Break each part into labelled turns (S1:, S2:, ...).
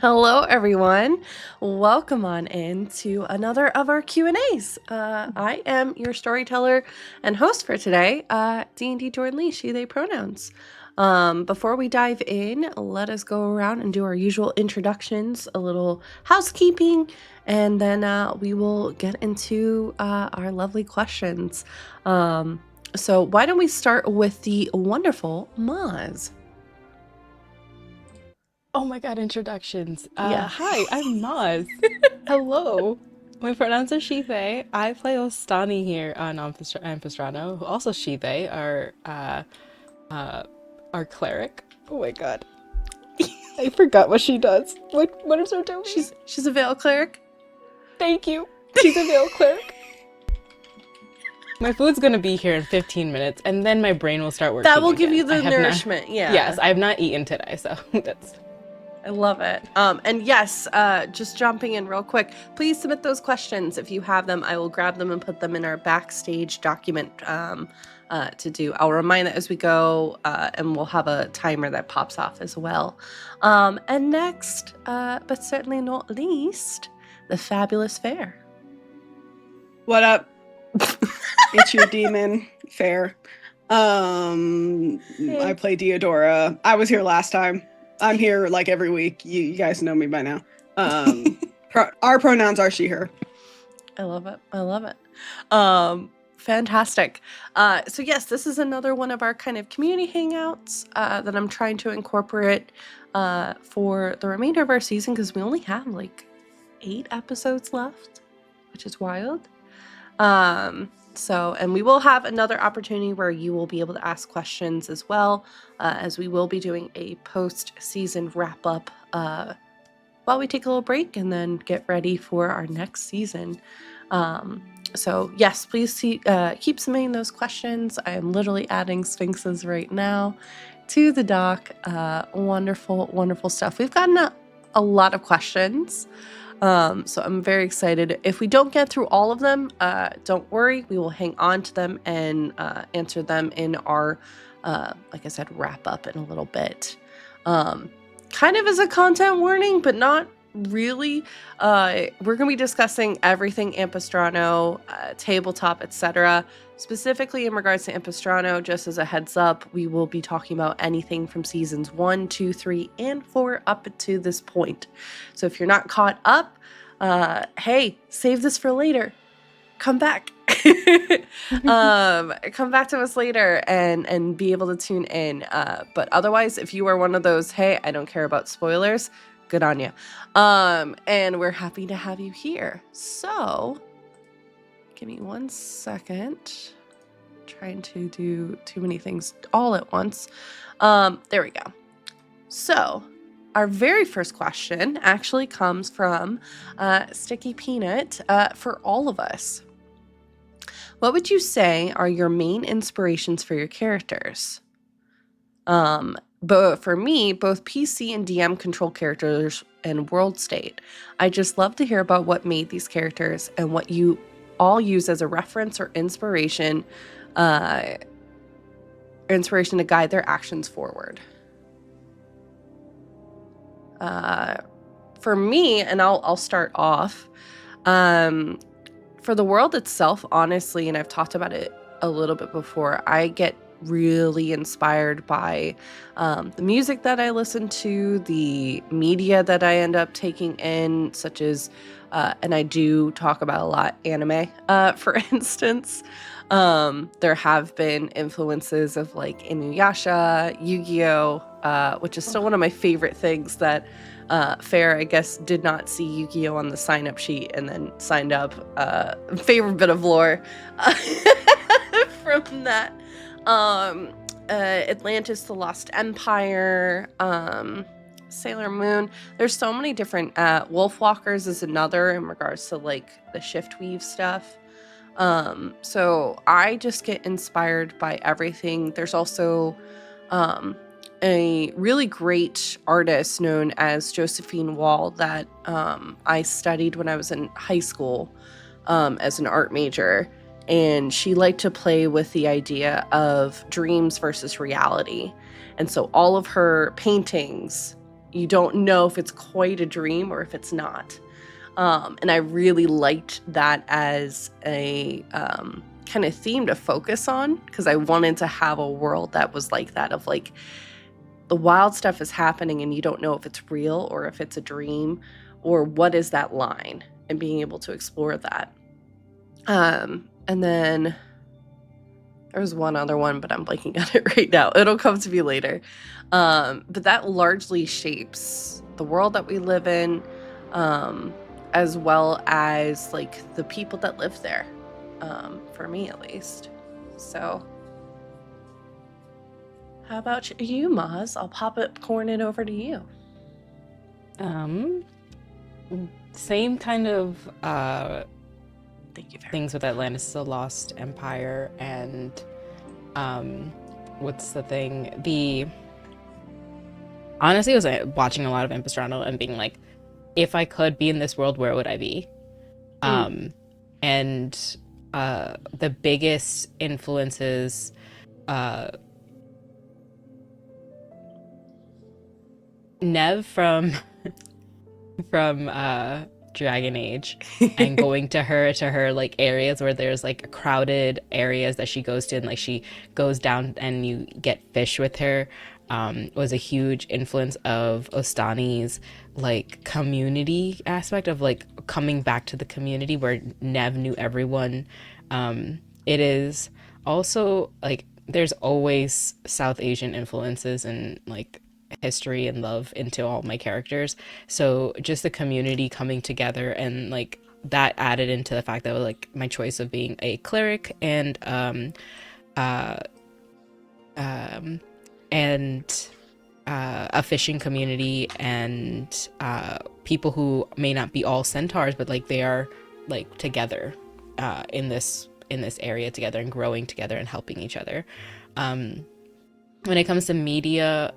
S1: Hello, everyone. Welcome on in to another of our Q&As. I am your storyteller and host for today, D&D Jordan Lee, she, they pronouns. Before we dive in, let us go around and do our usual introductions, a little housekeeping, and then we will get into our lovely questions. So why don't we start with the wonderful Mozz?
S2: Oh my god, introductions.
S1: Yeah.
S2: Hi, I'm Mozz. Hello. My pronouns are she, they. I play Ostani here on Ampistrano, who also she, they, our cleric. Oh my god. I forgot what she does. What is her doing?
S1: She's a Veil Cleric.
S2: Thank you. She's a veil cleric. My food's gonna be here in 15 minutes, and then my brain will start working
S1: That will give
S2: again.
S1: you the nourishment, yeah.
S2: Yes, I have not eaten today, so that's...
S1: I love it. And yes, just jumping in real quick, please submit those questions if you have them. I will grab them and put them in our backstage document to do. I'll remind that as we go, and we'll have a timer that pops off as well. And next, but certainly not least, the fabulous Fair.
S3: What up? It's your demon, Fair. I play Deodora. I was here last time. I'm here like every week. You guys know me by now. Our pronouns are she, her.
S1: I love it. I love it. Fantastic. So yes, this is another one of our kind of community hangouts that I'm trying to incorporate for the remainder of our season because we only have like 8 episodes left, which is wild. And we will have another opportunity where you will be able to ask questions as well, as we will be doing a post-season wrap-up while we take a little break and then get ready for our next season. So yes, please keep submitting those questions. I am literally adding sphinxes right now to the doc. Wonderful, wonderful stuff. We've gotten a lot of questions. So I'm very excited. If we don't get through all of them, don't worry. We will hang on to them and answer them in our, like I said, wrap up in a little bit. Kind of as a content warning, but not really. We're going to be discussing everything Ampistrano, tabletop, etc. Specifically in regards to Ampistrano, just as a heads up, we will be talking about anything from seasons 1, 2, 3, and 4 up to this point. So if you're not caught up, hey, save this for later. Come back. Come back to us later and be able to tune in. But otherwise, if you are one of those, hey, I don't care about spoilers, good on you. And we're happy to have you here. So give me 1 second. Trying to do too many things all at once. There we go. So our very first question actually comes from Sticky Peanut for all of us. What would you say are your main inspirations for your characters? But for me, both PC and DM control characters and world state. I just love to hear about what made these characters and what you all use as a reference or inspiration to guide their actions forward. For me, and I'll start off, for the world itself, honestly, and I've talked about it a little bit before, I get really inspired by the music that I listen to, the media that I end up taking in, such as, and I do talk about a lot, anime, for instance. There have been influences of like Inuyasha, Yu-Gi-Oh, which is still one of my favorite things that Fair, I guess, did not see Yu-Gi-Oh on the sign-up sheet and then signed up. Favorite bit of lore from that. Atlantis, the Lost Empire, Sailor Moon. There's so many different, Wolfwalkers is another in regards to like the shift weave stuff. So I just get inspired by everything. There's also a really great artist known as Josephine Wall that I studied when I was in high school as an art major. And she liked to play with the idea of dreams versus reality. And so all of her paintings you don't know if it's quite a dream or if it's not. And I really liked that as a kind of theme to focus on, because I wanted to have a world that was like that, of like the wild stuff is happening and you don't know if it's real or if it's a dream, or what is that line, and being able to explore that. And then there was one other one, but I'm blanking on it right now. It'll come to me later. But that largely shapes the world that we live in, as well as like the people that live there, for me at least. So how about you, Mozz? I'll popcorn it over to you.
S2: Same kind of
S1: Thank you very
S2: things with Atlantis, the Lost Empire, and what's the thing? Honestly, I was watching a lot of Ampistrano and being like, if I could be in this world, where would I be? And the biggest influences, Nev from Dragon Age, and going to her like areas where there's like crowded areas that she goes to, and like she goes down and you get fish with her, was a huge influence of Ostani's like community aspect of like coming back to the community where Nev knew everyone. It is also like there's always South Asian influences and like history and love into all my characters, so just the community coming together, and like that added into the fact that like my choice of being a cleric and a fishing community, and people who may not be all centaurs, but like they are like together in this area together and growing together and helping each other. When it comes to media,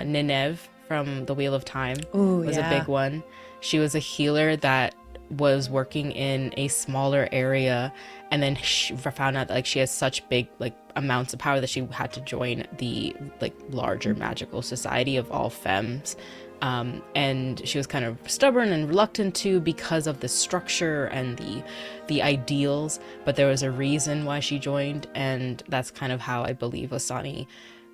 S2: Nineveh from The Wheel of Time was a big one. She was a healer that was working in a smaller area, and then she found out that like she has such big like amounts of power that she had to join the like larger magical society of all femmes. And she was kind of stubborn and reluctant to, because of the structure and the ideals, but there was a reason why she joined, and that's kind of how I believe Ostani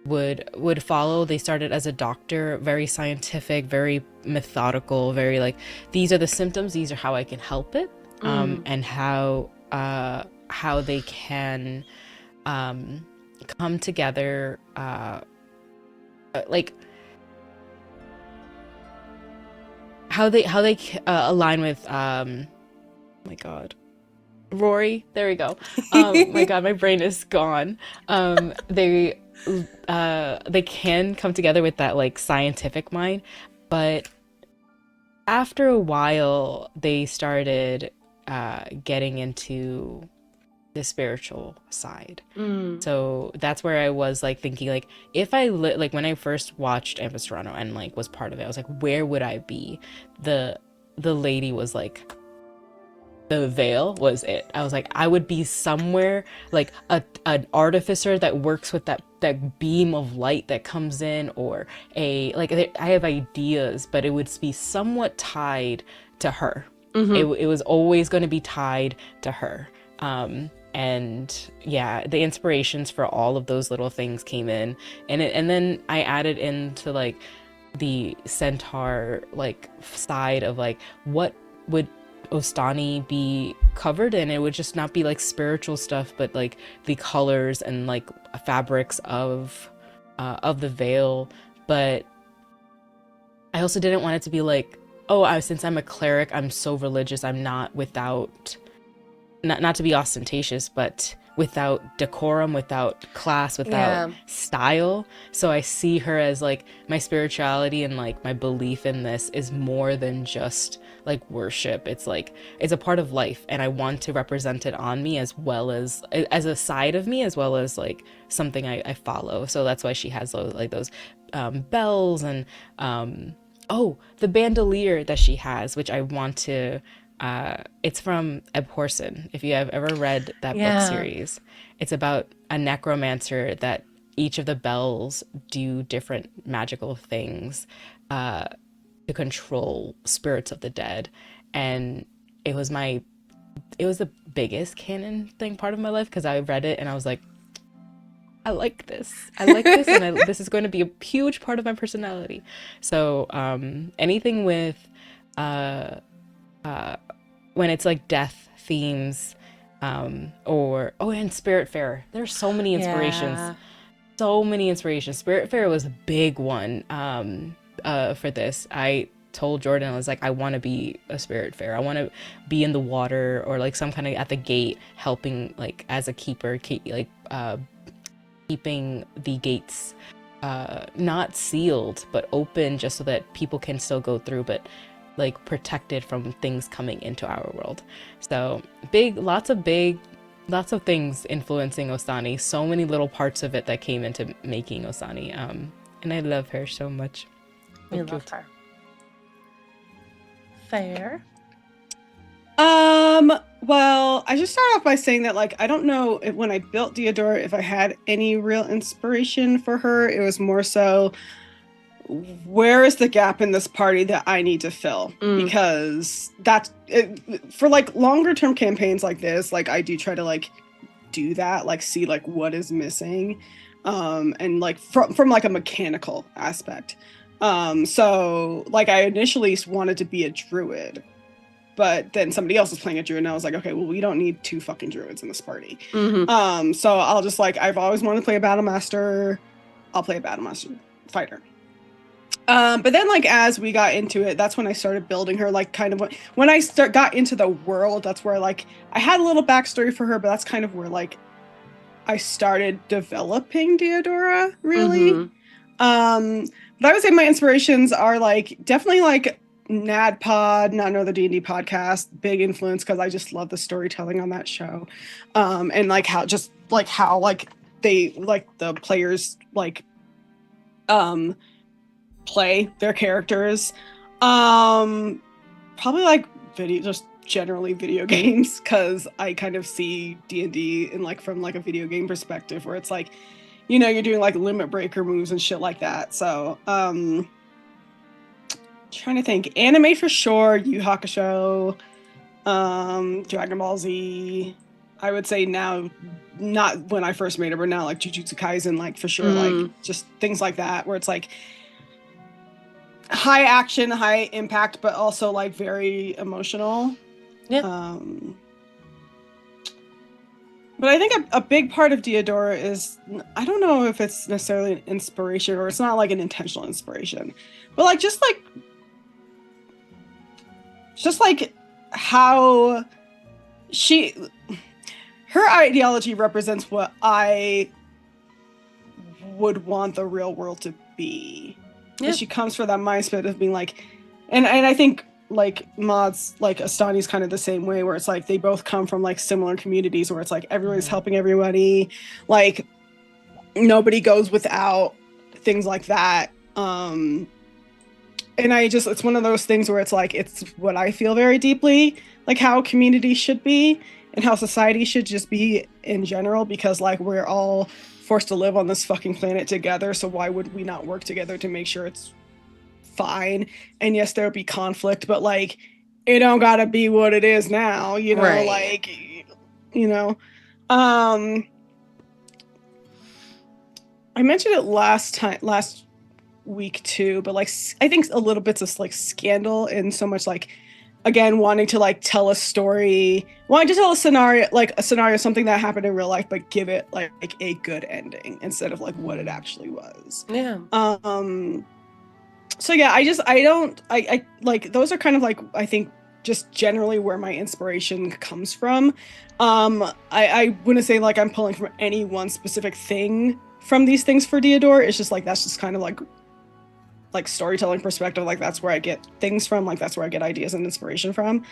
S2: would follow. They started as a doctor, very scientific, very methodical, very like, these are the symptoms, these are how I can help it, and how they can come together, like how they align with my god, Rory, there we go. My god, my brain is gone. They can come together with that like scientific mind, but after a while they started getting into the spiritual side. So that's where I was like thinking, like, if I like when I first watched Ampistrano and like was part of it, I was like, where would I be? The lady was like, the veil was it. I was like, I would be somewhere like an artificer that works with that beam of light that comes in, or I have ideas, but it would be somewhat tied to her. It was always going to be tied to her. And yeah, the inspirations for all of those little things came in, and then I added into like the centaur like side of like, what would Ostani be covered in? It would just not be like spiritual stuff, but like the colors and like fabrics of the veil. But I also didn't want it to be like, oh, since I'm a cleric, I'm so religious, I'm not without, not to be ostentatious, but without decorum, without class, without style. So I see her as like, my spirituality and like my belief in this is more than just like worship. It's like, it's a part of life, and I want to represent it on me as well as a side of me, as well as like something I follow. So that's why she has those bells and the bandolier that she has, which I want to it's from Abhorsen. If you have ever read that book series, it's about a necromancer that each of the bells do different magical things. to control spirits of the dead, and it was the biggest canon thing part of my life because I read it and I was like, I like this. And this is going to be a huge part of my personality. So anything with when it's like death themes, and Spiritfarer. There's so many inspirations.
S1: Yeah.
S2: So many inspirations. Spiritfarer was a big one for this. I told Jordan, I was like, I want to be a Spiritfarer. I want to be in the water or like some kind of at the gate, helping like as a keeper, keeping the gates not sealed but open, just so that people can still go through, but like protected from things coming into our world. So lots of things influencing Osani. So many little parts of it that came into making Osani. And I love her so much.
S1: We love her. Fair.
S3: Well, I just start off by saying that, like, I don't know if when I built Diodora, if I had any real inspiration for her. It was more so, where is the gap in this party that I need to fill? Because that's for like longer term campaigns like this, like I do try to like do that, like see like what is missing, and like from like a mechanical aspect. So like I initially wanted to be a druid, but then somebody else was playing a druid and I was like, okay, well, we don't need 2 fucking druids in this party. So I'll just like, I've always wanted to play a battle master. I'll play a battle master fighter. But then like as we got into it, that's when I started building her, like kind of when I got into the world, that's where like I had a little backstory for her, but that's kind of where like I started developing Diodora, really. But I would say my inspirations are like definitely like NADPOD, Not Another D&D Podcast, big influence because I just love the storytelling on that show. And like how they like the players like play their characters. Probably like just generally video games, because I kind of see D&D in like from like a video game perspective where it's like, you know, you're doing like limit breaker moves and shit like that. So trying to think. Anime for sure, Yu Hakusho, Dragon Ball Z. I would say now, not when I first made it, but now like Jujutsu Kaisen, like for sure, like just things like that where it's like high action, high impact, but also like very emotional.
S1: Yeah.
S3: But I think a big part of Diodora is, I don't know if it's necessarily an inspiration or it's not like an intentional inspiration, but like just like how her ideology represents what I would want the real world to be. Yeah. And she comes from that mindset of being like, and I think like Mozz, like Astani's kind of the same way, where it's like they both come from like similar communities where it's like everybody's helping everybody, like nobody goes without, things like that. And it's one of those things where it's like, it's what I feel very deeply, like how community should be and how society should just be in general, because like we're all forced to live on this fucking planet together, so why would we not work together to make sure it's fine? And yes, there'll be conflict, but like it don't gotta be what it is now, you know, right. Like, you know. I mentioned it last week too, but like I think a little bits of like scandal in so much like, again, wanting to like tell a story, wanting to tell a scenario, something that happened in real life, but give it like a good ending instead of like what it actually was.
S1: Yeah.
S3: So yeah, I like those are kind of like, I think just generally where my inspiration comes from. I wouldn't say like I'm pulling from any one specific thing from these things for Diodora. It's just like, that's just kind of like storytelling perspective, like that's where I get things from, like that's where I get ideas and inspiration from.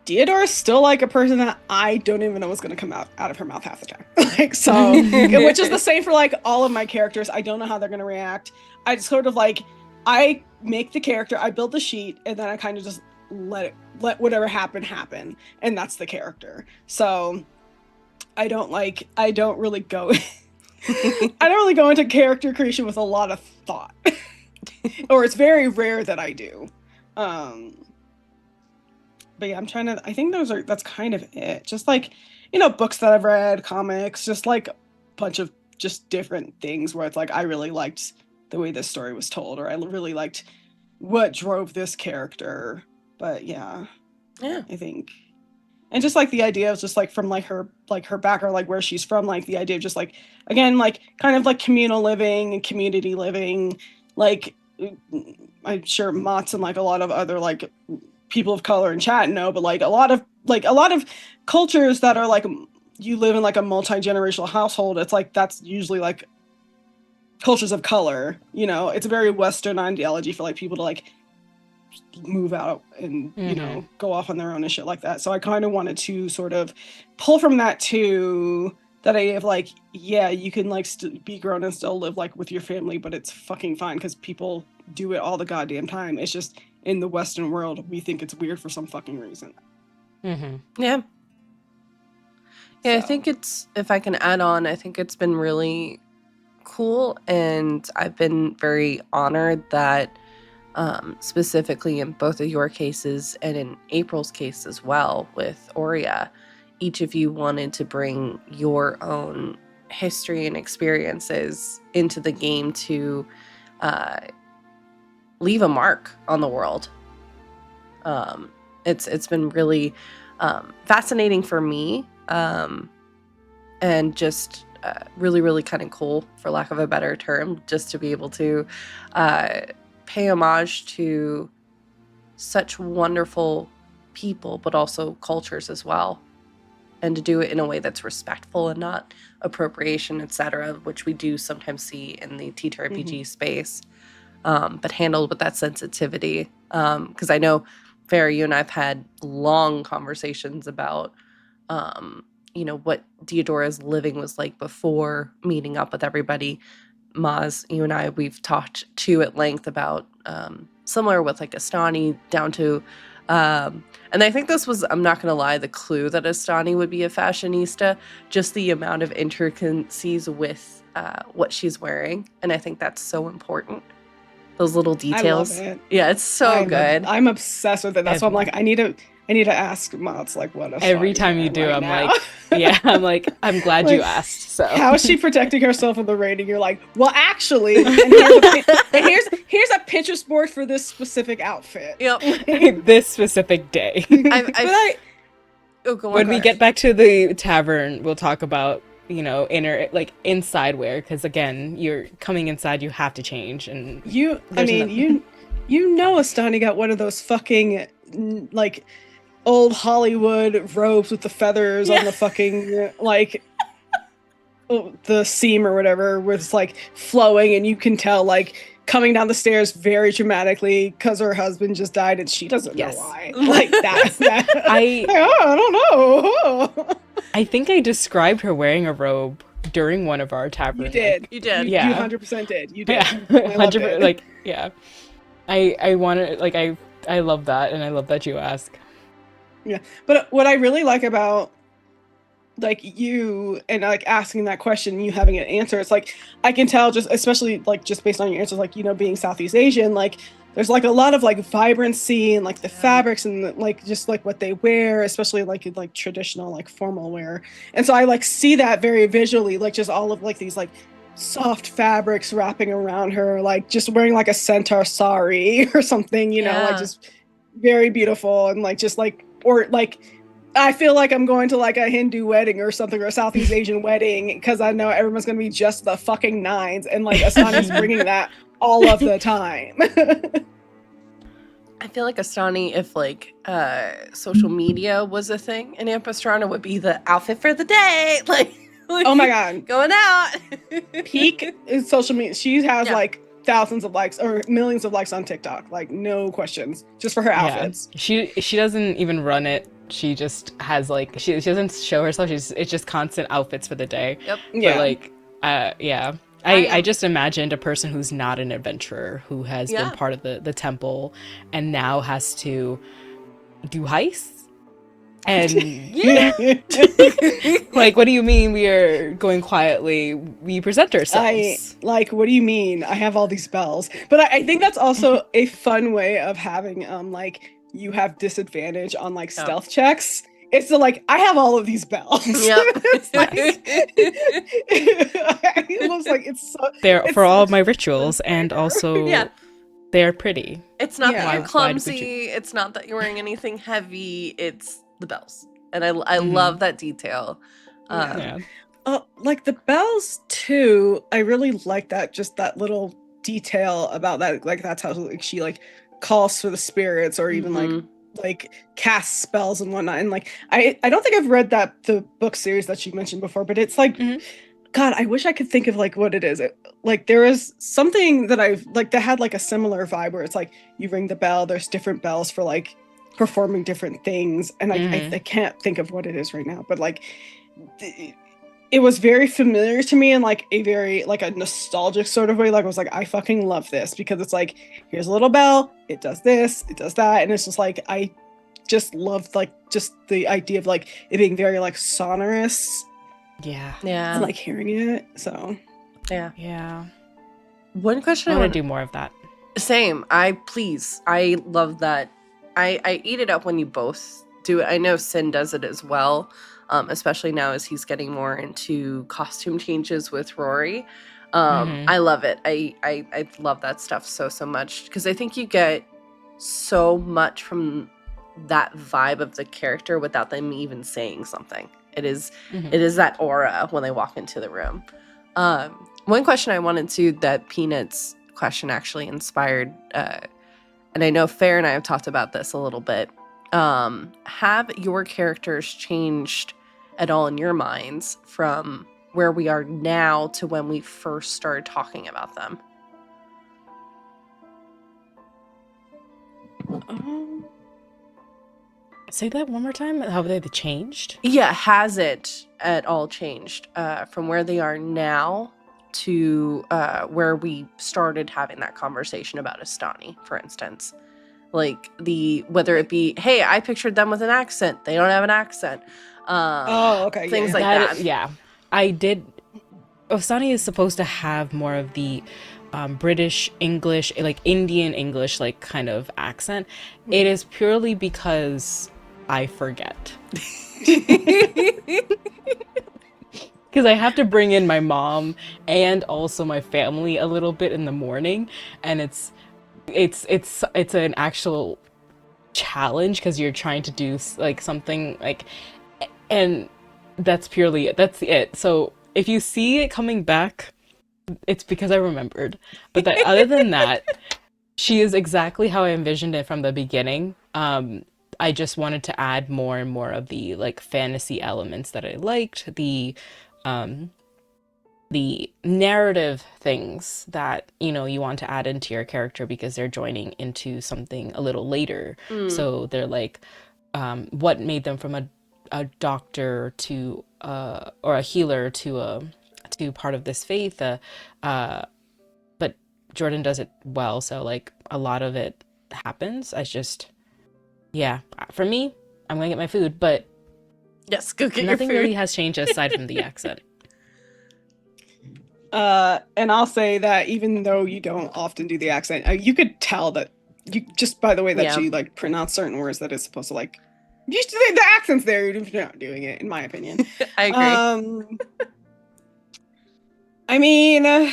S3: Diodora is still like a person that I don't even know what's going to come out of her mouth half the time. Like, so, which is the same for like all of my characters. I don't know how they're going to react. I just sort of like, I make the character, I build the sheet, and then I kind of just let whatever happen, and that's the character. So I don't really go I don't really go into character creation with a lot of thought. Or it's very rare that I do. But yeah, I think that's kind of it. Just like, books that I've read, comics, just like a bunch of just different things where it's like, I really liked the way this story was told, or I really liked what drove this character. But yeah, I think. And just like the idea of just like from like her background, like where she's from, like the idea of just like, again, like kind of like communal living and community living, like I'm sure Mozz and like a lot of other like people of color in chat know, but like a lot of cultures that are like, you live in like a multi-generational household, it's like that's usually like cultures of color, it's a very Western ideology for like people to like move out and go off on their own and shit like that. So I kind of wanted to sort of pull from that too, that idea of like, yeah, you can like be grown and still live like with your family, but it's fucking fine because people do it all the goddamn time. It's just in the Western world we think it's weird for some fucking reason.
S1: Yeah, so. I think if I can add on, I think it's been really cool, and I've been very honored that specifically in both of your cases and in April's case as well with Aurea, each of you wanted to bring your own history and experiences into the game to leave a mark on the world. It's been really fascinating for me, and just really, really kind of cool, for lack of a better term, just to be able to pay homage to such wonderful people, but also cultures as well, and to do it in a way that's respectful and not appropriation, etc., which we do sometimes see in the TTRPG space, but handled with that sensitivity. Because I know, Pherin, you and I've had long conversations about what Diodora's living was like before meeting up with everybody. Mozz, you and I, we've talked too at length about similar with like Astani down to and I think this was, I'm not gonna lie, the clue that Astani would be a fashionista, just the amount of intricacies with what she's wearing, and I think that's so important, those little details.
S3: I love it.
S1: Yeah, it's so good.
S3: I'm obsessed with it. That's why I'm like, I need to ask Mozz like what Astani
S2: every time you do, I'm now. Like, I'm glad like, you asked. So
S3: how is she protecting herself in the rating? You're like, well, actually, and here's a Pinterest board for this specific outfit.
S1: Yep.
S2: This specific day.
S1: When
S2: we get back to the tavern, we'll talk about inner, like, inside wear, because again, you're coming inside, you have to change, and
S3: Astani got one of those fucking like old Hollywood robes with the feathers on the fucking like the seam or whatever, where it's like flowing, and you can tell like coming down the stairs very dramatically because her husband just died and she doesn't know why. Like that's that. I don't know.
S2: I think I described her wearing a robe during one of our taverns.
S3: You did.
S1: You did.
S3: Yeah. You 100% did. You did.
S2: Yeah. 100%. Like, yeah. I want to, like, I love that, and I love that you ask.
S3: Yeah. But what I really like about like you and like asking that question and you having an answer, it's like I can tell, just especially like just based on your answers, like being Southeast Asian, like there's like a lot of like vibrancy and like the fabrics and the, like just like what they wear, especially like traditional like formal wear. And so I like see that very visually, like just all of like these like soft fabrics wrapping around her, like just wearing like a centaur sari or something, like just very beautiful, and like just like, or like I feel like I'm going to like a Hindu wedding or something, or a Southeast Asian wedding, because I know everyone's going to be just the fucking nines, and like Astani's bringing that all of the time.
S1: I feel like Astani, if like social media was a thing in Ampistrano, would be the outfit for the day. Like
S3: oh my god,
S1: going out.
S3: Peak is social media. She has like thousands of likes or millions of likes on TikTok, like no questions, just for her outfits.
S2: She doesn't even run it. She just has like she doesn't show herself. It's just constant outfits for the day.
S1: Yep.
S2: Yeah. But like I just imagined a person who's not an adventurer, who has been part of the temple and now has to do heists And yeah, like, what do you mean we are going quietly? We present ourselves.
S3: What do you mean? I have all these bells. But I think that's also a fun way of having like you have disadvantage on like stealth checks. It's the like I have all of these bells.
S1: Yep.
S3: It's like it looks like
S2: They're
S3: it's
S2: for all
S3: such
S2: of my rituals, and also
S1: Yeah.
S2: they're pretty.
S1: It's not that
S3: Yeah.
S1: you're
S2: Why would
S1: clumsy.
S2: you-
S1: It's not that you're wearing anything heavy. It's the bells, and I
S2: Mhm.
S1: love that detail.
S2: Yeah.
S3: Like the bells too. I really like that. Just that little detail about that. Like that's how like she like calls for the spirits, or even
S1: Mhm.
S3: like casts spells and whatnot. And like I don't think I've read the book series that she mentioned before, but it's like
S2: Mhm.
S3: God, I wish I could think of like what it is. Like there is something that I've like that had like a similar vibe where it's like you ring the bell, there's different bells for like performing different things, and I can't think of what it is right now, but like it was very familiar to me in like a very like a nostalgic sort of way. Like I was like, I fucking love this because it's like here's a little bell, it does this, it does that, and it's just like I just loved like just the idea of like it being very like sonorous.
S2: Yeah.
S3: And like hearing it. So
S2: Yeah.
S1: One question
S2: I
S1: I
S2: want
S1: want
S2: to do more of that.
S1: Same. I love that. I eat it up when you both do it. I know Sin does it as well, especially now as he's getting more into costume changes with Rory. I love it. I love that stuff so much because I think you get so much from that vibe of the character without them even saying something. It is that aura when they walk into the room. One question I wanted to that Peanuts question actually inspired, and I know Fair and I have talked about this a little bit. Have your characters changed at all in your minds from where we are now to when we first started talking about them?
S2: Say that one more time. How they changed?
S1: Yeah, has it at all changed from where they are now to where we started having that conversation about Astani, for instance? Like whether it be, hey, I pictured them with an accent. They don't have an accent.
S3: okay.
S1: Things like that.
S2: Yeah. I did. Ostani is supposed to have more of the British English, like Indian English, like kind of accent. It is purely because I forget. Because I have to bring in my mom and also my family a little bit in the morning, and it's an actual challenge because you're trying to do like something like, and that's purely it. That's it. So if you see it coming back, it's because I remembered. But other than that, she is exactly how I envisioned it from the beginning. I just wanted to add more and more of the like fantasy elements that I liked, the narrative things that you want to add into your character because they're joining into something a little later. So they're like, what made them from a doctor to or a healer to part of this faith. But Jordan does it well, so like a lot of it happens. For me, I'm gonna get my food, but
S1: Yes, go get
S2: nothing
S1: your food.
S2: really has changed aside from the accent.
S3: And I'll say that even though you don't often do the accent, you could tell that you just by the way that she like pronounced certain words that it's supposed to like the accent's there even if you're not doing it, in my opinion.
S1: I agree.
S3: I mean, I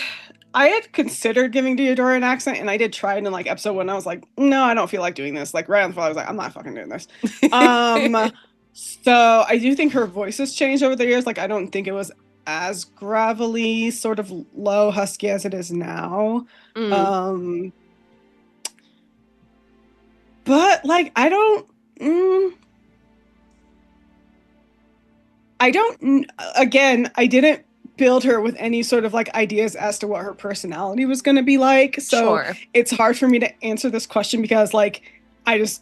S3: had considered giving Deodora an accent, and I did try it in like episode 1. I was like, no, I don't feel like doing this. Like right on the fly, I was like, I'm not fucking doing this. So I do think her voice has changed over the years. Like I don't think it was as gravelly, sort of low, husky as it is now. But like I don't. Again, I didn't build her with any sort of like ideas as to what her personality was going to be like. So it's hard for me to answer this question because like I just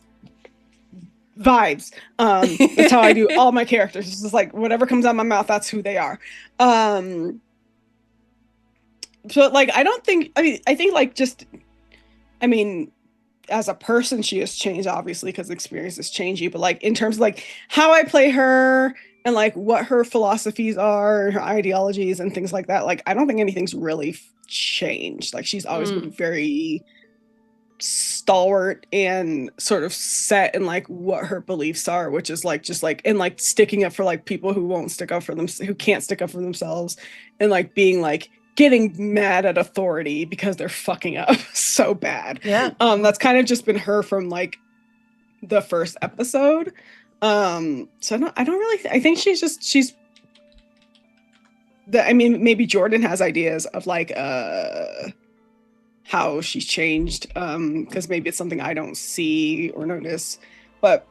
S3: vibes. That's how I do all my characters. It's just like whatever comes out of my mouth, that's who they are. So like I don't think I think like just I mean as a person she has changed, obviously, because experiences change you, but like in terms of like how I play her and like what her philosophies are, her ideologies and things like that, like I don't think anything's really changed. Like she's always been very stalwart and sort of set in like what her beliefs are, which is like just like and like sticking up for like people who won't stick up for them, who can't stick up for themselves, and like being like getting mad at authority because they're fucking up so bad.
S1: Yeah.
S3: That's kind of just been her from like the first episode. So no, I don't really I think she's I mean, maybe Jordan has ideas of like how she's changed, because maybe it's something I don't see or notice, but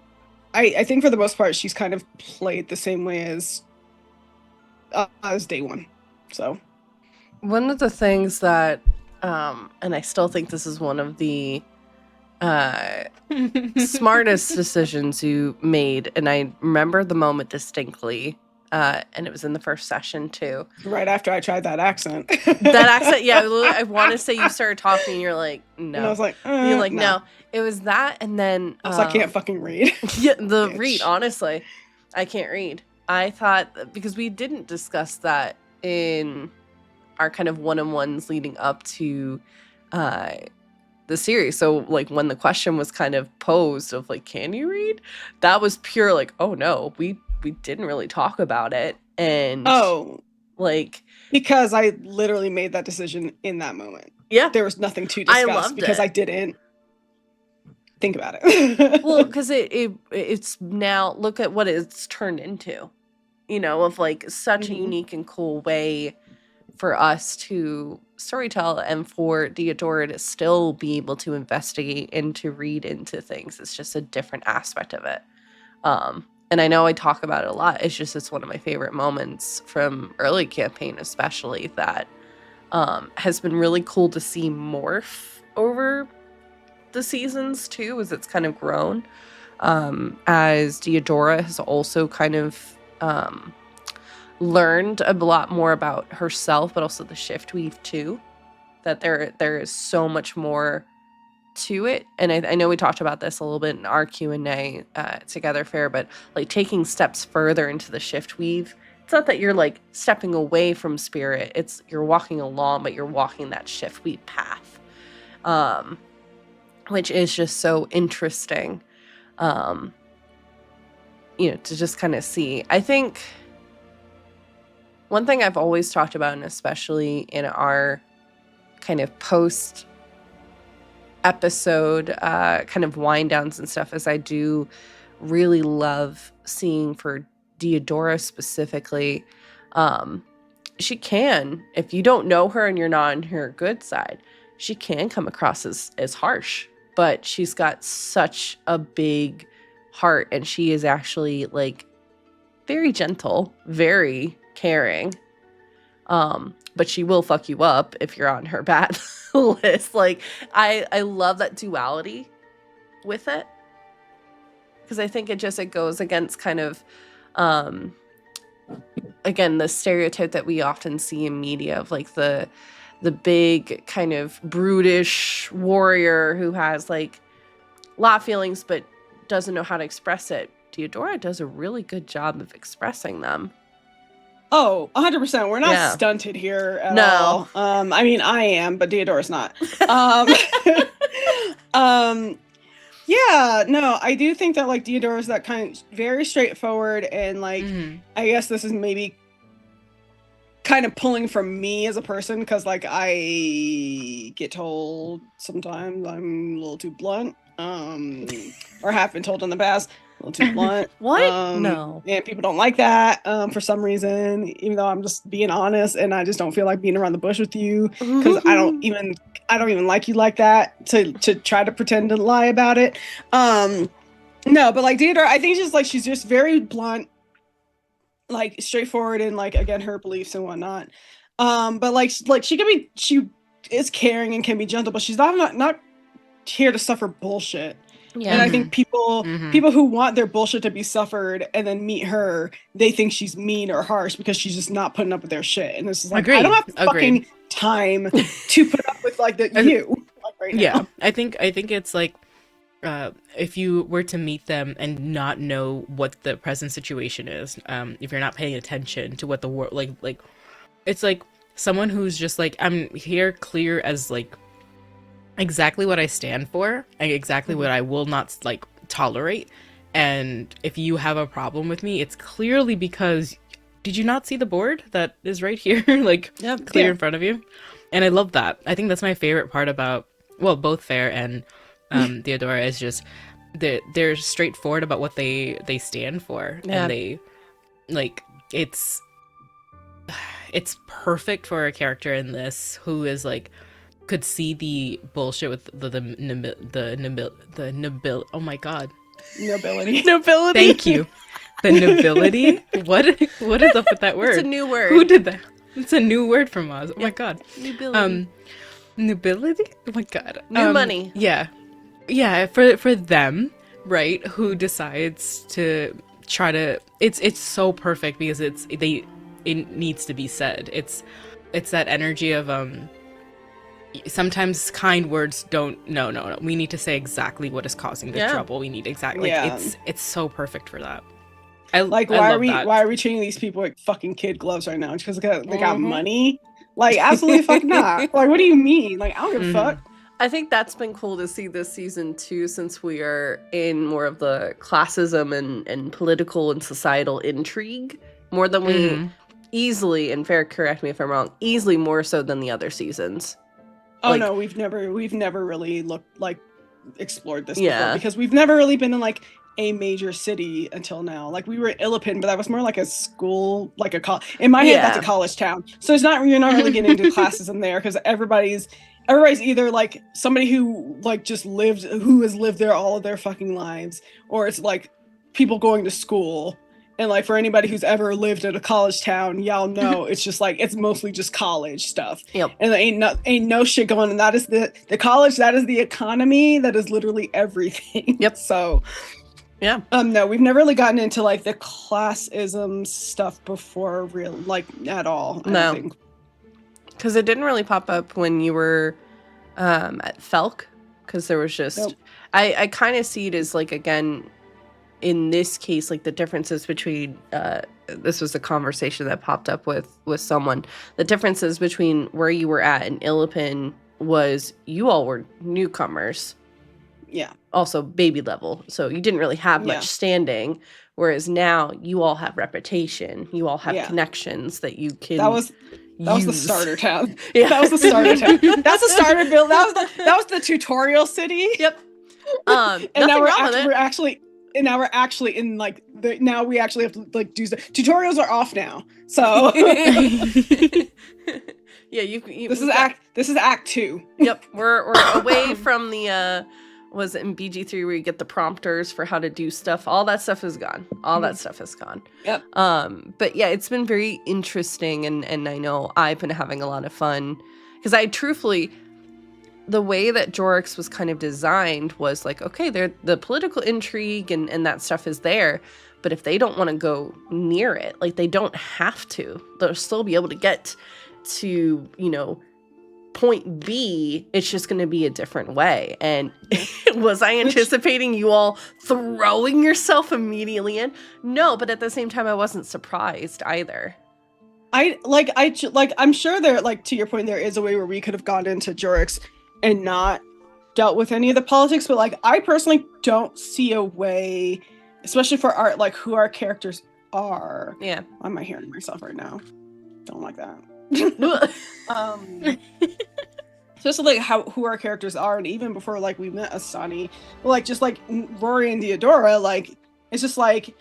S3: I think for the most part she's kind of played the same way as day one. So
S1: one of the things that and I still think this is one of the smartest decisions you made, and I remember the moment distinctly, and it was in the first session too.
S3: Right after I tried that accent.
S1: That accent, yeah. I want to say you started talking, and you're like, no.
S3: And I was like,
S1: you're like, no. It was that, and then
S3: I can't fucking read.
S1: Yeah, the read. Honestly, I can't read. I thought because we didn't discuss that in our kind of one-on-ones leading up to the series. So like when the question was kind of posed of like, can you read? That was pure like, oh no, we didn't really talk about it. And like
S3: because I literally made that decision in that moment.
S1: Yeah.
S3: There was nothing to discuss. I loved because I didn't think about it.
S1: Well, because it's now look at what it's turned into, you know, of like such a unique and cool way for us to storytell and for Deodora to still be able to investigate and to read into things. It's just a different aspect of it. And I know I talk about it a lot. It's just, it's one of my favorite moments from early campaign, especially, that has been really cool to see morph over the seasons too, as it's kind of grown. As Deodora has also kind of learned a lot more about herself, but also the shift weave too, that there is so much more to it. And I know we talked about this a little bit in our Q&A together, Fair, but like taking steps further into the shift weave, it's not that you're like stepping away from spirit, it's you're walking along, but you're walking that shift weave path, which is just so interesting, you know, to just kind of see. I think one thing I've always talked about, and especially in our kind of post episode kind of wind downs and stuff, is I do really love seeing for Deodora specifically, she can, if you don't know her and you're not on her good side, she can come across as harsh, but she's got such a big heart, and she is actually like very gentle, very caring, but she will fuck you up if you're on her bad list. Like I love that duality with it, because I think it goes against kind of again the stereotype that we often see in media of like the big kind of brutish warrior who has like a lot of feelings but doesn't know how to express it. Deodora does a really good job of expressing them.
S3: Oh, 100%. We're not stunted here at all. I mean, I am, but Deodora's not. Yeah, no, I do think that like Deodora's that kind of very straightforward, and like I guess this is maybe kind of pulling from me as a person, because like I get told sometimes I'm a little too blunt, or have been told in the past. A little too blunt.
S1: What? No.
S3: And people don't like that for some reason, even though I'm just being honest, and I just don't feel like being around the bush with you, because I don't even like you like that to try to pretend to lie about it. No, but like Deodora, I think she's just very blunt, like straightforward, and like again her beliefs and whatnot. But like she is caring and can be gentle, but she's not here to suffer bullshit. Yeah. And I think people who want their bullshit to be suffered and then meet her, they think she's mean or harsh because she's just not putting up with their shit. And this is like, I don't have fucking time to put up with like you like right now.
S2: Yeah, I think it's like if you were to meet them and not know what the present situation is, if you're not paying attention to what the world like it's like someone who's just like, I'm here clear as like exactly what I stand for and exactly what I will not like tolerate. And if you have a problem with me, it's clearly because did you not see the board that is right here like clear in front of you? And I love that. I think that's my favorite part about, well, both Fair and Theodora is just they're straightforward about what they stand for. And they like it's perfect for a character in this who is like could see the bullshit with the nobility. Oh my god.
S3: Nobility.
S2: Thank you. The nobility? What is up with that word?
S1: It's a new word.
S2: Who did that? It's a new word from Mozz. Oh my god.
S1: Nobility.
S2: Nobility? Oh my god.
S1: New money.
S2: Yeah. Yeah, for them, right, who decides to try to it's so perfect because it needs to be said. It's that energy of sometimes kind words don't no. We need to say exactly what is causing the trouble. We need exactly it's so perfect for that.
S3: Why are we treating these people like fucking kid gloves right now? Just because they got money? Like, absolutely fuck not. Like, what do you mean? Like, I don't give a fuck.
S1: I think that's been cool to see this season too, since we are in more of the classism and political and societal intrigue more than we easily, and Fair, correct me if I'm wrong, easily more so than the other seasons.
S3: Oh like, no, we've never really explored this before because we've never really been in like a major city until now. Like we were in Illipin, but that was more like a school, like a college. In my head, that's a college town. So it's not, you're not really getting into classism there because everybody's either like somebody who like who has lived there all of their fucking lives, or it's like people going to school. And like for anybody who's ever lived in a college town, y'all know it's just like it's mostly just college stuff.
S1: Yep.
S3: And there ain't no shit going on. That is the college, that is the economy, that is literally everything.
S1: Yep.
S3: So
S1: yeah.
S3: No, we've never really gotten into like the classism stuff before at all.
S1: No. Because it didn't really pop up when you were at Felk, because there was just I kind of see it as like, again, in this case, like the differences between this was a conversation that popped up with someone. The differences between where you were at in Illipin was you all were newcomers.
S3: Yeah.
S1: Also baby level. So you didn't really have much standing. Whereas now you all have reputation. You all have connections that you can
S3: That was the starter town. Yeah. That was the starter town. That's the starter build. That was the tutorial city.
S1: Yep.
S3: And now we're actually in like now we actually have to like do tutorials are off now. So
S1: yeah,
S3: this is act 2.
S1: Yep. We're away from the was it in BG3 where you get the prompters for how to do stuff? All that stuff is gone. That stuff is gone.
S3: Yep.
S1: But yeah, it's been very interesting, and I know I've been having a lot of fun because I truthfully, the way that Jorix was kind of designed was like, okay, the political intrigue and that stuff is there, but if they don't want to go near it, like they don't have to. They'll still be able to get to, point B. It's just going to be a different way. And was I anticipating you all throwing yourself immediately in? No, but at the same time, I wasn't surprised either.
S3: I'm sure there, like, to your point, there is a way where we could have gone into Jorix and not dealt with any of the politics, but like I personally don't see a way, especially for art, like who our characters are.
S1: Yeah.
S3: Why am I hearing myself right now? Don't like that. Just like who our characters are, and even before like we met Asani, like just like Rory and Theodora, like it's just like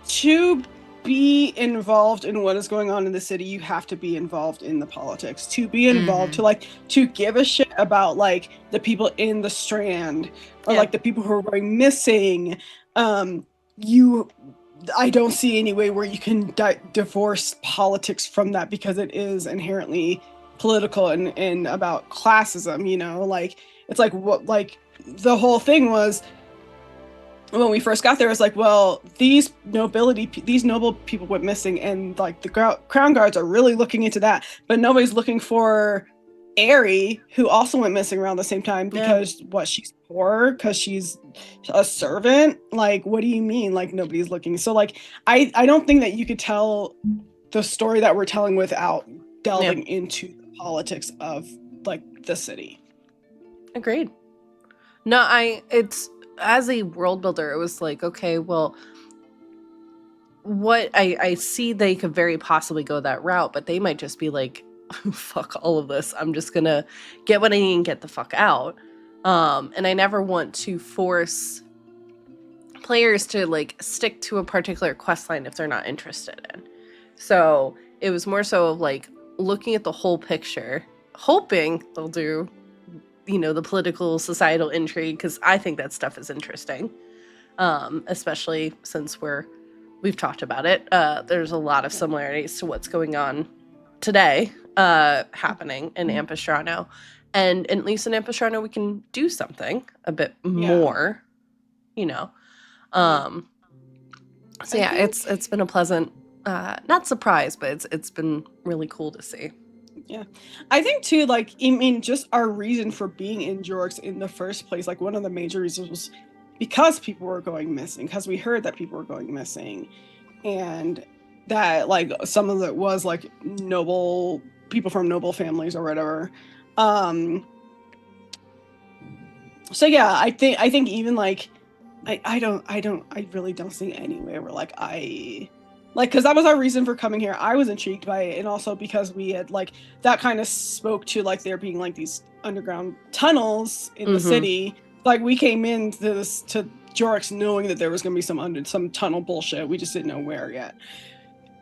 S3: to be involved in what is going on in the city, you have to be involved in the politics. To be involved, to give a shit about like the people in the Strand or like the people who are going missing. I don't see any way where you can divorce politics from that, because it is inherently political and about classism, like it's like what, like the whole thing was when we first got there, it's like, well, these noble people went missing, and like the crown guards are really looking into that, but nobody's looking for Aerie, who also went missing around the same time
S1: Yeah.
S3: because she's poor because she's a servant. Like, what do you mean? Like, nobody's looking. So, like, I don't think that you could tell the story that we're telling without delving into the politics of like the city.
S1: Agreed. No, it's as a world builder, it was like, okay, well, what I see they could very possibly go that route, but they might just be like, fuck all of this. I'm just gonna get what I need and get the fuck out. And I never want to force players to like stick to a particular quest line if they're not interested in. So it was more so of like looking at the whole picture, hoping they'll do, the political societal intrigue, because I think that stuff is interesting. Especially since we've talked about it. There's a lot of similarities to what's going on today happening in Ampistrano. And at least in Ampistrano, we can do something a bit more, So yeah, it's been a pleasant, not surprise, but it's been really cool to see.
S3: Yeah. I think too, like, I mean, just our reason for being in Jorks in the first place, like one of the major reasons was because people were going missing, because we heard that people were going missing. And that like some of it was like noble people from noble families or whatever. So yeah, I think even like I really don't see any way where like because that was our reason for coming here. I was intrigued by it, and also because we had like that kind of spoke to like there being like these underground tunnels in the city. Like we came into to Jorix knowing that there was gonna be some tunnel bullshit. We just didn't know where yet,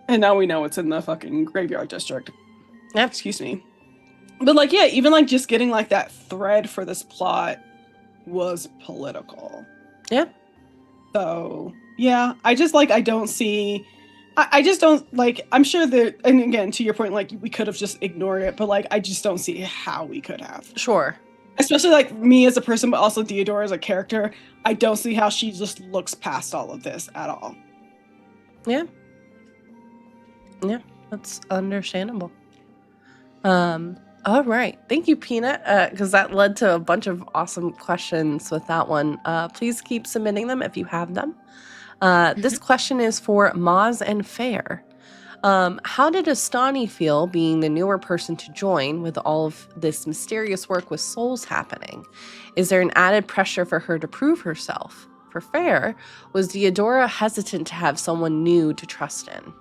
S3: and now we know it's in the fucking graveyard district.
S1: Yeah.
S3: Excuse me. But like yeah, even like just getting like that thread for this plot was political.
S1: Yeah.
S3: So yeah, I just like I just don't like, I'm sure that, and again, to your point, like we could have just ignored it, but like I just don't see how we could have.
S1: Sure.
S3: Especially like me as a person, but also Theodora as a character. I don't see how she just looks past all of this at all.
S1: Yeah. Yeah, that's understandable. All right. Thank you, Peanut, because that led to a bunch of awesome questions with that one. Please keep submitting them if you have them. This question is for Mozz and Pherin. How did Astani feel being the newer person to join with all of this mysterious work with souls happening? Is there an added pressure for her to prove herself? For Pherin, was Theodora hesitant to have someone new to trust in?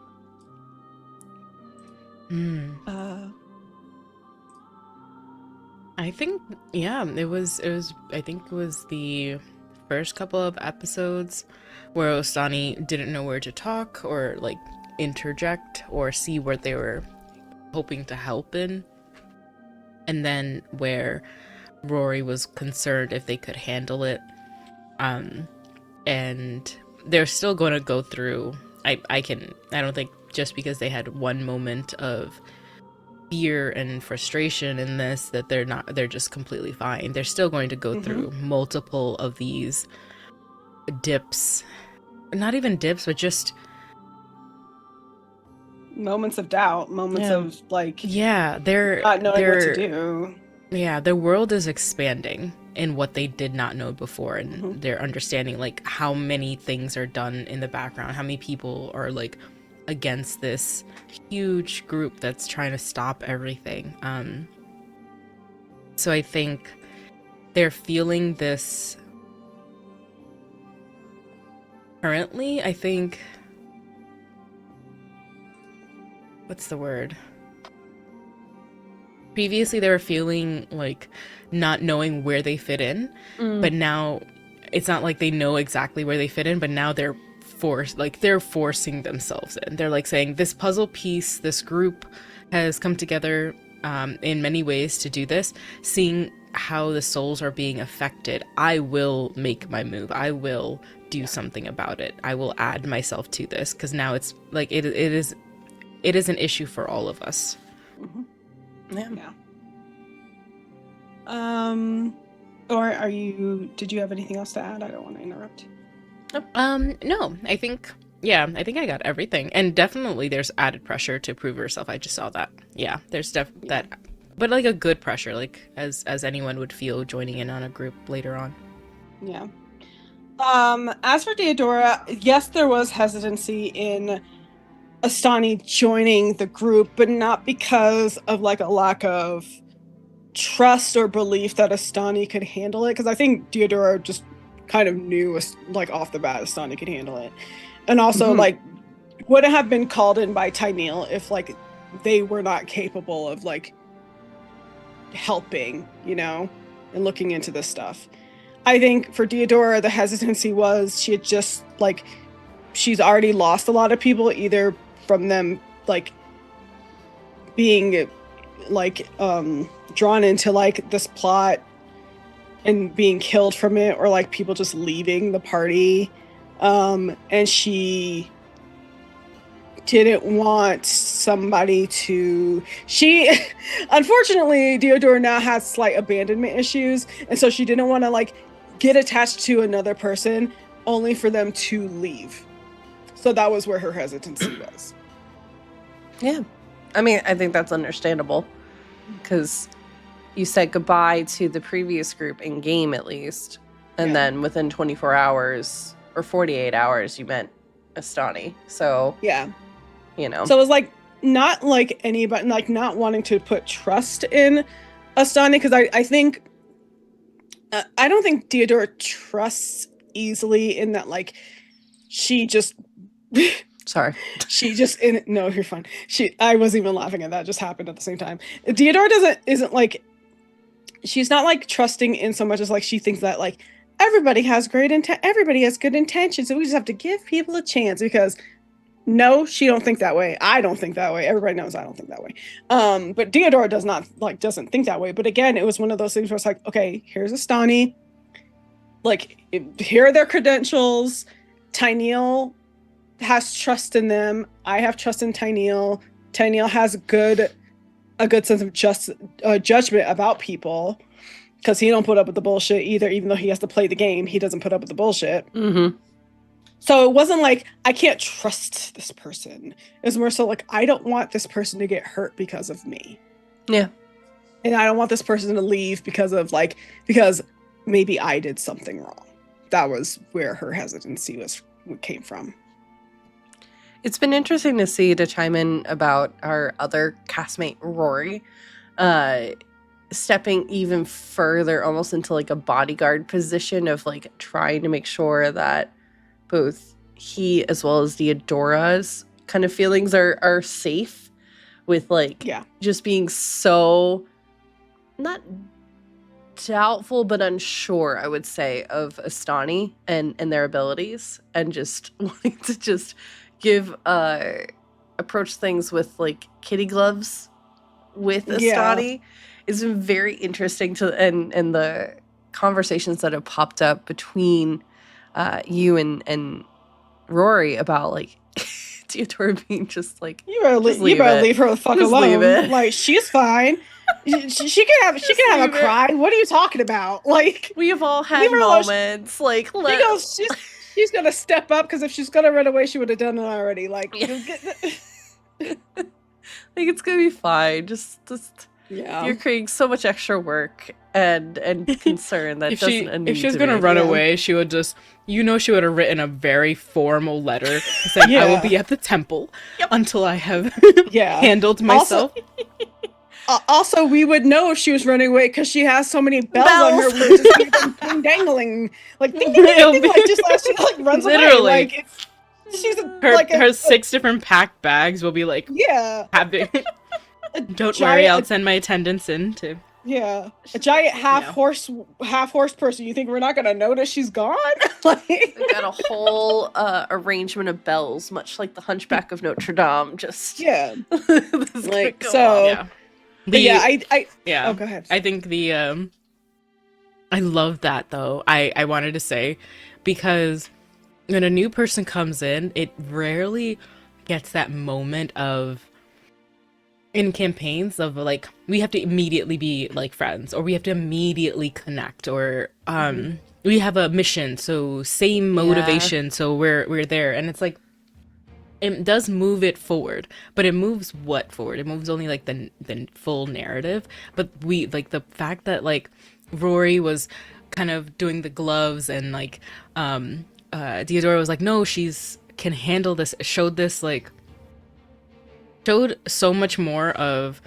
S2: I think, yeah, it was, I think it was the first couple of episodes where Ostani didn't know where to talk or like interject or see where they were hoping to help in. And then where Rory was concerned if they could handle it. And they're still going to go through, I don't think just because they had one moment of fear and frustration in this that they're just completely fine. They're still going to go through multiple of these dips, not even dips, but just
S3: moments of doubt, moments of like
S2: they're
S3: not knowing what to do.
S2: Yeah, their world is expanding in what they did not know before, and they're understanding like how many things are done in the background, how many people are like against this huge group that's trying to stop everything. So I think they're feeling this currently. I think, what's the word? Previously they were feeling like not knowing where they fit in, but now it's not like they know exactly where they fit in, but now they're forcing themselves in. They're like saying, this puzzle piece, this group has come together in many ways to do this. Seeing how the souls are being affected, I will make my move. I will do something about it. I will add myself to this, because now it's like it is an issue for all of us.
S3: Yeah. Or did you have anything else to add? I don't want to interrupt.
S2: No, I think I got everything. And definitely there's added pressure to prove herself. I just saw that. Yeah, there's that but like a good pressure, like as anyone would feel joining in on a group later on.
S3: Yeah. As for Deodora, yes, there was hesitancy in Astani joining the group, but not because of like a lack of trust or belief that Astani could handle it. Because I think Deodora just kind of knew, like off the bat, Astani could handle it, and also like wouldn't have been called in by Tyneal if like they were not capable of like helping, you know, and looking into this stuff. I think for Deodora, the hesitancy was she had just like she's already lost a lot of people, either from them like being like drawn into like this plot and being killed from it, or like people just leaving the party, and she didn't want somebody to unfortunately Deodora now has slight abandonment issues, and so she didn't want to like get attached to another person only for them to leave. So that was where her hesitancy was.
S1: Yeah. I mean, I think that's understandable, because you said goodbye to the previous group in game, at least, and then within 24 hours or 48 hours you met Astani. So
S3: yeah,
S1: you know,
S3: so it was like not like anybody, like not wanting to put trust in Astani, because I think I don't think Deodora trusts easily, in that like she just
S1: sorry.
S3: No, you're fine. I wasn't even laughing at that. It just happened at the same time. Deodora isn't like, she's not like trusting in so much as like she thinks that like everybody has everybody has good intentions, and we just have to give people a chance. Because no, she don't think that way. I don't think that way. Everybody knows I don't think that way. But Deodora doesn't think that way. But again, it was one of those things where it's like, okay, here's Astani. Like, here are their credentials. Tyneal has trust in them. I have trust in Tyneal. Tyneal has a good sense of judgment about people, because he don't put up with the bullshit either. Even though he has to play the game, he doesn't put up with the bullshit.
S1: Mm-hmm.
S3: So it wasn't like I can't trust this person. It was more so like I don't want this person to get hurt because of me.
S1: Yeah.
S3: And I don't want this person to leave because maybe I did something wrong. That was where her hesitancy came from.
S1: It's been interesting to chime in about our other castmate, Rory, stepping even further almost into like a bodyguard position of like trying to make sure that both he as well as Deodora's kind of feelings are safe, with like just being so not doubtful but unsure, I would say, of Astani and their abilities, and just wanting to just give approach things with like kitty gloves with Astani. It's been very interesting to and the conversations that have popped up between you and Rory about like Deodora being just like,
S3: you better leave her the fuck alone. Like, she's fine. she can have a cry. What are you talking about? Like,
S1: we have all had moments. Like,
S3: she's gonna step up, because if she's gonna run away, she would have done it already. Like,
S1: like, it's gonna be fine. Just you're creating so much extra work and concern that
S2: if
S1: doesn't
S2: if she was gonna run away, she would just, she would have written a very formal letter saying, I will be at the temple until I have handled myself.
S3: Also, we would know if she was running away because she has so many bells on her, we just keep them dangling, like ding, ding, ding, ding, like just as she like runs away. Like, she's
S2: her 6 different packed bags will be like having. Don't worry, I'll send my attendants in to.
S3: Yeah, a giant half horse person. You think we're not gonna notice she's gone? Like,
S1: they got a whole arrangement of bells, much like the Hunchback of Notre Dame. Just
S3: like so.
S2: Yeah.
S3: Oh, go ahead.
S2: I think I love that though. I wanted to say, because when a new person comes in, it rarely gets that moment of, in campaigns, of like, we have to immediately be like friends, or we have to immediately connect, or we have a mission, so same motivation, so we're there. And it's like, it does move it forward, but it moves what forward? It moves only like the full narrative. But we like the fact that like Rory was kind of doing the gloves and like Theodora was like, no, she's can handle this. Showed this like showed so much more of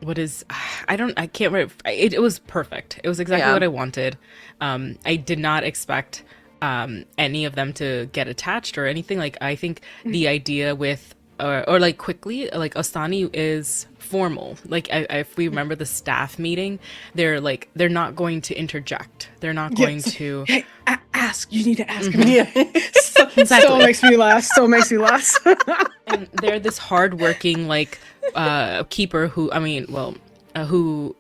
S2: what is I can't remember. It was perfect. It was exactly what I wanted. I did not expect any of them to get attached or anything. Like I think the idea with or like quickly like Ostani is formal. Like if we remember the staff meeting, they're not going to interject. They're not going to
S3: hey, ask. You need to ask
S2: Mm-hmm.
S3: me. Yeah.
S2: Exactly.
S3: So makes me laugh. So makes me laugh.
S2: And they're this hardworking like keeper who who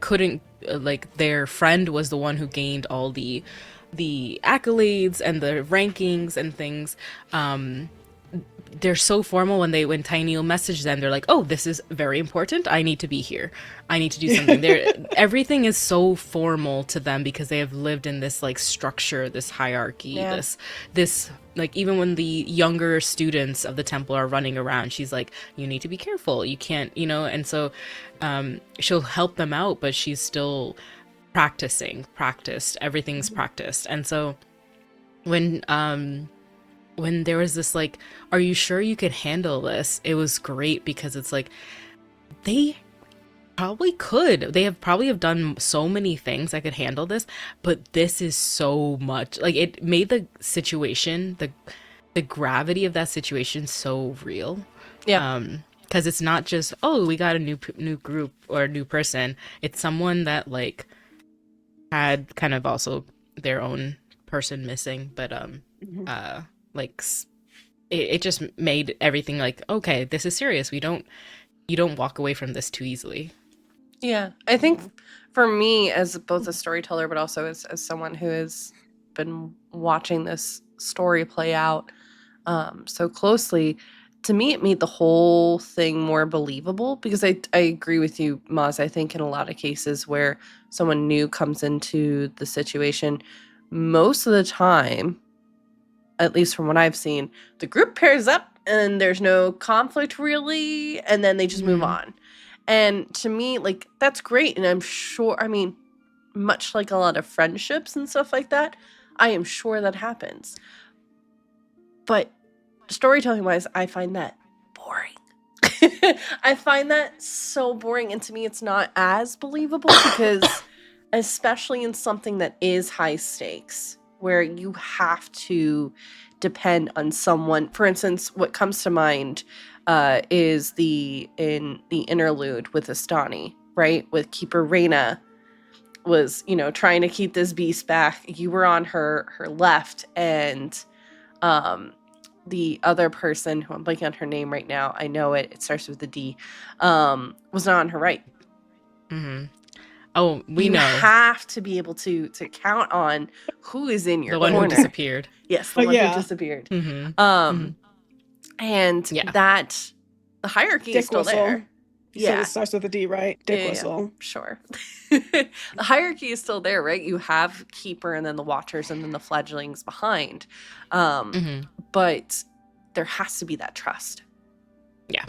S2: couldn't like their friend was the one who gained all the accolades and the rankings and things. They're so formal when Tiny will message them, they're like, oh, this is very important, I need to be here, I need to do something. Everything is so formal to them because they have lived in this like structure, this hierarchy, this like even when the younger students of the temple are running around, she's like, you need to be careful, you can't, and so she'll help them out, but she's still practiced, everything's practiced. And so when there was this like, are you sure you could handle this, it was great because it's like they probably could, they have probably done so many things that could handle this, but this is so much like it made the situation, the gravity of that situation so real. Because it's not just, oh, we got a new group or a new person, it's someone that like had kind of also their own person missing, but like it just made everything like, okay, this is serious, you don't walk away from this too easily.
S1: I think for me as both a storyteller but also as someone who has been watching this story play out so closely, to me it made the whole thing more believable because I agree with you, Mozz. I think in a lot of cases where someone new comes into the situation, most of the time, at least from what I've seen, the group pairs up and there's no conflict really, and then they just move on. And to me, like, that's great. And I'm sure, I mean, much like a lot of friendships and stuff like that, I am sure that happens. But storytelling wise, I find that boring. I find that so boring. And to me, it's not as believable because, especially in something that is high stakes, where you have to depend on someone. For instance, what comes to mind is in the interlude with Astani, right? With Keeper Reyna was, trying to keep this beast back. You were on her left, and the other person, who I'm blanking on her name right now, I know it starts with a D, was not on her right.
S2: Mm-hmm. Oh, you
S1: have to be able to count on who is in your corner.
S2: The one who disappeared.
S1: Yes, the one who disappeared. And that the hierarchy is still there.
S3: So it starts with a D, right? Dick Whistle.
S1: Sure. The hierarchy is still there, right? You have Keeper and then the Watchers and then the Fledglings behind. But there has to be that trust.
S2: Yeah.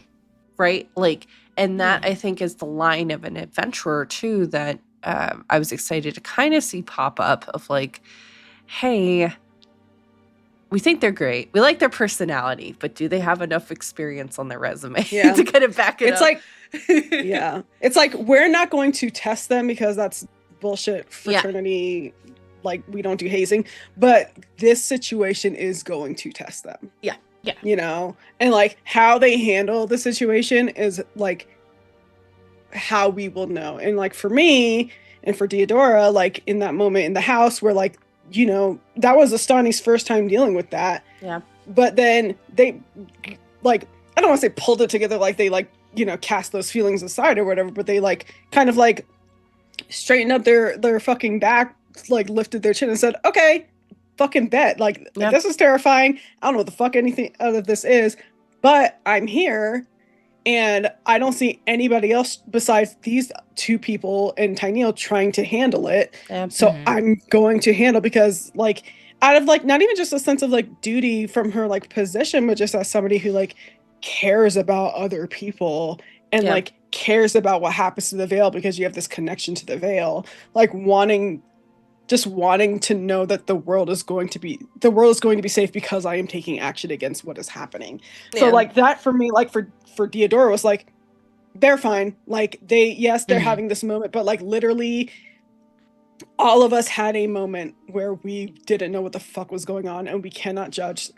S1: Right? Like, and that I think is the line of an adventurer too that I was excited to kind of see pop up of like, hey, we think they're great. We like their personality, but do they have enough experience on their resume to kind of back it up?
S3: It's like, we're not going to test them because that's bullshit fraternity. Like, we don't do hazing, but this situation is going to test them.
S1: Yeah.
S3: And like how they handle the situation is like how we will know. And like for me and for Theodora, like in that moment in the house where like, that was Astani's first time dealing with that.
S1: Yeah.
S3: But then they like, I don't want to say pulled it together, like they like, cast those feelings aside or whatever, but they like kind of like straightened up their fucking back, like lifted their chin and said, okay, fucking bet. Like, this is terrifying. I don't know what the fuck anything out of this is, but I'm here and I don't see anybody else besides these two people and Tyneal trying to handle it. So I'm going to handle, because like out of like not even just a sense of like duty from her like position, but just as somebody who like cares about other people and
S1: Yeah.
S3: like cares about what happens to the veil because you have this connection to the veil, like wanting to know that the world is going to be safe because I am taking action against what is happening. So
S1: Yeah.
S3: like that for me, like for Diodora was like they're fine. Like they're having this moment, but like literally all of us had a moment where we didn't know what the fuck was going on, and we cannot judge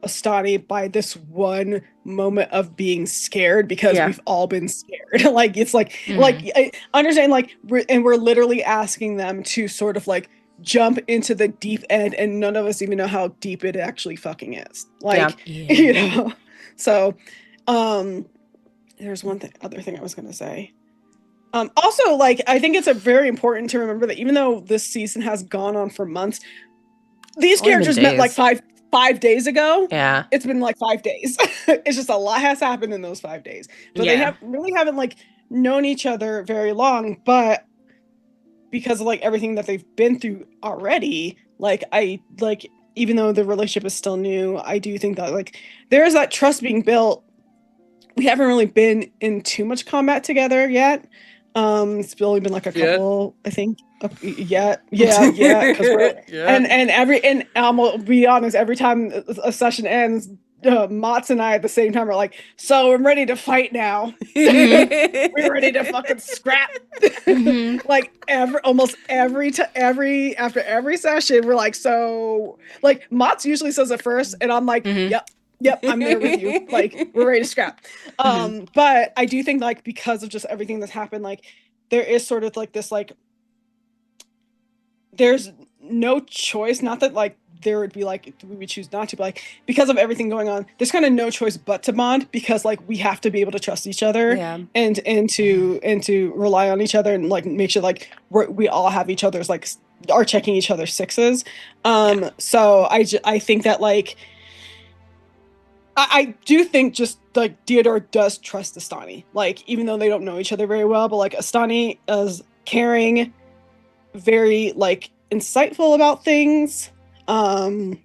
S3: Astani by this one moment of being scared because
S1: Yeah.
S3: we've all been scared. Like it's like
S2: Mhm.
S3: I understand like we're literally asking them to sort of like jump into the deep end, and none of us even know how deep it actually fucking is.
S1: Yeah.
S3: Like you
S2: Yeah.
S3: know. So there's other thing I was gonna say. Also, like, I think it's a very important to remember that even though this season has gone on for months, these
S1: Only been
S3: characters met like
S1: days.
S3: five days ago.
S1: Yeah.
S3: It's been like 5 days. It's just a lot has happened in those 5 days. But they
S2: Yeah.
S3: haven't like known each other very long. But because of like everything that they've been through already, like I like even though the relationship is still new, I do think that like there is that trust being built. We haven't really been in too much combat together yet. It's only been like a couple, I think. Yeah. Because we're
S1: Yeah.
S3: and I'll be honest, every time a session ends, Mozz and I at the same time are like, so I'm ready to fight now.
S2: Mhm.
S3: We're ready to fucking scrap.
S2: Mhm.
S3: Like almost every after every session, we're like, so like Mozz usually says it first, and I'm like,
S2: Mhm.
S3: yep, I'm there with you. Like we're ready to scrap.
S2: Mhm.
S3: But I do think like because of just everything that's happened, like there is sort of like this like there's no choice. Not that like there would be like we would choose not to, but like because of everything going on, there's kind of no choice but to bond because like we have to be able to trust each other
S1: Yeah.
S3: and to rely on each other and like make sure like we all have each other's like are checking each other's sixes. So I think that like I do think just like Theodore does trust Astani, like even though they don't know each other very well, but like Astani is caring, very like insightful about things, and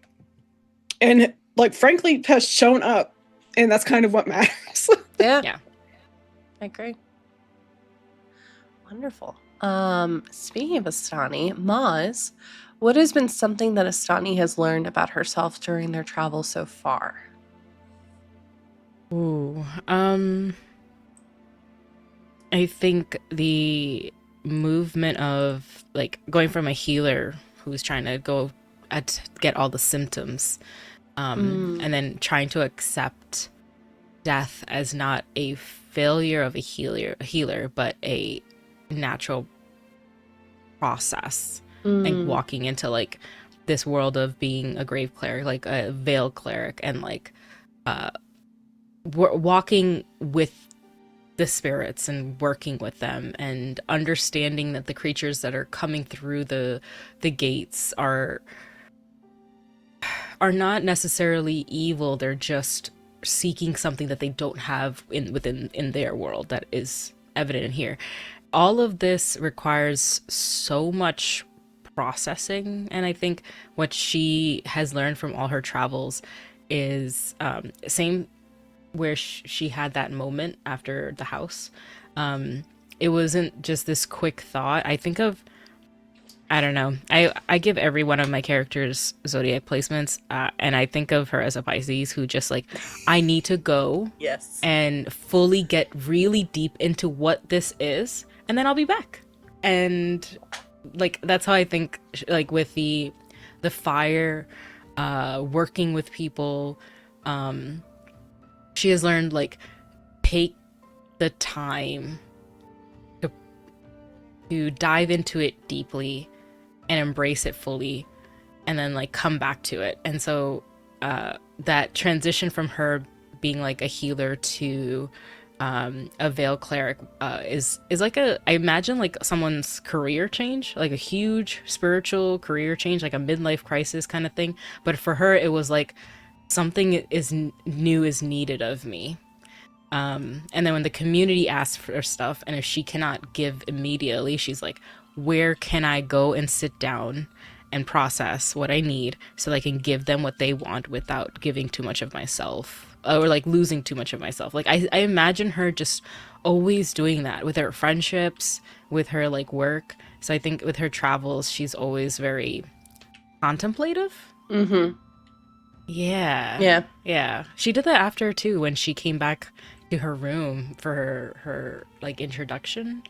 S3: like frankly has shown up, and that's kind of what matters.
S1: Yeah.
S2: Yeah.
S1: I agree. Wonderful. Speaking of Astani, Maz, what has been something that Astani has learned about herself during their travel so far?
S2: Ooh. I think the movement of like going from a healer who's trying to go at get all the symptoms, and then trying to accept death as not a failure of a healer, but a natural process, and walking into like this world of being a grave cleric, like a veil cleric, and like walking with the spirits and working with them and understanding that the creatures that are coming through the gates are not necessarily evil. They're just seeking something that they don't have in their world that is evident in here. All of this requires so much processing, and I think what she has learned from all her travels is same where she had that moment after the house. It wasn't just this quick thought. I think of, I don't know. I give every one of my characters zodiac placements, and I think of her as a Pisces who just like, I need to go
S1: Yes.
S2: and fully get really deep into what this is, and then I'll be back. And like that's how I think. Like with the fire, working with people, she has learned like take the time to dive into it deeply and embrace it fully, and then like come back to it. And so that transition from her being like a healer to a veil cleric is like I imagine like someone's career change, like a huge spiritual career change, like a midlife crisis kind of thing. But for her it was like something new is needed of me. And then when the community asks for stuff, and if she cannot give immediately, she's like, where can I go and sit down and process what I need so that I can give them what they want without giving too much of myself or like losing too much of myself. Like I imagine her just always doing that with her friendships, with her like work. So I think with her travels, she's always very contemplative.
S1: Mm-hmm.
S2: Yeah. She did that after too when she came back to her room for her like introduction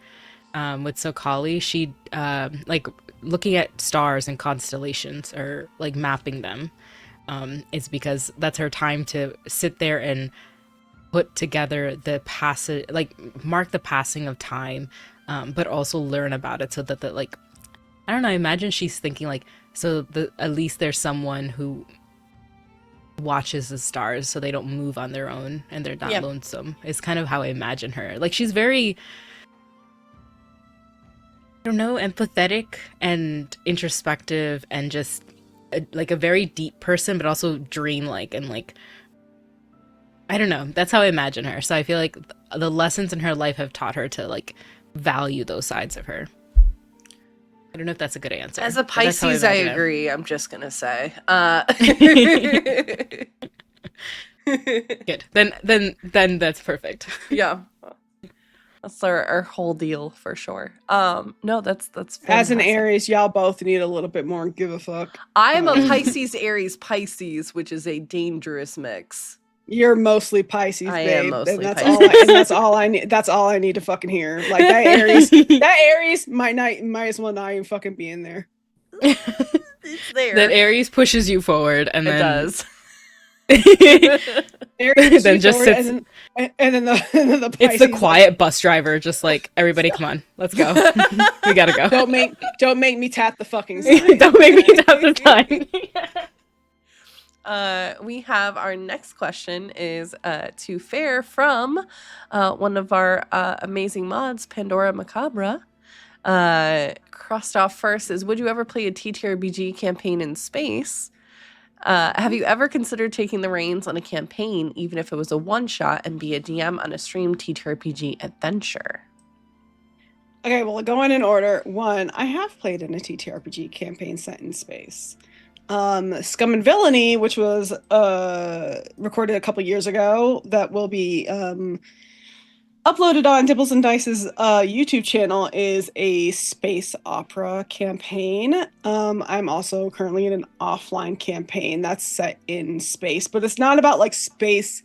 S2: with Sokali. She like looking at stars and constellations or like mapping them is because that's her time to sit there and put together the passage, like mark the passing of time, but also learn about it so that the like I don't know, I imagine she's thinking like so at least there's someone who watches the stars so they don't move on their own and they're not lonesome. It's kind of how I imagine her. Like she's very, I don't know, empathetic and introspective and just like a very deep person, but also dreamlike and like, I don't know. That's how I imagine her. So I feel like the lessons in her life have taught her to like value those sides of her. I don't know if that's a good answer.
S1: As a Pisces, I agree. I'm just gonna say.
S2: Good. Then that's perfect.
S1: Yeah, that's our whole deal for sure. No, that's fantastic.
S3: As an Aries, y'all both need a little bit more give a fuck.
S1: I'm a Pisces, Aries, Pisces, which is a dangerous mix.
S3: You're mostly Pisces,
S1: I
S3: babe.
S1: am mostly
S3: and that's
S1: Pisces.
S3: and that's all I need. That's all I need to fucking hear. Like that Aries might as well not even fucking be in there.
S1: It's there.
S2: That Aries pushes you forward, and then
S1: does.
S3: Aries
S2: then just sits.
S3: and then the Pisces,
S2: it's the quiet bus driver, just like everybody, come on, let's go. We gotta go.
S3: Don't make me tap the fucking sign.
S2: Don't make me tap the sign.
S1: We have our next question is to Fair from one of our amazing mods, Pandora Macabra. Crossed off first is, would you ever play a TTRPG campaign in space? Have you ever considered taking the reins on a campaign, even if it was a one-shot, and be a DM on a streamed TTRPG adventure?
S3: Okay, well, going in order. One, I have played in a TTRPG campaign set in space. Scum and Villainy, which was recorded a couple years ago, that will be uploaded on Dibbles and Dice's YouTube channel, is a space opera campaign. I'm also currently in an offline campaign that's set in space, but it's not about like space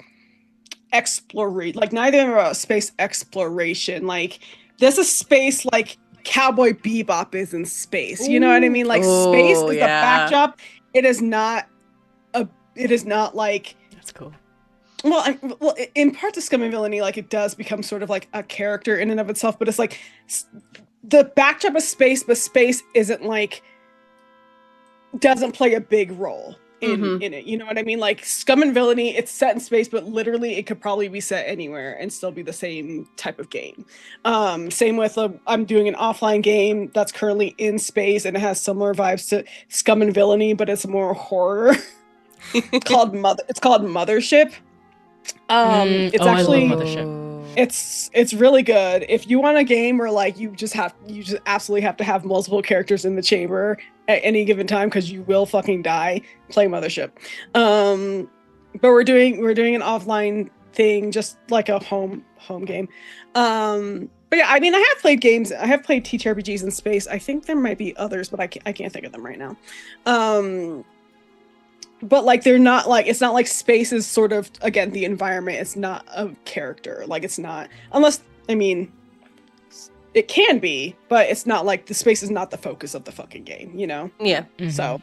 S3: exploration. Like neither about space exploration. Like this is space like Cowboy Bebop is in space. You know what I mean? Like space is the backdrop. It is not like
S2: that's cool.
S3: Well, in parts of Scum and Villainy, like it does become sort of like a character in and of itself, but it's like the backdrop of space, but space isn't like doesn't play a big role in it. You know what I mean? Like Scum and Villainy, it's set in space, but literally it could probably be set anywhere and still be the same type of game. Same with I'm doing an offline game that's currently in space and it has similar vibes to Scum and Villainy, but it's more horror. It's called Mothership. It's actually
S2: I love Mothership.
S3: It's really good. If you want a game where like you just absolutely have to have multiple characters in the chamber at any given time because you will fucking die, play Mothership. But we're doing an offline thing, just like a home game. But yeah, I mean, I have played games. I have played TTRPGs in space. I think there might be others, but I can't think of them right now. But like they're not like, it's not like space is sort of, again, the environment. It's not a character. Like it's not, unless, I mean, it can be, but it's not like the space is not the focus of the fucking game, you know?
S1: Yeah.
S2: Mm-hmm.
S3: So,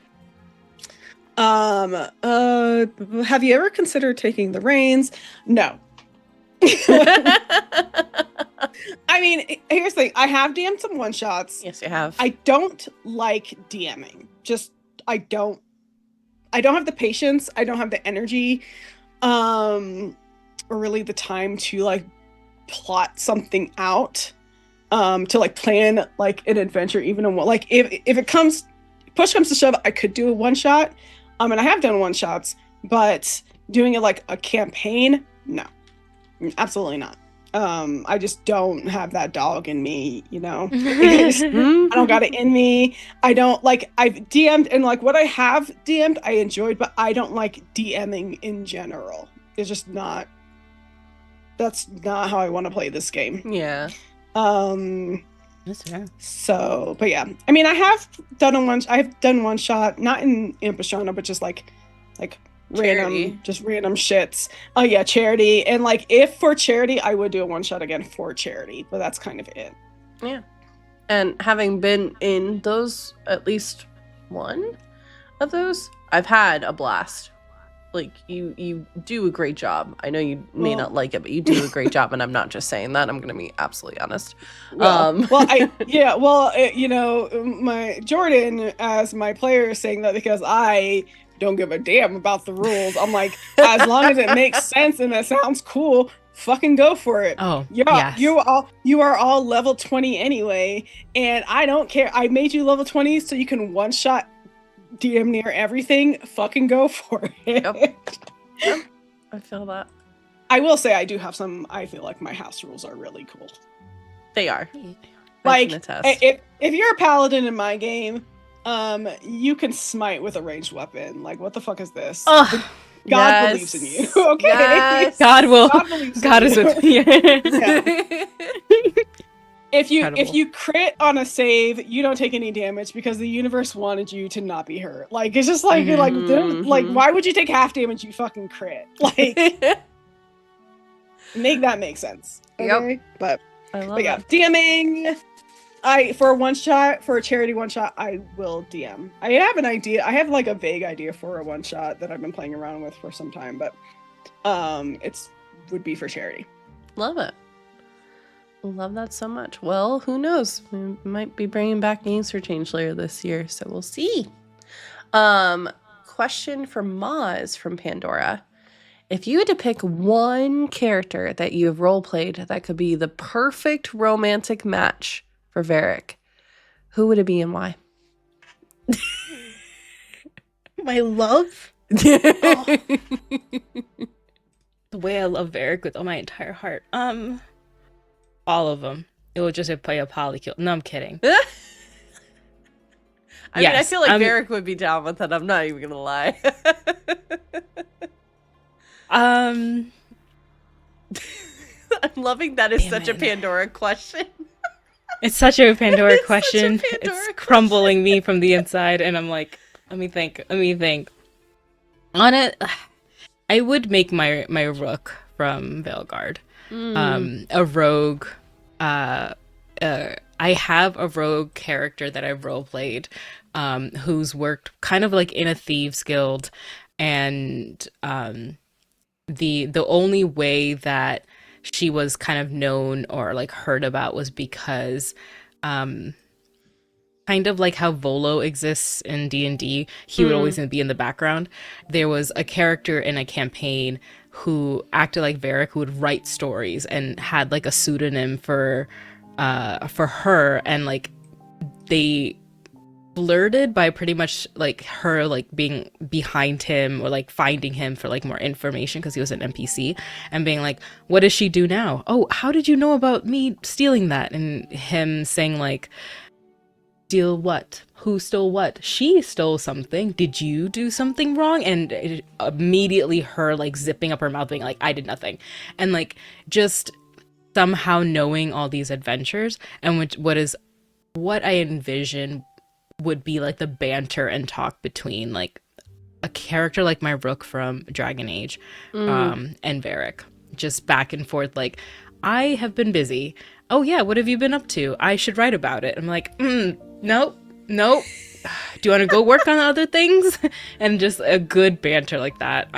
S3: have you ever considered taking the reins? No. I mean, here's the thing. I have DM'd some one shots.
S1: Yes, you have.
S3: I don't like DMing. I don't have the patience. I don't have the energy, or really the time to like plot something out, to like plan like an adventure, even in one. Like if push comes to shove, I could do a one shot. And I have done one shots, but doing it like a campaign, no, absolutely not. I just don't have that dog in me, you know. I don't got it in me. I don't like. I've DM'd, and like what I have DM'd, I enjoyed, but I don't like DMing in general. It's just not. That's not how I want to play this game.
S1: Yeah.
S2: That's fair.
S3: So, but yeah, I mean, I've done one shot, not in Ampistrano, but just like
S1: Charity.
S3: random shits. Oh yeah, charity. And like if for charity, I would do a one shot again for charity, but that's kind of it.
S1: Yeah. And having been in those, at least one of those, I've had a blast. Like you do a great job. I know you may not like it, but you do a great job, and I'm not just saying that. I'm gonna be absolutely honest.
S3: You know, my Jordan as my player is saying that because I don't give a damn about the rules. I'm like, as long as it makes sense and it sounds cool, fucking go for it.
S2: Oh,
S3: yeah, yes. You are all level 20 anyway, and I don't care. I made you level 20 so you can one shot DM near everything. Fucking go for it.
S1: Yep. I feel that.
S3: I will say I do have some. I feel like my house rules are really cool.
S1: They are.
S3: Like if you're a paladin in my game, you can smite with a ranged weapon. Like, what the fuck is this? God believes in you. Okay.
S1: Yes.
S2: God is with you.
S3: Yeah. If you crit on a save, you don't take any damage because the universe wanted you to not be hurt. Like, it's just like like why would you take half damage? You fucking crit. Like, make sense. Okay?
S1: Yep.
S3: But yeah,
S1: that.
S3: DMing. For a charity one shot, I will DM. I have an idea. I have like a vague idea for a one shot that I've been playing around with for some time, but it's would be for charity.
S1: Love it. Love that so much. Well, who knows? We might be bringing back Games for Change later this year, so we'll see. Question for Mozz from Pandora. If you had to pick one character that you have roleplayed that could be the perfect romantic match for Varric, who would it be and why?
S2: My love? Oh. The way I love Varric with all my entire heart. All of them. It would just play a polykill. No, I'm kidding.
S1: I mean, I feel like Varric would be down with it. I'm not even gonna lie. I'm loving that is such a Pandora question.
S2: It's such a Pandora question. It's crumbling me from the inside, and I'm like, let me think. On it, I would make my rook from Veilguard. A rogue. I have a rogue character that I've roleplayed, who's worked kind of like in a thieves guild, and the only way that she was kind of known or like heard about was because kind of like how Volo exists in D&D, he would always be in the background. There was a character in a campaign who acted like Varric, who would write stories and had like a pseudonym for her, and like they blurted by pretty much like her like being behind him or like finding him for like more information because he was an NPC, and being like, what does she do now? Oh, how did you know about me stealing that? And him saying like, steal what? Who stole what? She stole something. Did you do something wrong? And immediately her like zipping up her mouth being like, I did nothing. And like just somehow knowing all these adventures, and what I envision would be like the banter and talk between like a character like my rook from Dragon Age and Varric, just back and forth like, I have been busy. Oh yeah, what have you been up to? I should write about it. I'm like, nope. Do you want to go work on other things? And just a good banter like that.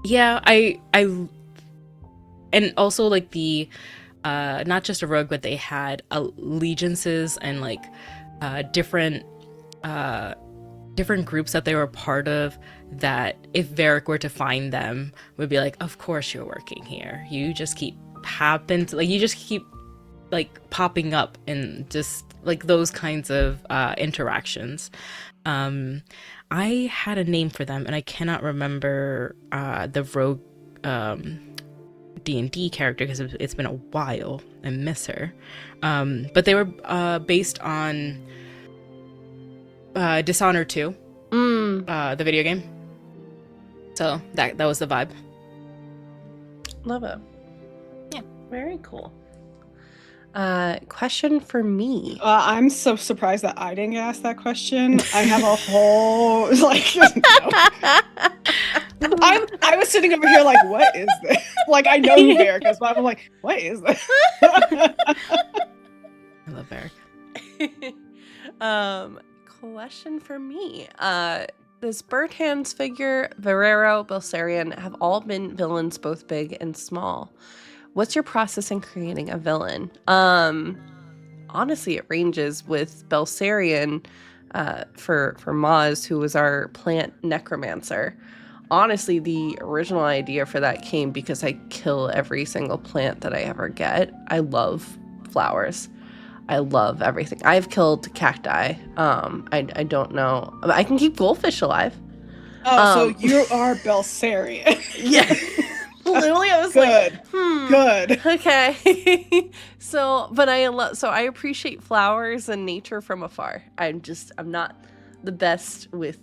S2: Yeah, I and also like the not just a rogue, but they had allegiances and like different groups that they were part of, that if Varric were to find them, would be like, of course you're working here. You just keep popping up, and just like those kinds of interactions. I had a name for them and I cannot remember the rogue D&D character because it's been a while. I miss her. But they were based on Dishonored 2, the video game. So that was the vibe.
S1: Love it.
S2: Yeah.
S1: Very cool. Question for me.
S3: I'm so surprised that I didn't get asked that question. I have a whole like. I was sitting over here like, what is this? Like, I know who Eric is, but I'm like, what is this?
S2: I love Eric.
S1: Question for me. This Bird Hands figure, Verero, Belsarian have all been villains, both big and small. What's your process in creating a villain? Honestly, it ranges with Belsarian for Mozz, who was our plant necromancer. Honestly, the original idea for that came because I kill every single plant that I ever get. I love flowers. I love everything. I've killed cacti. I don't know. I can keep goldfish alive.
S3: Oh, so you are Belsarian.
S1: Yeah. Literally, I was
S3: good.
S1: like,
S3: Good.
S1: Okay. So I appreciate flowers and nature from afar. I'm not the best with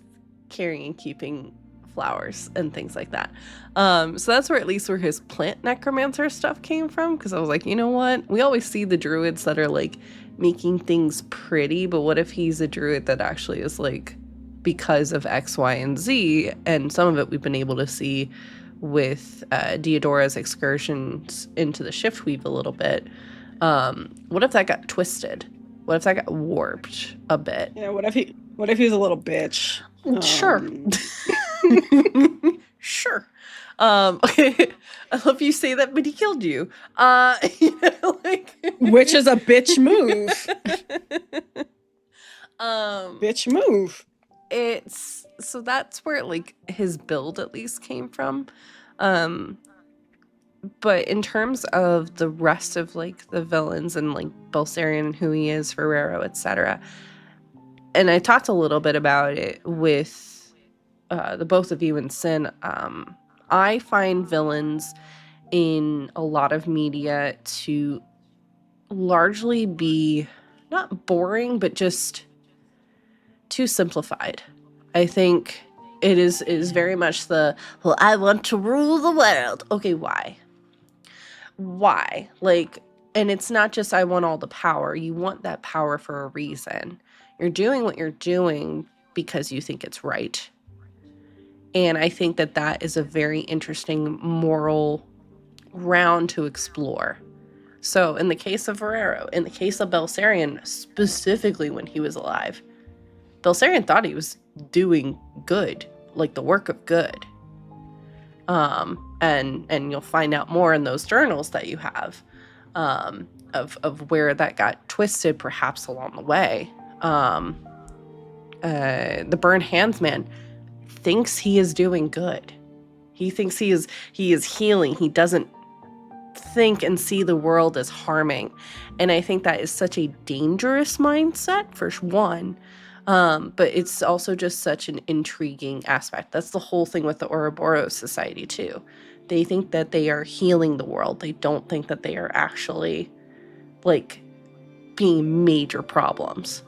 S1: caring and keeping flowers and things like that. So that's where his plant necromancer stuff came from, because I was like, you know what? We always see the druids that are like making things pretty, but what if he's a druid that actually is like because of X, Y, and Z? And some of it we've been able to see with Diodora's excursions into the Shiftweave a little bit. What if that got twisted? What if that got warped a bit?
S3: Yeah, what if he's a little bitch?
S1: Sure. Sure. Okay. I love you say that, but he killed you.
S3: Which is a bitch move. Bitch move.
S1: So that's where like his build at least came from. But in terms of the rest of like the villains and like Belsarian and who he is, Ferrero, etc. And I talked a little bit about it with the both of you in Sin. I find villains in a lot of media to largely be not boring, but just too simplified. I think it is very much I want to rule the world. Okay, why? Like, and it's not just I want all the power. You want that power for a reason. You're doing what you're doing because you think it's right. And I think that is a very interesting moral ground to explore. So in the case of Verero, in the case of Belsarian, specifically when he was alive, Belsarian thought he was doing good, like the work of good. And you'll find out more in those journals that you have of where that got twisted perhaps along the way. The Burned Hands man thinks he is doing good. He thinks he is healing. He doesn't think and see the world as harming. And I think that is such a dangerous mindset, for one. But it's also just such an intriguing aspect. That's the whole thing with the Ouroboros Society too. They think that they are healing the world. They don't think that they are actually like being major problems.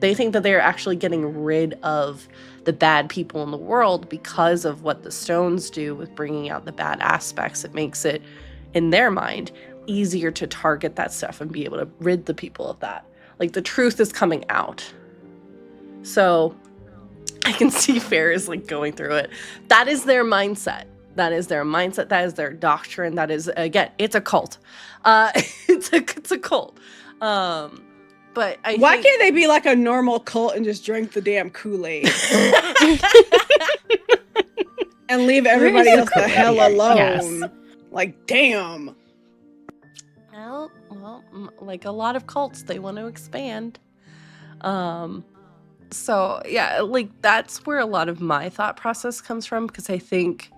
S1: They think that they're actually getting rid of the bad people in the world because of what the stones do with bringing out the bad aspects. It makes it, in their mind, easier to target that stuff and be able to rid the people of that. Like, the truth is coming out. So I can see Ferris like going through it. That is their mindset. That is their mindset. That is their doctrine. That is, again, it's a cult. It's a cult. But
S3: why can't they be like a normal cult and just drink the damn Kool-Aid and leave everybody else the hell alone? Yes. Like, damn.
S1: Well, like a lot of cults, they want to expand. So yeah, like that's where a lot of my thought process comes from, because I think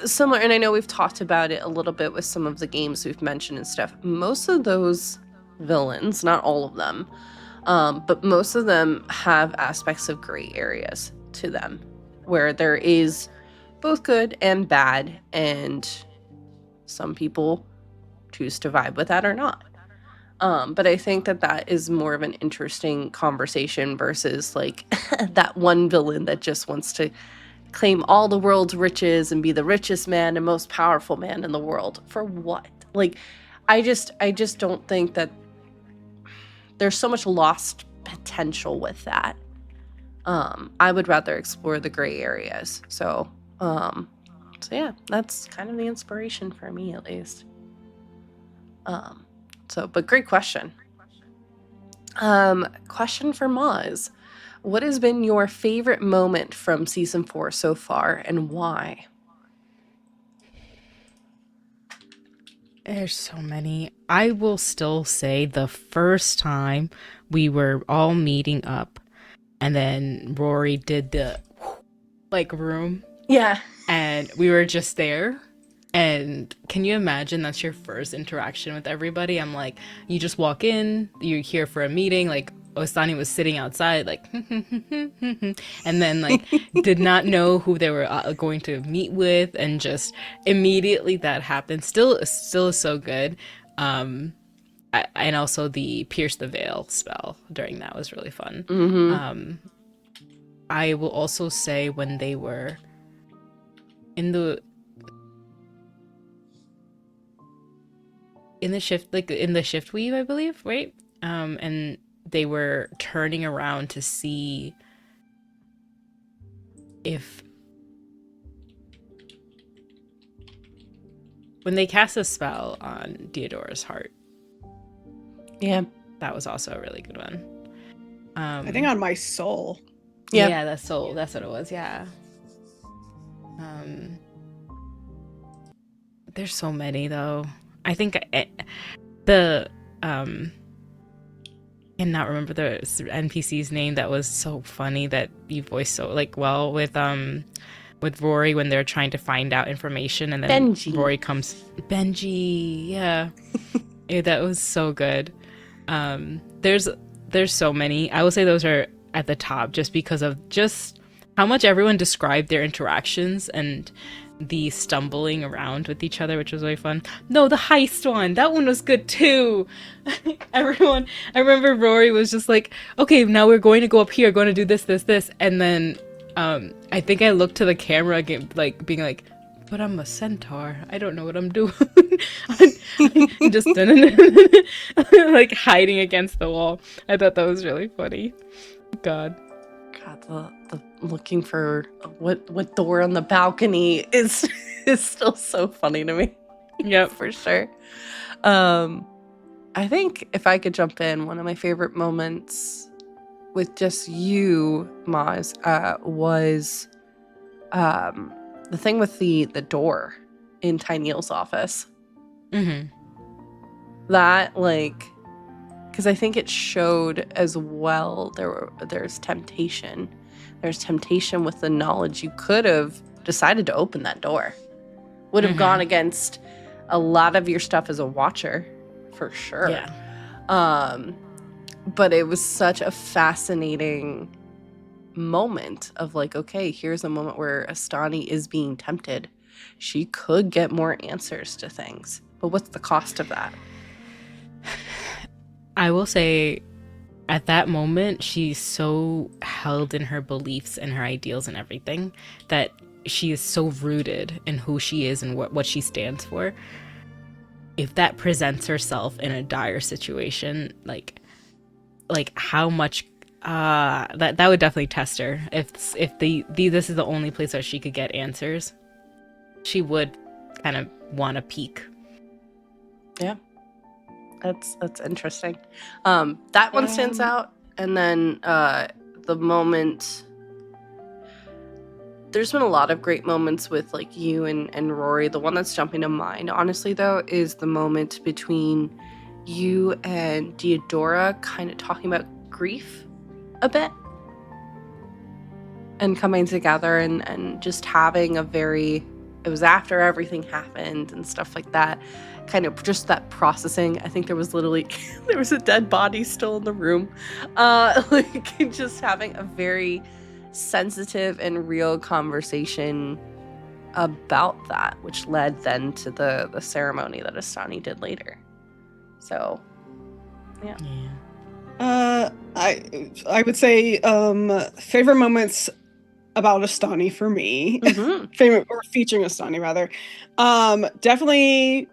S1: similar, and I know we've talked about it a little bit with some of the games we've mentioned and stuff. Most of those villains, not all of them, but most of them have aspects of gray areas to them, where there is both good and bad, and Some people choose to vibe with that or not. But I think that is more of an interesting conversation versus like that one villain that just wants to claim all the world's riches and be the richest man and most powerful man in the world. For what? Like, I just don't think that there's so much lost potential with that. I would rather explore the gray areas. So yeah, that's kind of the inspiration for me, at least. But great question. Question for Mozz. What has been your favorite moment from season 4 so far, and why?
S2: There's so many. I will still say the first time we were all meeting up, and then Rory did the like room.
S1: Yeah.
S2: And we were just there. And can you imagine that's your first interaction with everybody? I'm like, you just walk in, you're here for a meeting, like Ostani was sitting outside, like, and then like did not know who they were going to meet with, and just immediately that happened. Still is so good. And also the pierce the veil spell during that was really fun.
S1: Mm-hmm.
S2: I will also say when they were in the shift weave, I believe, right? And they were turning around to see if when they cast a spell on Deodora's heart.
S1: Yeah.
S2: That was also a really good one.
S3: I think on my soul.
S2: Yeah, that's soul. That's what it was. Yeah. There's so many though. I think cannot remember the NPC's name that was so funny that you voiced so like well with Rory when they're trying to find out information, and then
S1: Benji.
S2: Rory comes. Benji, yeah. Yeah, that was so good. There's so many. I will say those are at the top just because of just how much everyone described their interactions and the stumbling around with each other, which was really fun. No, the heist one, that one was good too. Everyone, I remember Rory was just like, okay, now we're going to go up here, going to do this, and then I think I looked to the camera again, like being like, but I'm a centaur, I don't know what I'm doing. I'm just like hiding against the wall. I thought that was really funny. God,
S1: the looking for what door on the balcony is still so funny to me.
S2: Yep.
S1: For sure. I think if I could jump in, one of my favorite moments with just you, Mozz, was the thing with the door in Tyneel's office.
S2: Mm-hmm.
S1: That, like, because I think it showed as well there's temptation. There's temptation with the knowledge. You could have decided to open that door. Would have gone against a lot of your stuff as a watcher, for sure.
S2: Yeah.
S1: But it was such a fascinating moment of like, okay, here's a moment where Astani is being tempted. She could get more answers to things, but what's the cost of that?
S2: I will say at that moment, she's so held in her beliefs and her ideals and everything that she is so rooted in who she is and what she stands for. If that presents herself in a dire situation, like how much that would definitely test her. If this is the only place where she could get answers, she would kind of want to peek.
S1: Yeah. That's interesting. That one stands out. And then the moment, there's been a lot of great moments with like you and Rory. The one that's jumping to mind, honestly, though, is the moment between you and Deodora kind of talking about grief a bit and coming together and just having it was after everything happened and stuff like that. Kind of just that processing. I think there was a dead body still in the room. Like just having a very sensitive and real conversation about that, which led then to the ceremony that Astani did later. So, yeah.
S3: I would say favorite moments about Astani for me. Favorite, or featuring Astani rather. Definitely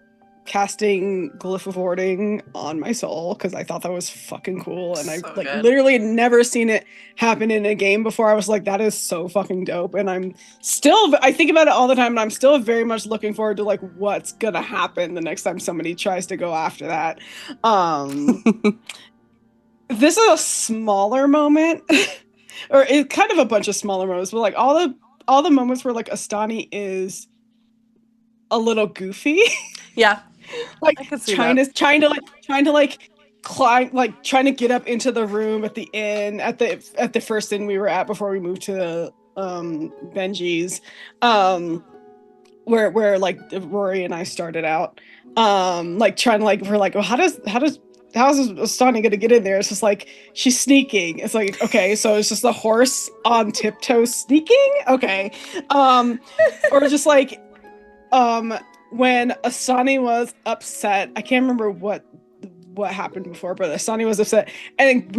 S3: casting Glyph of Warding on my soul, because I thought that was fucking cool, and
S1: So
S3: I've like
S1: good.
S3: literally never seen it happen in a game before. I was like, that is so fucking dope, and I think about it all the time, and I'm still very much looking forward to like what's gonna happen the next time somebody tries to go after that. This is a smaller moment, or it's kind of a bunch of smaller moments, but like all the moments where like Astani is a little goofy.
S1: Yeah.
S3: Like
S1: I can see
S3: trying
S1: that.
S3: to climb, like trying to get up into the room at the inn, at the first inn we were at before we moved to Benji's, where like Rory and I started out, like trying to like, we're like, well, how's Astani gonna get in there? It's just like, she's sneaking. It's like, okay, so it's just the horse on tiptoes sneaking, okay. Or just like when Astani was upset, I can't remember what happened before, but Astani was upset, and then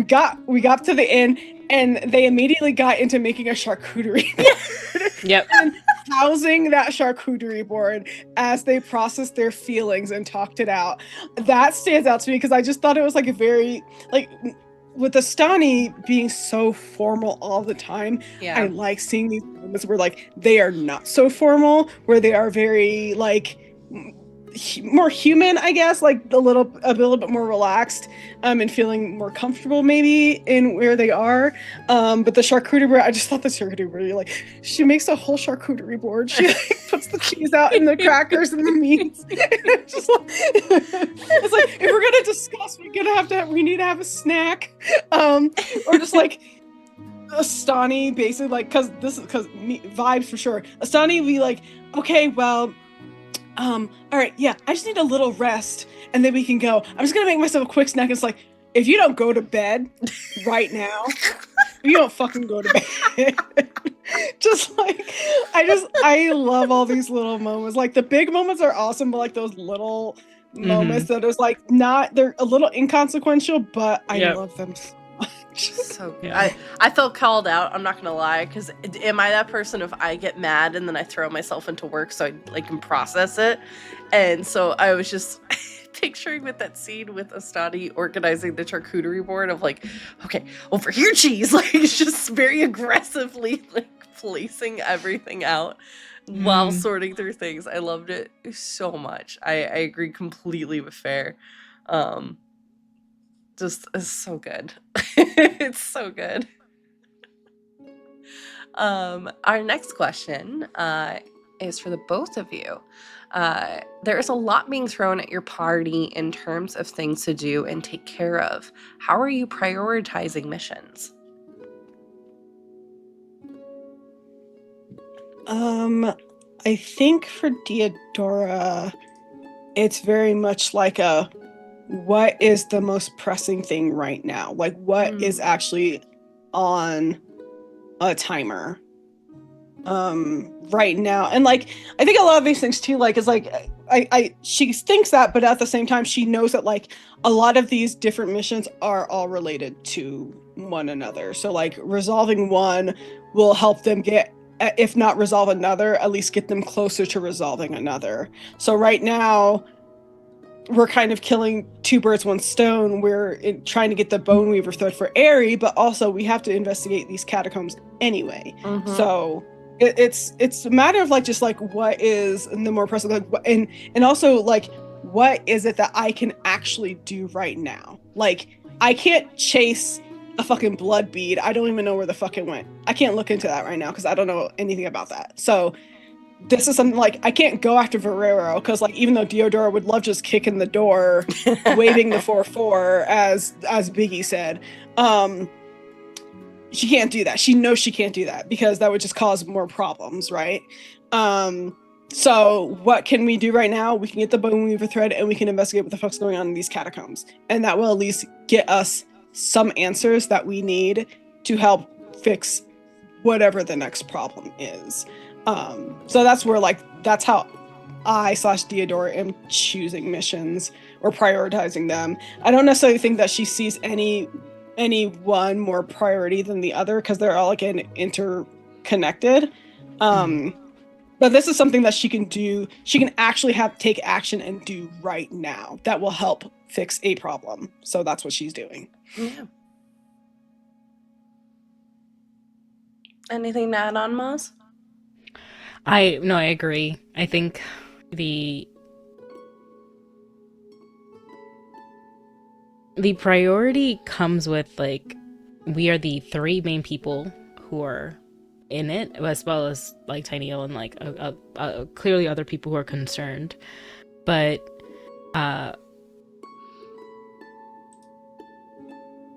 S3: we got to the inn, and they immediately got into making a charcuterie board.
S2: Yep.
S3: And housing that charcuterie board as they processed their feelings and talked it out. That stands out to me because I just thought it was like a very, like, with Astani being so formal all the time,
S1: Yeah.
S3: I like seeing these moments where like they are not so formal, where they are very like more human, I guess, like a little bit more relaxed, and feeling more comfortable maybe in where they are. But the charcuterie board, I just thought the charcuterie board, like, she makes a whole charcuterie board. She like puts the cheese out and the crackers and the meats. It's just like, it's like, if we're gonna discuss, we need to have a snack, or just like Astani basically like, because vibes for sure. Astani be like, okay, well, all right, yeah, I just need a little rest and then we can go. I'm just gonna make myself a quick snack. It's like, if you don't go to bed right now, you don't fucking go to bed. Just like, I love all these little moments. Like the big moments are awesome, but like those little moments that is like they're a little inconsequential, but I love them so much.
S1: So good. I felt called out, I'm not gonna lie, because am I that person if I get mad and then I throw myself into work so I like can process it? And so I was just picturing with that scene with Astani organizing the charcuterie board of like, okay, over here, cheese, like just very aggressively like placing everything out while sorting through things. I loved it so much. I agree completely with Fair. Just is so good. It's so good. Our next question is for the both of you. There is a lot being thrown at your party in terms of things to do and take care of. How are you prioritizing missions?
S3: I think for Diodora, it's very much like what is the most pressing thing right now? Like, what is actually on a timer right now? And like, I think a lot of these things too, like, is like, she thinks that, but at the same time, she knows that like a lot of these different missions are all related to one another. So like resolving one will help them get, if not resolve another, at least get them closer to resolving another. So right now, we're kind of killing two birds, one stone. We're trying to get the Bone Weaver thread for Aerie, but also we have to investigate these catacombs anyway. So it's a matter of like, just like, what is the more pressing, like, and also like, what is it that I can actually do right now? Like, I can't chase a fucking blood bead. I don't even know where the fuck it went. I can't look into that right now because I don't know anything about that. So this is something like, I can't go after Verero because like, even though Diodora would love just kicking the door, waving the 4-4 as Biggie said, she can't do that. She knows she can't do that because that would just cause more problems, right? So what can we do right now? We can get the Bone Weaver thread and we can investigate what the fuck's going on in these catacombs. And that will at least get us some answers that we need to help fix whatever the next problem is. So that's where that's how I/Deodora am choosing missions or prioritizing them. I don't necessarily think that she sees any one more priority than the other, because they're all interconnected. But this is something that she can do. She can actually take action and do right now that will help fix a problem. So that's what she's doing.
S1: Yeah. Anything to add on, Mozz?
S2: I agree. I think the priority comes with, like, we are the three main people who are in it, as well as like Tinyl and like clearly other people who are concerned, but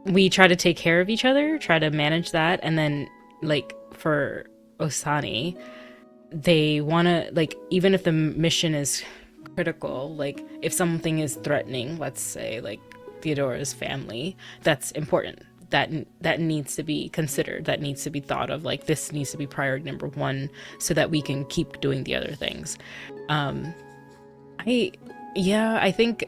S2: we try to take care of each other, try to manage that, and then like for Osani, they want to, like, even if the mission is critical, like if something is threatening, let's say like Theodora's family, that's important, that needs to be considered, that needs to be thought of, like this needs to be priority number one so that we can keep doing the other things. I think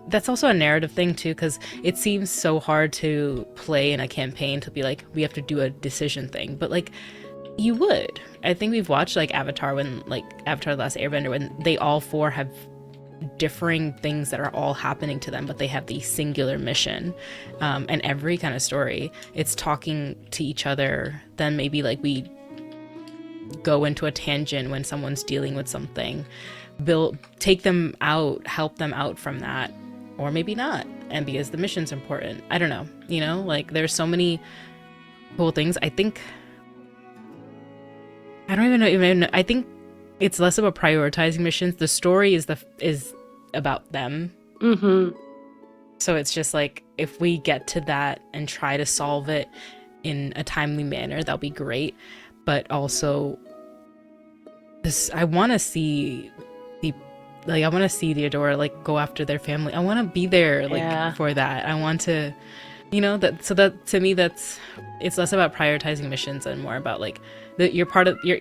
S2: that's also a narrative thing too, because it seems so hard to play in a campaign to be like, we have to do a decision thing, but like you would. I think we've watched like Avatar, when like Avatar: The Last Airbender, when they all four have differing things that are all happening to them, but they have the singular mission. And every kind of story, it's talking to each other. Then maybe like we go into a tangent when someone's dealing with something, take them out, help them out from that, or maybe not, and because the mission's important. I don't know, you know, like there's so many cool things. I think I don't even know. I think it's less about prioritizing missions. The story is about them. So it's just like, if we get to that and try to solve it in a timely manner, that'll be great. But also, I want to see Theodora like go after their family. I want to be there for that. I want to, you know, that to me, it's less about prioritizing missions and more about like that you're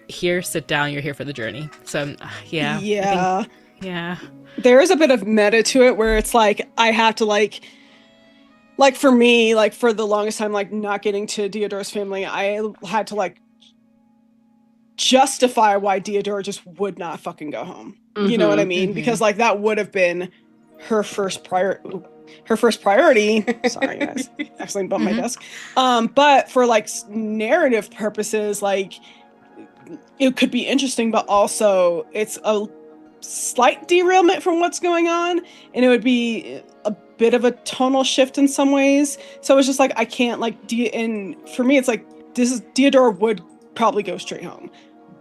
S2: here, sit down, you're here for the journey. So yeah.
S3: There is a bit of meta to it where it's like I have to like for me, like for the longest time, like not getting to Deodora's family, I had to like justify why Deodora just would not fucking go home. You know what I mean? Because like that would have been her first priority. Sorry, guys, accidentally bumped my desk. But for like narrative purposes, like it could be interesting, but also it's a slight derailment from what's going on, and it would be a bit of a tonal shift in some ways. So it's just like I can't like and for me, it's like Deodora would probably go straight home,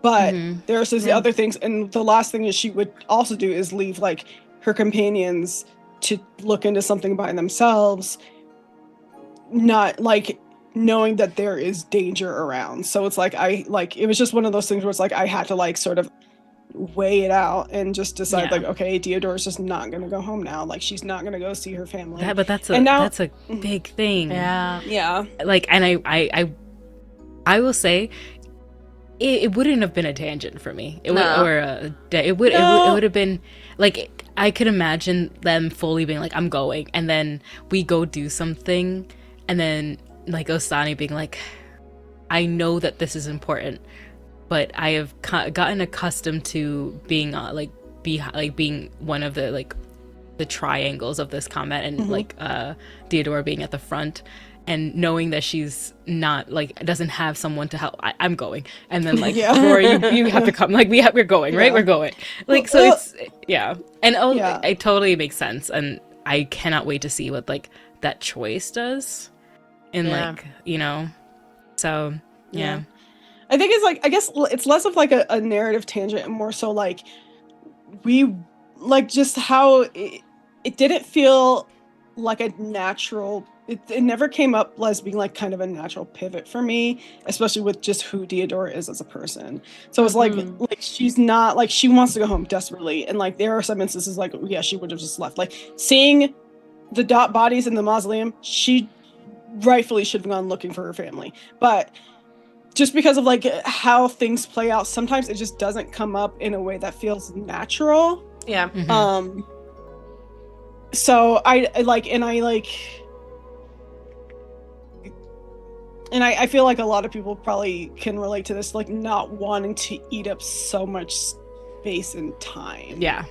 S3: but there's the other things, and the last thing that she would also do is leave like her companions to look into something by themselves, not like knowing that there is danger around. So it's like it was just one of those things where it's like I had to like sort of weigh it out and just decide like, okay, Deodora's just not gonna go home now, like she's not gonna go see her family.
S2: But that's a big thing. Like, and I will say it wouldn't have been a tangent for me. It would have been like, I could imagine them fully being like, I'm going, and then we go do something, and then like Osani being like, I know that this is important, but I have gotten accustomed to being being one of the like the triangles of this combat, and like Deodora being at the front, and knowing that she's not like doesn't have someone to help. I'm going, and then like Rory, you have to come. Like we're going, right? We're going. Like so, it's and it totally makes sense, and I cannot wait to see what like that choice does, and like, you know, so yeah.
S3: I think it's like, I guess it's less of like a narrative tangent and more so like we like just how it didn't feel like a natural. It never came up as being like kind of a natural pivot for me, especially with just who Deodora is as a person. So it's like she's not like, she wants to go home desperately, and like there are some instances like she would have just left. Like seeing the dot bodies in the mausoleum, she rightfully should have gone looking for her family, but just because of like how things play out, sometimes it just doesn't come up in a way that feels natural.
S1: Yeah.
S2: Mhm.
S3: So I I feel like a lot of people probably can relate to this, like not wanting to eat up so much space and time
S2: Yeah.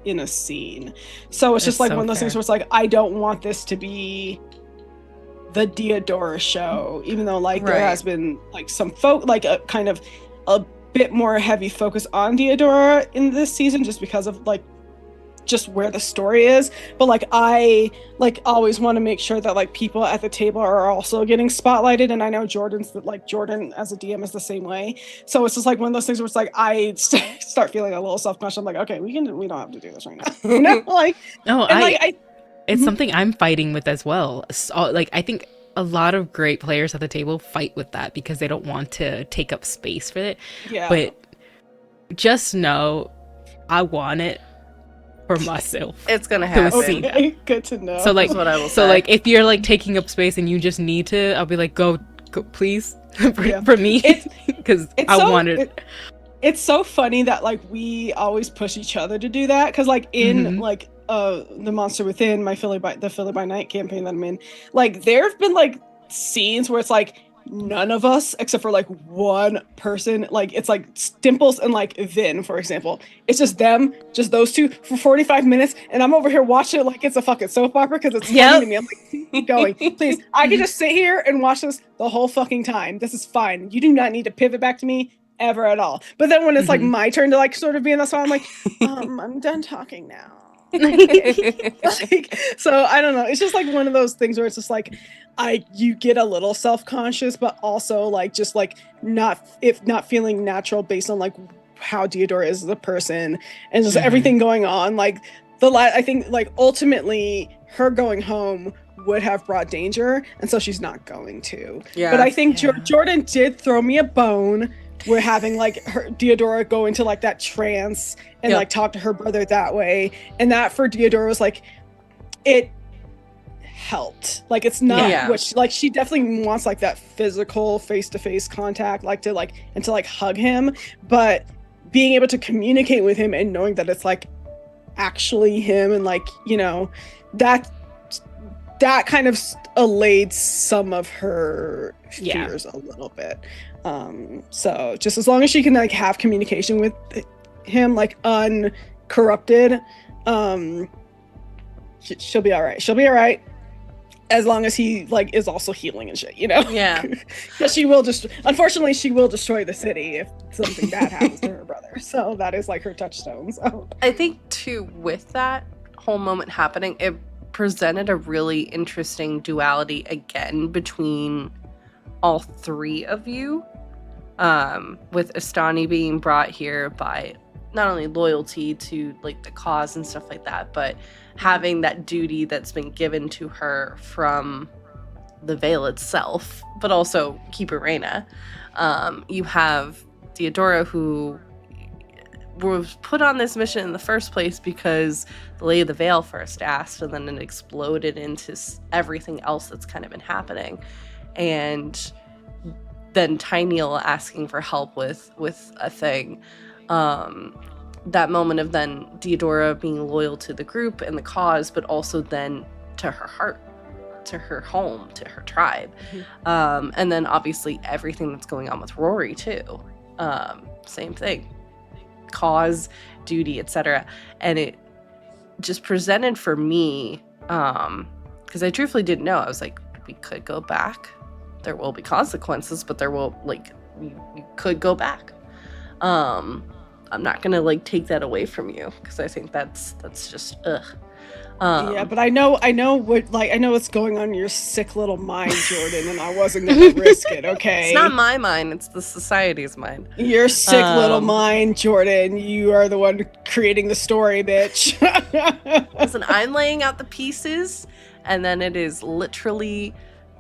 S3: in a scene. So it's just
S2: That's
S3: like
S2: so
S3: one of those things
S2: fair.
S3: where it's like, I don't want this to be the Diodora show, even though like there
S1: Right.
S3: has been like some like a kind of a bit more heavy focus on Diodora in this season, just because of like just where the story is. But like I like always want to make sure that like people at the table are also getting spotlighted, and I know Jordan as a DM is the same way. So it's just like one of those things where it's like I start feeling a little self-conscious. I'm like, okay, we don't have to do this right now, you know, like.
S2: No,
S3: And like
S2: it's
S3: Mhm.
S2: something I'm fighting with as well. So, like, I think a lot of great players at the table fight with that because they don't want to take up space for it.
S3: Yeah.
S2: But just know, I want it for myself.
S1: It's gonna
S2: To
S1: happen.
S2: see.
S3: Okay, good to know.
S2: So like,
S1: That's what I will
S2: so
S1: say.
S2: like, if you're like taking up space and you just need to, I'll be like, go please,
S3: Yeah.
S2: for me,
S3: It's-
S2: because
S3: it's
S2: I
S3: so-
S2: want it.
S3: It's so funny that like we always push each other to do that, because like in
S2: Mhm.
S3: like the Monster Within, the Philly by Night campaign that I'm in, like there have been like scenes where it's like none of us except for like one person, like it's like Stimples and like Vin, for example, it's just them, just those two for 45 minutes, and I'm over here watching it like it's a fucking soap opera because it's funny to me. I'm like, keep going, please. I can just sit here and watch this the whole fucking time. This is fine. You do not need to pivot back to me ever at all. But then when it's like
S2: Mhm.
S3: my turn to like sort of be in the spot, I'm like, I'm done talking now. Like, so I don't know. It's just like one of those things where it's just like you get a little self-conscious, but also like just like not feeling natural based on like how Diodora is as a person and just
S2: Mhm.
S3: everything going on. Like I think like ultimately her going home would have brought danger, and so she's not going to.
S1: Yeah.
S3: But I think
S2: Yeah.
S3: Jordan did throw me a bone. We're having like her Diodora go into like that trance and
S1: Yep.
S3: like talk to her brother that way, and that for Diodora was like it helped. Like it's not
S1: Yeah.
S3: which like she definitely wants like that physical face-to-face contact, like to like and to like hug him, but being able to communicate with him and knowing that it's like actually him, and like, you know, that kind of allayed some of her fears a little bit. So just as long as she can like have communication with him like uncorrupted, she'll be all right. She'll be all right as long as he like is also healing and shit, you know.
S1: Yeah.
S3: Because she will just unfortunately she will destroy the city if something bad happens to her brother. So that is like her touchstone. So
S1: I think too, with that whole moment happening, it presented a really interesting duality again between all three of you, with Astani being brought here by not only loyalty to like the cause and stuff like that, but having that duty that's been given to her from the Veil itself, but also Keeper Reyna. You have Diodora, who was put on this mission in the first place because the Lady of the Veil first asked, and then it exploded into everything else that's kind of been happening. And then Tyneal asking for help with a thing. That moment of then Diodora being loyal to the group and the cause, but also then to her heart, to her home, to her tribe. And then obviously everything that's going on with Rory too. Same thing. Cause, duty, etc. And it just presented for me, because I truthfully didn't know. I was like, we could go back. There will be consequences, but there will, like, you could go back. I'm not gonna like take that away from you, because I think that's just ugh.
S3: Yeah, but I know what's going on in your sick little mind, Jordan, and I wasn't gonna risk it, okay?
S1: It's not my mind, it's the society's mind.
S3: Your sick little mind, Jordan. You are the one creating the story, bitch.
S1: Listen, I'm laying out the pieces, and then it is literally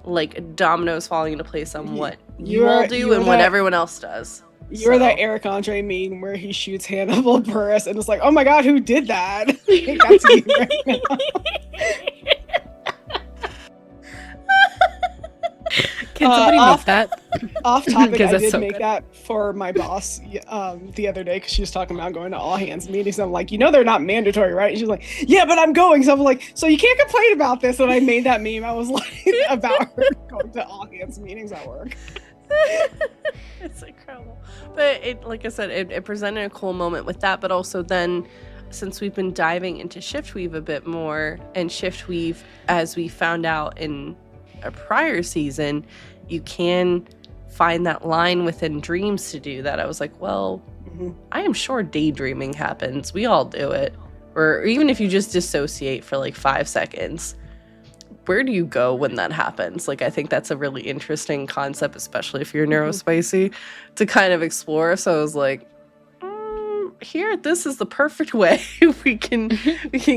S1: like dominoes falling into place on what you all do and what everyone else does.
S3: You're that Eric Andre meme where he shoots Hannibal Buress and it's like, oh my god, who did that? That's you right now.
S2: Can somebody make that?
S3: Off topic,
S2: 'Cause
S3: I
S2: that's
S3: did
S2: so
S3: make
S2: good.
S3: that for my boss the other day because she was talking about going to all hands meetings. I'm like, they're not mandatory, right? And she's like, yeah, but I'm going. So I'm like, so you can't complain about this. And I made that meme. I was like, about her going to all hands meetings at work.
S1: It's incredible. But it, like I said, it presented a cool moment with that, but also then, since we've been diving into Shift Weave a bit more, and Shift Weave, as we found out in a prior season, you can find that line within dreams to do that. I was like, well, I am sure daydreaming happens. We all do it. Or even if you just dissociate for like 5 seconds, where do you go when that happens? Like, I think that's a really interesting concept, especially if you're neurospicy, to kind of explore. So I was like, here, this is the perfect way we can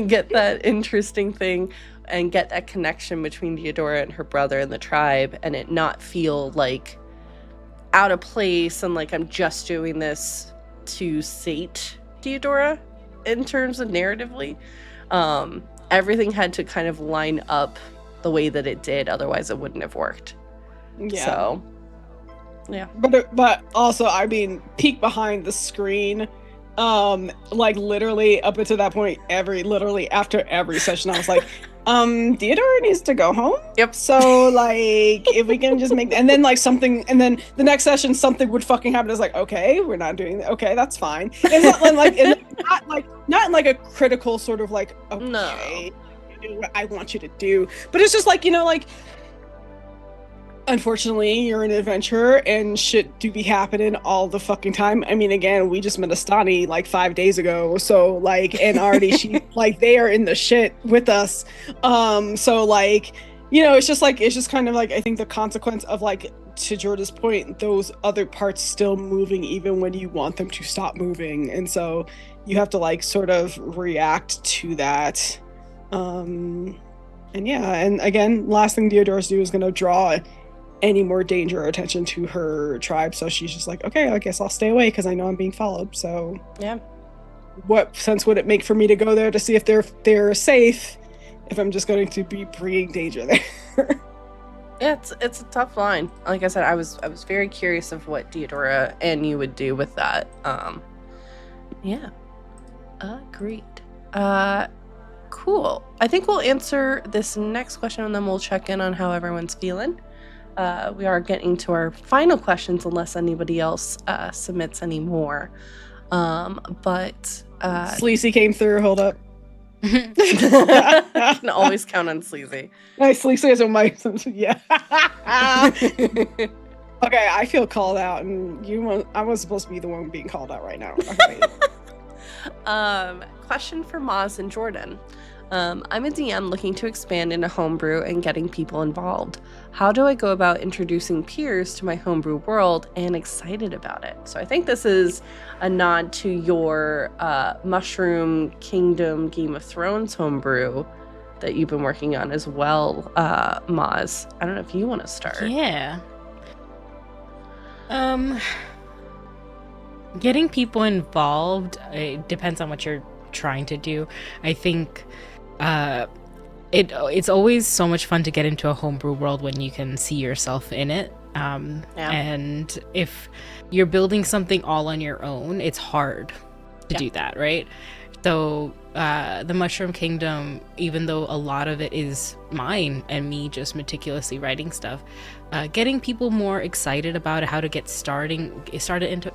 S1: get that interesting thing and get that connection between Deodora and her brother and the tribe, and it not feel like out of place and like I'm just doing this to sate Deodora in terms of narratively. Everything had to kind of line up the way that it did, otherwise it wouldn't have worked.
S3: Yeah.
S1: So, yeah.
S3: But also, I mean, peek behind the screen. Like literally up until that point, literally after every session, I was like, Theodora needs to go home.
S1: Yep.
S3: So like, if we can just make, and then like something, and then the next session something would fucking happen. It's like, okay, we're not doing that. Okay, that's fine. And not in like a critical sort of like, okay,
S1: No.
S3: do what I want you to do. But it's just like, like, unfortunately, you're an adventurer and shit do be happening all the fucking time. I mean, again, we just met Astani like 5 days ago. So like, and already she like they are in the shit with us. So like, it's just kind of like, I think the consequence of like, to Jorda's point, those other parts still moving even when you want them to stop moving. And so you have to like sort of react to that. And yeah, and again, last thing Deodora's do is going to draw any more danger or attention to her tribe. So she's just like, okay, I guess I'll stay away because I know I'm being followed. So
S1: Yeah.
S3: What sense would it make for me to go there to see if they're safe if I'm just going to be bringing danger there?
S1: Yeah, it's a tough line. Like I said, I was very curious of what Deodora and you would do with that. Yeah. Agreed. Cool. I think we'll answer this next question and then we'll check in on how everyone's feeling. We are getting to our final questions unless anybody else submits any more. But
S3: Sleazy came through. Hold up.
S1: I can always count on Sleazy.
S3: Nice. Sleazy is a mic. Yeah. Okay, I feel called out, and I was supposed to be the one being called out right now. Okay.
S1: Question for Mozz and Jordan. I'm a DM looking to expand into homebrew and getting people involved. How do I go about introducing peers to my homebrew world and excited about it? So I think this is a nod to your Mushroom Kingdom Game of Thrones homebrew that you've been working on as well, Mozz. I don't know if you want to start.
S2: Yeah. Getting people involved, it depends on what you're trying to do. I think it's always so much fun to get into a homebrew world when you can see yourself in it. And if you're building something all on your own, it's hard to do that, right? So the Mushroom Kingdom, even though a lot of it is mine and me just meticulously writing stuff, getting people more excited about how to get started into,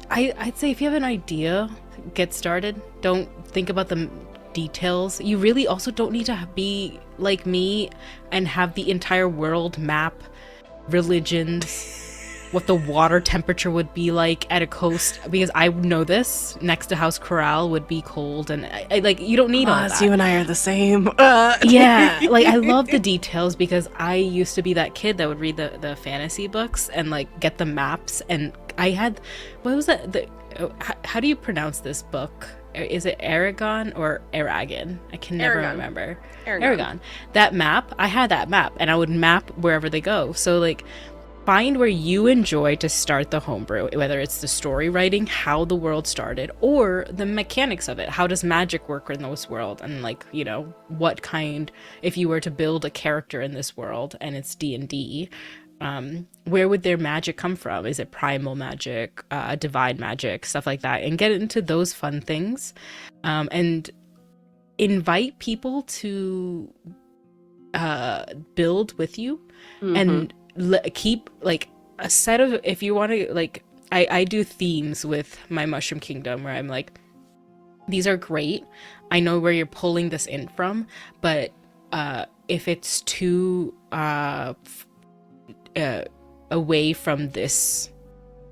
S2: I'd say if you have an idea, get started. Don't think about the details. You really also don't need to be like me and have the entire world map, religions, what the water temperature would be like at a coast, because I know this next to House Corral would be cold, and I like, you don't need all that.
S1: You and I are the same.
S2: Yeah, like I love the details because I used to be that kid that would read the fantasy books and like get the maps, and I had, what was that, how do you pronounce this book? Is it Aragon or Aragon? I can never remember. Aragon. That map, I had that map, and I would map wherever they go. So like, find where you enjoy to start the homebrew, whether it's the story writing, how the world started, or the mechanics of it. How does magic work in this world? And like, what kind, if you were to build a character in this world and it's D&D, where would their magic come from? Is it primal magic, divine magic, stuff like that, and get into those fun things, and invite people to build with you, and keep like a set of, if you want to, like, I do themes with my Mushroom Kingdom where I'm like, these are great, I know where you're pulling this in from, but if it's too away from this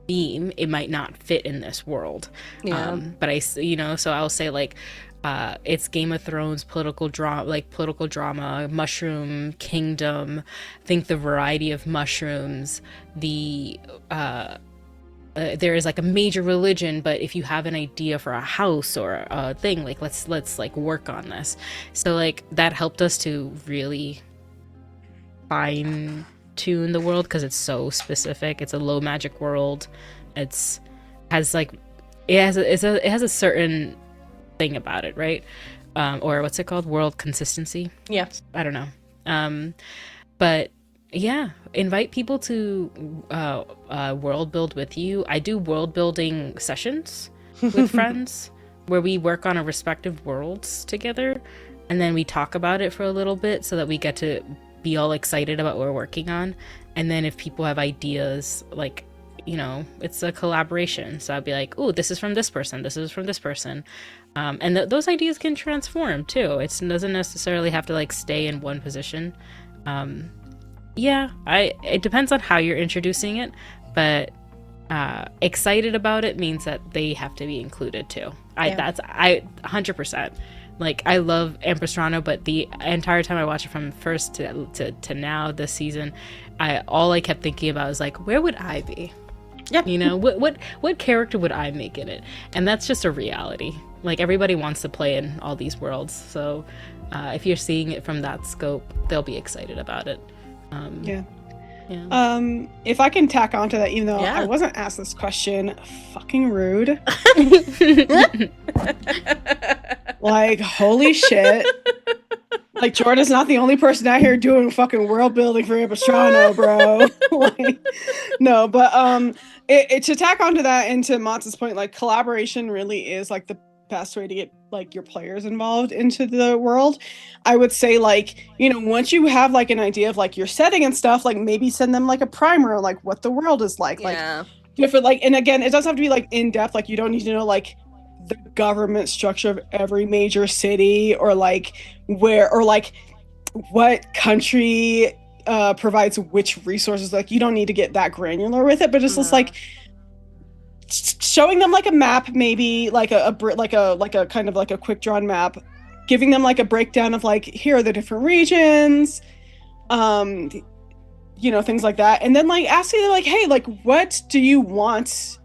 S2: theme, it might not fit in this world. But so I'll say like, it's Game of Thrones political drama, Mushroom Kingdom, think the variety of mushrooms, the there is like a major religion, but if you have an idea for a house or a thing, like let's like work on this. So like that helped us to really fine tune the world, because it's so specific. It's a low magic world. It has a certain thing about it, right? Or what's it called? World consistency.
S1: Yeah.
S2: I don't know. But yeah, invite people to world build with you. I do world building sessions with friends where we work on our respective worlds together, and then we talk about it for a little bit so that we get to be all excited about what we're working on. And then if people have ideas, like, it's a collaboration. So I'd be like, oh, this is from this person, this is from this person. And those ideas can transform too. It doesn't necessarily have to like stay in one position. It depends on how you're introducing it, but excited about it means that they have to be included too. That's 100%. Like, I love Ampistrano, but the entire time I watched it from first to now this season, all I kept thinking about was like, where would I be?
S1: Yep.
S2: What character would I make in it? And that's just a reality. Like, everybody wants to play in all these worlds, so if you're seeing it from that scope, they'll be excited about it.
S3: If I can tack onto that, even though I wasn't asked this question, fucking rude. Like, holy shit. Like, Jordan's not the only person out here doing fucking world building for Ampistrano, bro. Like, no, but to tack onto that, and to Mozz's point, like, collaboration really is like the best way to get like your players involved into the world. I would say, like, once you have like an idea of like your setting and stuff, like maybe send them like a primer, like what the world is like. Like, different, like, and again, it doesn't have to be like in depth. Like, you don't need to know like the government structure of every major city, or like where, or like what country provides which resources. Like, you don't need to get that granular with it, but it's just like showing them like a map, maybe like a kind of like a quick drawn map, giving them like a breakdown of like, here are the different regions, things like that, and then like asking them like, hey, like, what do you want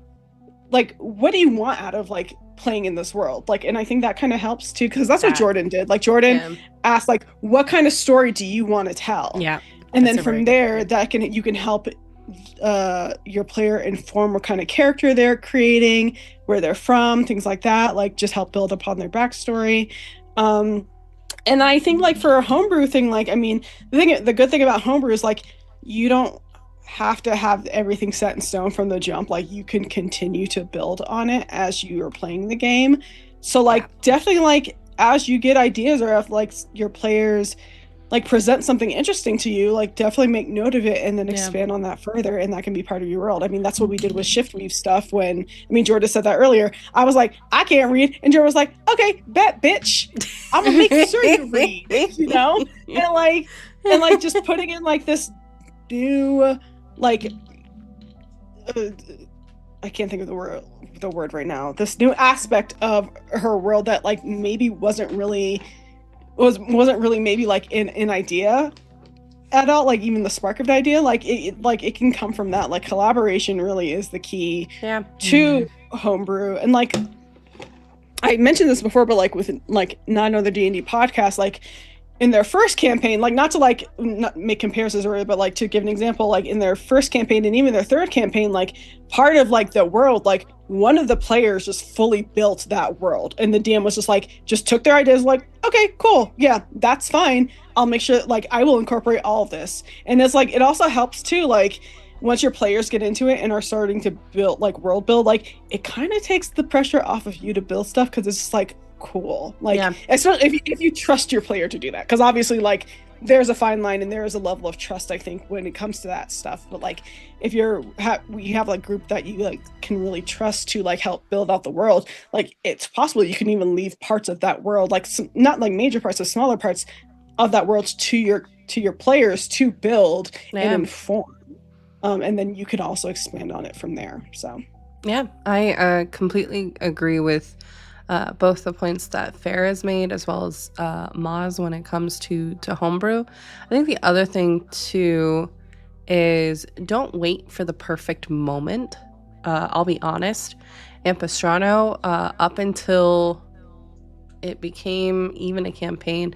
S3: out of like playing in this world? Like, and I think that kind of helps too, because that's what Jordan did. Like, Jordan asked like, what kind of story do you want to tell? And then from there, you can help your player inform what kind of character they're creating, where they're from, things like that. Like, just help build upon their backstory. And I think like for a homebrew thing, like, I mean, the good thing about homebrew is like, you don't have to have everything set in stone from the jump. Like, you can continue to build on it as you are playing the game. So like, definitely, like, as you get ideas, or if like your players like present something interesting to you, like, definitely make note of it and then expand on that further, and that can be part of your world. I mean, that's what we did with shift weave stuff. When, I mean, Jordan said that earlier, I was like, I can't read, and Jordan was like, okay, bet, bitch, I'm gonna make sure you read, and like just putting in like this new, like, I can't think of the word right now, this new aspect of her world that like maybe wasn't really maybe like an idea at all, like even the spark of the idea, like it can come from that. Like, collaboration really is the key to homebrew. And like, I mentioned this before, but like with like not another D&D podcast, like in their first campaign, like, not to like not make comparisons or, but like to give an example, like in their first campaign and even their third campaign, like part of like the world, like one of the players just fully built that world, and the DM was just like, just took their ideas, like, okay, cool, yeah, that's fine, I'll make sure like I will incorporate all of this. And it's like it also helps too, like once your players get into it and are starting to build like world build, like it kind of takes the pressure off of you to build stuff because it's just like cool. Like especially if you trust your player to do that, because obviously like there's a fine line and there is a level of trust, I think, when it comes to that stuff. But like if you have like group that you like can really trust to like help build out the world, like it's possible you can even leave parts of that world, like not like major parts, but smaller parts of that world to your players to build and inform, and then you can also expand on it from there. So
S1: yeah, I completely agree with both the points that Fair has made as well as Mozz when it comes to homebrew. I think the other thing too is don't wait for the perfect moment. I'll be honest, Ampistrano, up until it became even a campaign,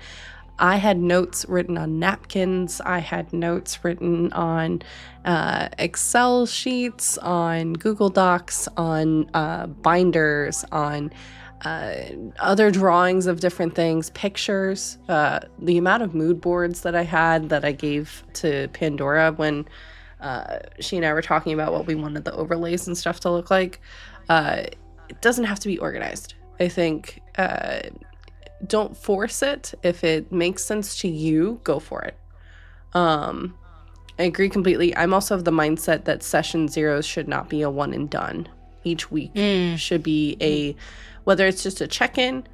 S1: I had notes written on napkins. I had notes written on Excel sheets, on Google Docs, on binders, on other drawings of different things, pictures. The amount of mood boards that I had that I gave to Pandora when she and I were talking about what we wanted the overlays and stuff to look like. It doesn't have to be organized. I think don't force it. If it makes sense to you, go for it. I agree completely. I'm also of the mindset that session zeros should not be a one and done. Each week should be whether it's just a check-in,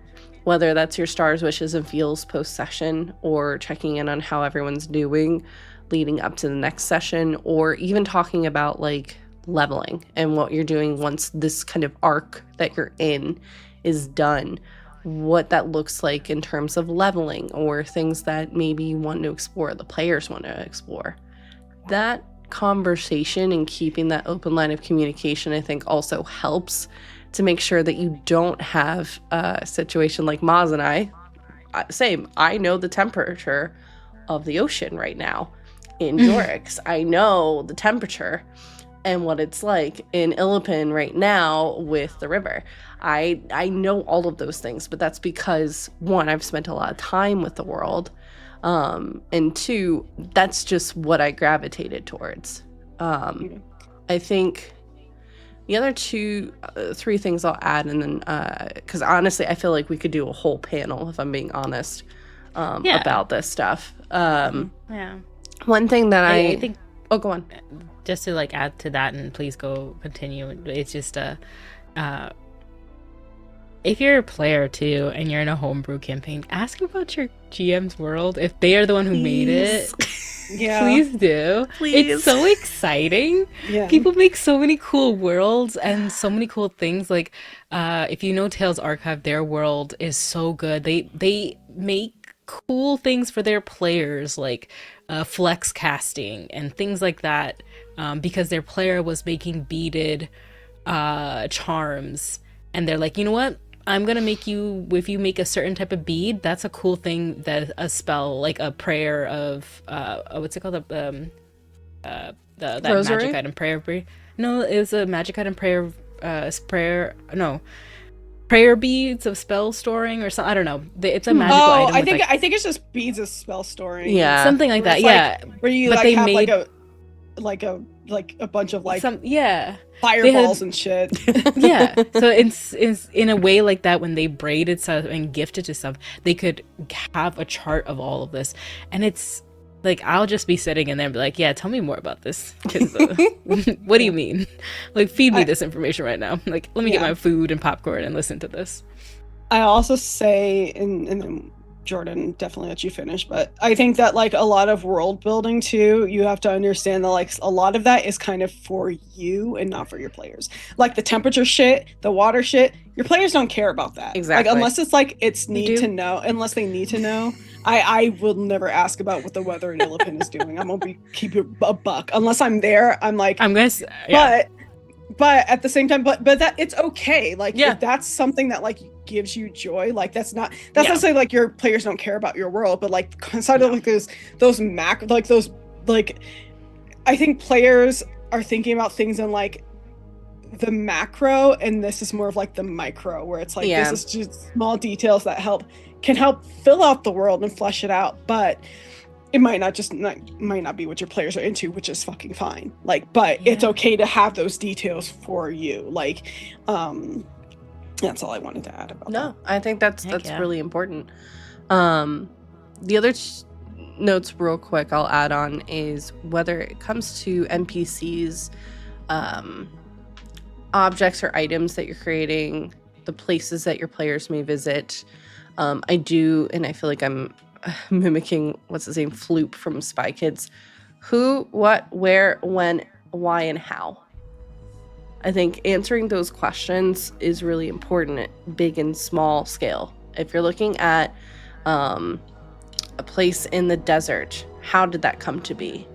S1: whether that's your stars, wishes, and feels post-session, or checking in on how everyone's doing leading up to the next session, or even talking about like leveling and what you're doing once this kind of arc that you're in is done, what that looks like in terms of leveling or things that maybe you want to explore, the players want to explore. That conversation and keeping that open line of communication, I think, also helps to make sure that you don't have a situation like Mozz and I. Same, I know the temperature of the ocean right now in Jorix. I know the temperature and what it's like in Illipin right now with the river. I know all of those things, but that's because, one, I've spent a lot of time with the world, and two, that's just what I gravitated towards. I think the other three things I'll add, and then because honestly I feel like we could do a whole panel, if I'm being honest, about this stuff. One thing that I think, go on.
S2: Just to like add to that, and please go continue. It's just if you're a player too and you're in a homebrew campaign, ask about your GM's world if they are the one who made it.
S3: Yeah,
S2: please do. Please. It's so exciting. Yeah. People make so many cool worlds and so many cool things. Like if you know Tales Archive, their world is so good. They make cool things for their players, like flex casting and things like that, because their player was making beaded charms, and they're like, you know what, I'm gonna make you, if you make a certain type of bead, that's a cool thing, that a spell, like a prayer of what's it called, that
S1: Rosary?
S2: Magic item prayer. No, it was a magic item prayer prayer beads of spell storing or something. I don't know. It's a magical item.
S3: I think it's just beads of spell storing.
S2: Yeah, something like that.
S3: Yeah, where you like have like a bunch of like fireballs and shit.
S2: Yeah, so it's in a way like that, when they braided stuff and gifted to stuff, they could have a chart of all of this, and it's like, I'll just be sitting in there and be like, yeah, tell me more about this. What do you mean? Like, feed me this information right now. Like, let me get my food and popcorn and listen to this.
S3: I also say, and then Jordan, definitely let you finish, but I think that like a lot of world building too, you have to understand that like a lot of that is kind of for you and not for your players. Like the temperature shit, the water shit, your players don't care about that.
S1: Exactly.
S3: Like unless it's like it's need to know, unless they need to know. I will never ask about what the weather in Illipin is doing. I'm gonna keep it a buck. Unless I'm there, I'm like,
S2: I'm gonna
S3: but at the same time, but that it's okay. Like if that's something that like gives you joy, like that's not saying like your players don't care about your world, but like inside of like those I think players are thinking about things in like the macro, and this is more of like the micro, where it's like this is just small details that can help fill out the world and flesh it out, but it might not be what your players are into, which is fucking fine. Like, but it's okay to have those details for you. Like, that's all I wanted to add about that.
S1: No, I think that's really important. The other notes real quick I'll add on is whether it comes to NPCs, objects or items that you're creating, the places that your players may visit. I do, and I feel like I'm mimicking, what's his name, Floop from Spy Kids. Who, what, where, when, why, and how. I think answering those questions is really important, big and small scale. If you're looking at a place in the desert, how did that come to be?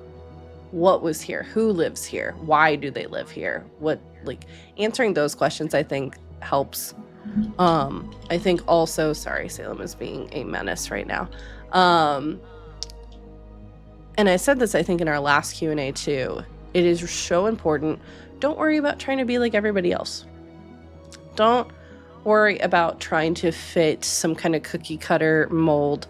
S1: What was here? Who lives here? Why do they live here? Answering those questions, I think, helps. I think also, sorry, Salem is being a menace right now. And I said this, I think, in our last Q&A too. It is so important. Don't worry about trying to be like everybody else. Don't worry about trying to fit some kind of cookie cutter mold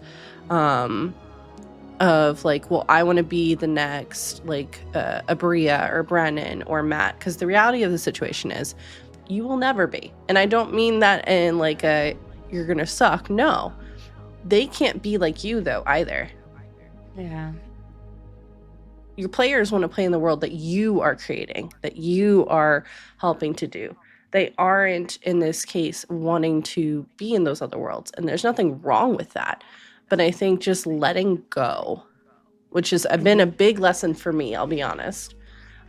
S1: of like, well, I want to be the next a Bria or Brennan or Matt, because the reality of the situation is you will never be. And I don't mean that in like you're gonna suck. No, they can't be like you though either.
S2: Yeah.
S1: Your players want to play in the world that you are creating, that you are helping to do. They aren't, in this case, wanting to be in those other worlds. And there's nothing wrong with that. But I think just letting go, which has been a big lesson for me, I'll be honest,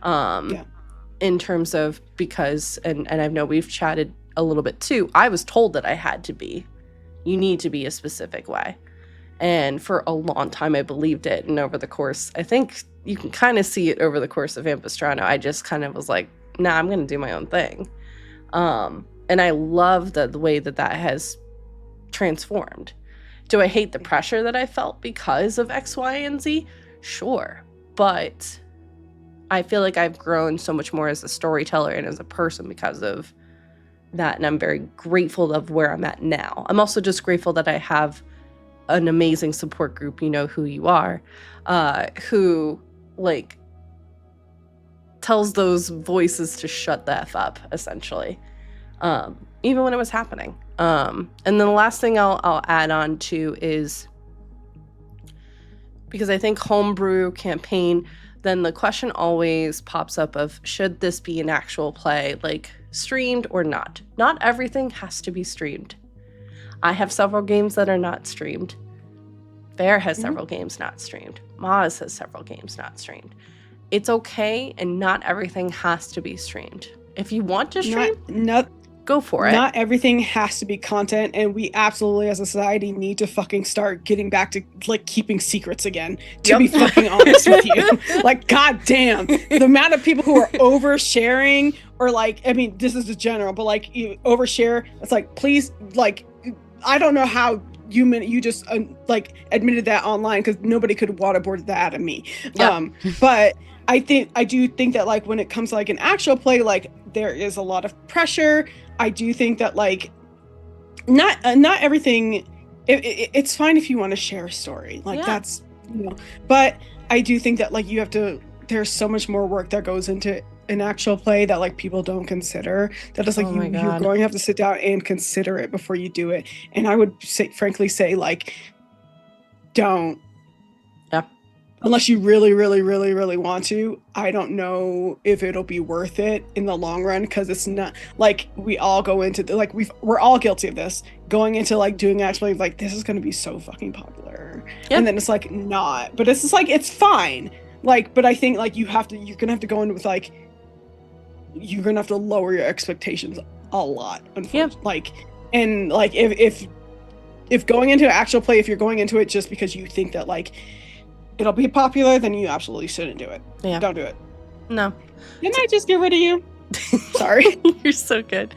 S1: in terms of, because, and I know we've chatted a little bit too, I was told that I had to be. You need to be a specific way. And for a long time, I believed it. And over the course, I think you can kind of see it over the course of Ampistrano, I just kind of was like, nah, I'm going to do my own thing. And I love the way that has transformed. Do I hate the pressure that I felt because of X, Y, and Z? Sure. But I feel like I've grown so much more as a storyteller and as a person because of that. And I'm very grateful of where I'm at now. I'm also just grateful that I have an amazing support group, you know who you are, who tells those voices to shut the F up, essentially, even when it was happening. And then the last thing I'll add on to is, because I think homebrew campaign, then the question always pops up of, should this be an actual play, like streamed or not? Not everything has to be streamed. I have several games that are not streamed. Bear has several games not streamed. Mozz has several games not streamed. It's okay, and not everything has to be streamed. If you want to stream, go for it.
S3: Not everything has to be content, and we absolutely, as a society, need to fucking start getting back to keeping secrets again. To be fucking honest with you, goddamn, the amount of people who are oversharing, or this is the general, but you overshare. It's please, I don't know how you just admitted that online, because nobody could waterboard that out of me. Yep. But I do think that when it comes to an actual play, there is a lot of pressure. I do think that not everything. It's fine if you want to share a story, that's, but I do think that you have to. There's so much more work that goes into an actual play that people don't consider. That is you're going to have to sit down and consider it before you do it. And I would frankly say don't.
S1: Yeah.
S3: Unless you really, really, really, really want to. I don't know if it'll be worth it in the long run, because it's not we all go into we're all guilty of this, going into doing actually this is going to be so fucking popular. Yep. And then it's not, but it's just it's fine. But I think you're gonna have to go in with you're gonna have to lower your expectations a lot, unfortunately. Yeah. And if going into an actual play, if you're going into it just because you think that it'll be popular, then you absolutely shouldn't do it. Yeah. Don't do it.
S1: No.
S3: Didn't I just get rid of you? Sorry.
S1: You're so good.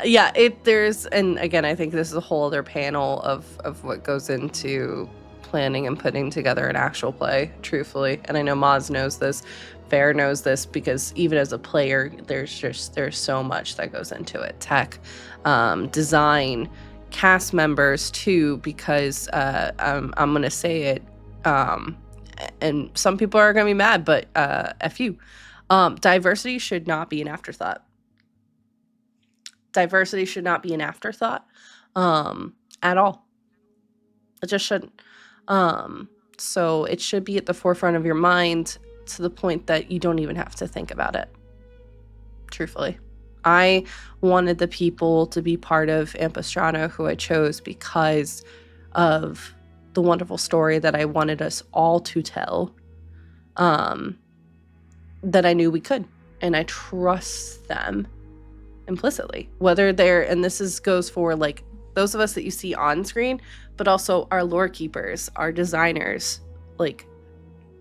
S1: Yeah, and again, I think this is a whole other panel of what goes into planning and putting together an actual play, truthfully. And I know Mozz knows this, Fair knows this because even as a player, there's so much that goes into it. Tech, design, cast members too, because I'm gonna say it, and some people are gonna be mad, but F you. Diversity should not be an afterthought. Diversity should not be an afterthought at all. It just shouldn't. So it should be at the forefront of your mind to the point that you don't even have to think about it. Truthfully. I wanted the people to be part of Ampistrano who I chose because of the wonderful story that I wanted us all to tell, that I knew we could. And I trust them implicitly. Whether they're, and goes for like those of us that you see on screen, but also our lore keepers, our designers. Like,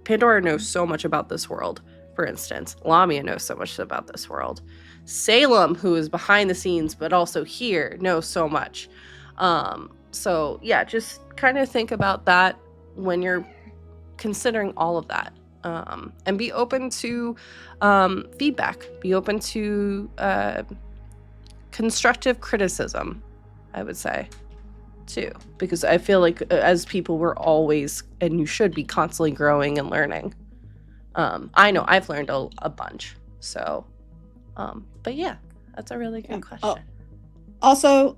S1: Pandora knows so much about this world, for instance. Lamia knows so much about this world. Salem, who is behind the scenes, but also here, knows so much. So yeah, just kind of think about that when you're considering all of that. And be open to feedback. Be open to constructive criticism, I would say, too. Because I feel like as people, we're always, and you should be constantly growing and learning. I know I've learned a bunch. So, but yeah, that's a really good question.
S3: Also,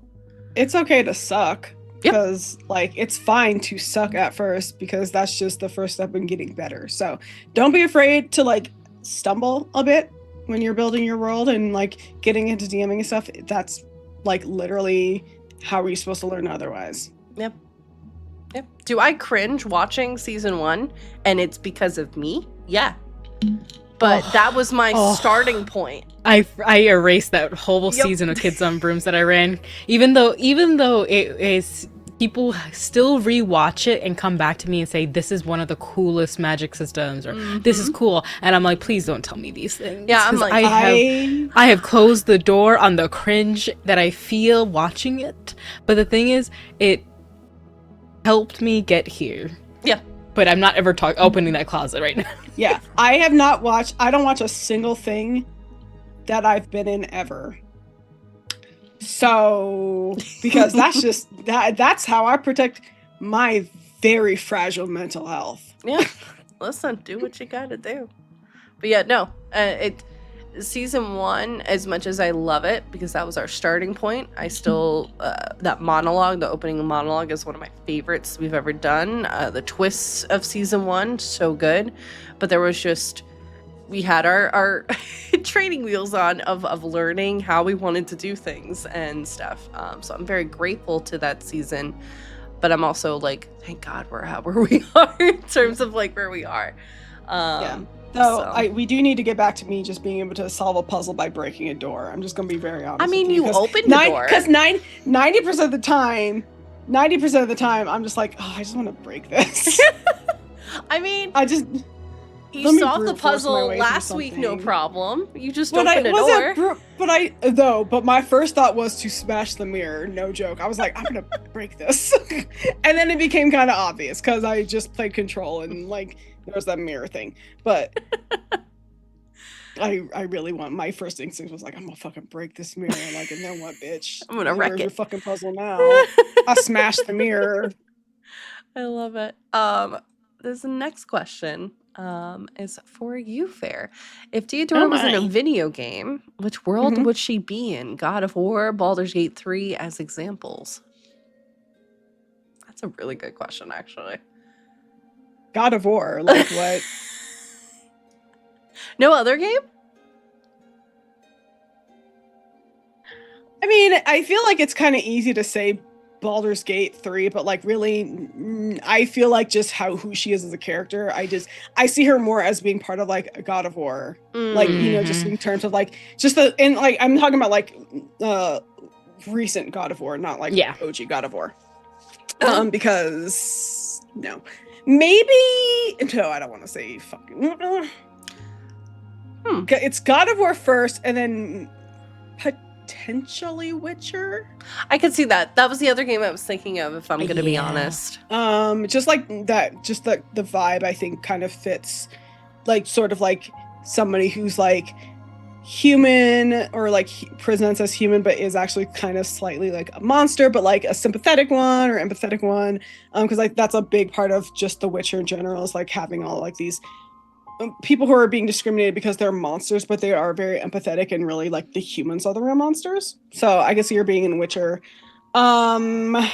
S3: it's okay to suck.
S1: Yep.
S3: Because like it's fine to suck at first, because that's just the first step in getting better. So don't be afraid to like stumble a bit when you're building your world and like getting into DMing and stuff. That's like literally how are you supposed to learn otherwise?
S1: Yep. Do I cringe watching season 1 and it's because of me? Yeah. But that was my starting point.
S2: I erased that whole season of Kids on Brooms that I ran, even though it is, people still rewatch it and come back to me and say this is one of the coolest magic systems, or this is cool, and I'm like, please don't tell me these things.
S1: Yeah, I'm like,
S2: I have closed the door on the cringe that I feel watching it, but the thing is, it helped me get here.
S1: Yeah.
S2: But I'm not ever opening that closet right now.
S3: Yeah, I don't watch a single thing that I've been in ever. So, because that's just, that's how I protect my very fragile mental health.
S1: Yeah, listen, do what you gotta do. But yeah, no, season 1, as much as I love it, because that was our starting point, I still, that monologue, the opening monologue, is one of my favorites we've ever done. The twists of season 1, so good. But there was just, we had our training wheels on of learning how we wanted to do things and stuff. So I'm very grateful to that season. But I'm also like, thank God we're at where we are in terms of like where we are.
S3: Yeah. So we do need to get back to me just being able to solve a puzzle by breaking a door. I'm just going to be very honest.
S1: I mean,
S3: with
S1: you opened the door.
S3: Because 90% of the time, I'm just like, oh, I just want to break this.
S1: I mean,
S3: you
S1: solved the puzzle last week, no problem. You just opened a door.
S3: But my first thought was to smash the mirror. No joke. I was like, I'm going to break this. And then it became kind of obvious because I just played Control and like, there was that mirror thing, but I really want, my first instinct was like, I'm gonna fucking break this mirror. Like, and then what, bitch?
S1: I'm gonna wreck it.
S3: Your fucking puzzle now. I smashed the mirror.
S1: I love it. This next question is for you, Fair. If Deodora was in a video game, which world would she be in? God of War, Baldur's Gate 3 as examples. That's a really good question, actually.
S3: God of War, like what?
S1: No other game?
S3: I mean, I feel like it's kind of easy to say Baldur's Gate 3, but like really, I feel like just who she is as a character, I see her more as being part of like a God of War, like, you know, just in terms of like and like I'm talking about like recent God of War, not like OG God of War, because no. Maybe no, I don't want to say fucking. It's God of War first, and then potentially Witcher.
S1: I could see that. That was the other game I was thinking of, if I'm going to be honest.
S3: Just like that, just the vibe I think kind of fits, like sort of like somebody who's like human or like presents as human but is actually kind of slightly like a monster, but like a sympathetic one or empathetic one, because like that's a big part of just The Witcher in general, is like having all like these people who are being discriminated because they're monsters, but they are very empathetic and really like the humans are the real monsters. So I guess you're being in Witcher. That's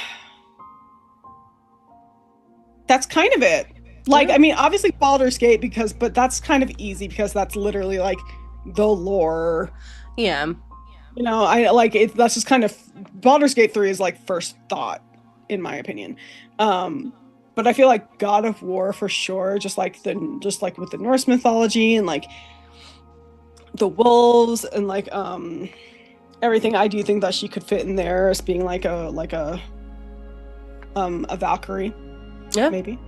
S3: kind of it. Like, I mean, obviously Baldur's Gate but that's kind of easy because that's literally like the lore.
S1: Yeah.
S3: You know, I like it. That's just kind of Baldur's Gate 3 is like first thought, in my opinion. But I feel like God of War for sure, just like with the Norse mythology and like the wolves and like everything. I do think that she could fit in there as being like a Valkyrie.
S1: Yeah,
S3: maybe.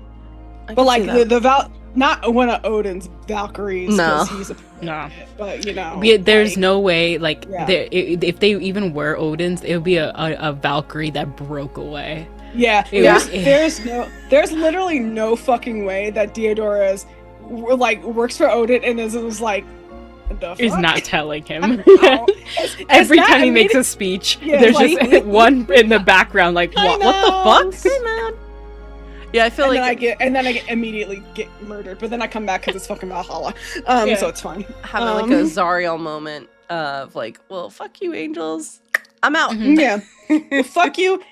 S3: But like the not one of Odin's Valkyries.
S1: No.
S3: He's
S2: No.
S3: But you know,
S2: there's
S3: like,
S2: no way. Like,
S3: yeah.
S2: if they even were Odin's, it would be a Valkyrie that broke away.
S3: Yeah, there's literally no fucking way that Diodora is like works for Odin and is like
S2: is not telling him.
S3: Every
S2: time he makes a speech, there's like, just one in the background like, what the fuck?
S1: Yeah, I feel
S3: and
S1: like
S3: then I get immediately get murdered, but then I come back because it's fucking Valhalla. So it's fine.
S1: Having like a Zariel moment of like, well, fuck you, angels, I'm out.
S3: Mm-hmm. Yeah, well, fuck you,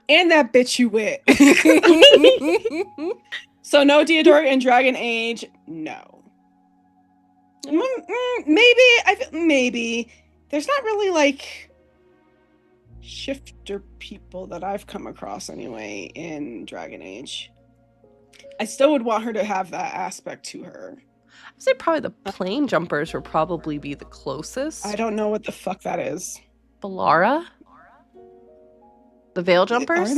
S3: and that bitch you with. So no Diodora in Dragon Age, no. Maybe there's not really like shifter people that I've come across anyway in Dragon Age. I still would want her to have that aspect to her.
S1: I'd say probably the plane jumpers would probably be the closest.
S3: I don't know what the fuck that is.
S1: Balara? The veil jumpers?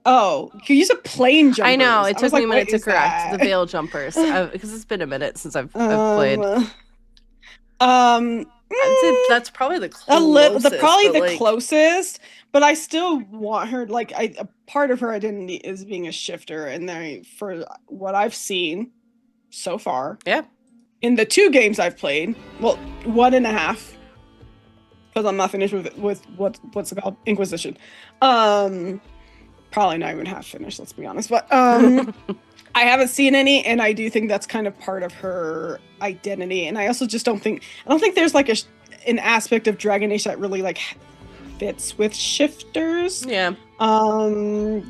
S3: Oh, you use a plane jumper.
S1: I know, it took me a minute to correct.
S3: That?
S1: The veil jumpers. Because it's been a minute since I've played. I'd say that's probably the closest.
S3: The closest, but I still want her, like, a part of her identity is being a shifter, and for what I've seen so far, in the 2 games I've played, well, 1.5, because I'm not finished with what's it called, Inquisition. Probably not even half finished, let's be honest, but I haven't seen any, and I do think that's kind of part of her identity. And I also just don't think there's like an aspect of Dragon Age that really like fits with shifters.
S1: Yeah.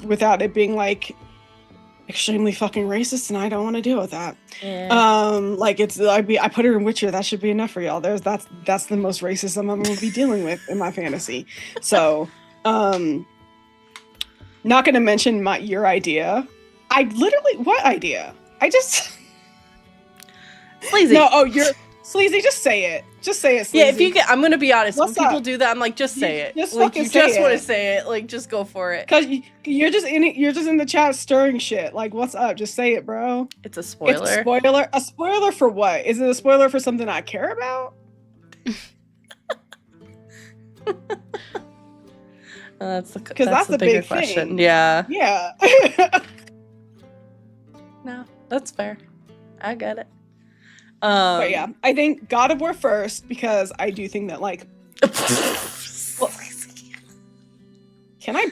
S3: Without it being like extremely fucking racist, and I don't want to deal with that.
S1: Yeah.
S3: Like I put her in Witcher. That should be enough for y'all. That's the most racism I'm gonna be dealing with in my fantasy. So, not gonna mention your idea. What idea?
S1: Sleazy.
S3: No, you're Sleazy, just say it. Just say it, Sleazy.
S1: Yeah, I'm gonna be honest.
S3: What's
S1: when people
S3: up?
S1: do that, I'm like, just say it.
S3: Just
S1: like,
S3: fucking
S1: you
S3: say
S1: just want to
S3: it.
S1: say it. Like, just go for it.
S3: Cause you're just in the chat stirring shit. Like, what's up? Just say it, bro.
S1: It's a spoiler.
S3: It's a spoiler. A spoiler for what? Is it a spoiler for something I care about?
S1: That's the
S3: bigger
S1: big question.
S3: thing.
S1: Yeah.
S3: Yeah.
S1: No, that's fair. I get it.
S3: But yeah, I think God of War first, because I do think that like Can I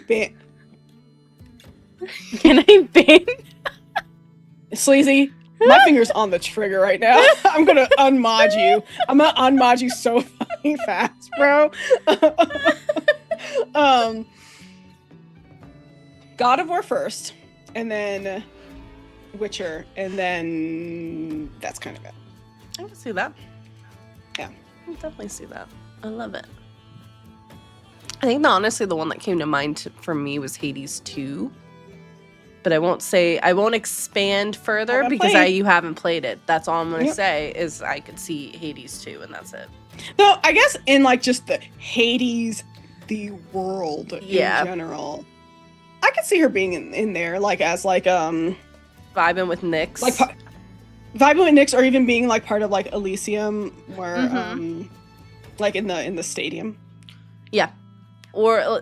S3: ban Sleazy? My finger's on the trigger right now. I'm gonna unmod you. I'm gonna unmod you so fucking fast, bro. God of War first, and then Witcher, and then that's kind of it.
S1: I can see that.
S3: Yeah.
S1: I can definitely see that. I love it. I think honestly the one that came to mind for me was Hades 2. But I won't expand further because you haven't played it. That's all I'm going to say is I could see Hades 2 and that's it.
S3: So I guess in like just the Hades, the world in general, I could see her being in there like as like
S1: vibing with Nyx.
S3: Like vibing with Nyx, or even being like part of like Elysium where like in the stadium. Yeah.
S1: Or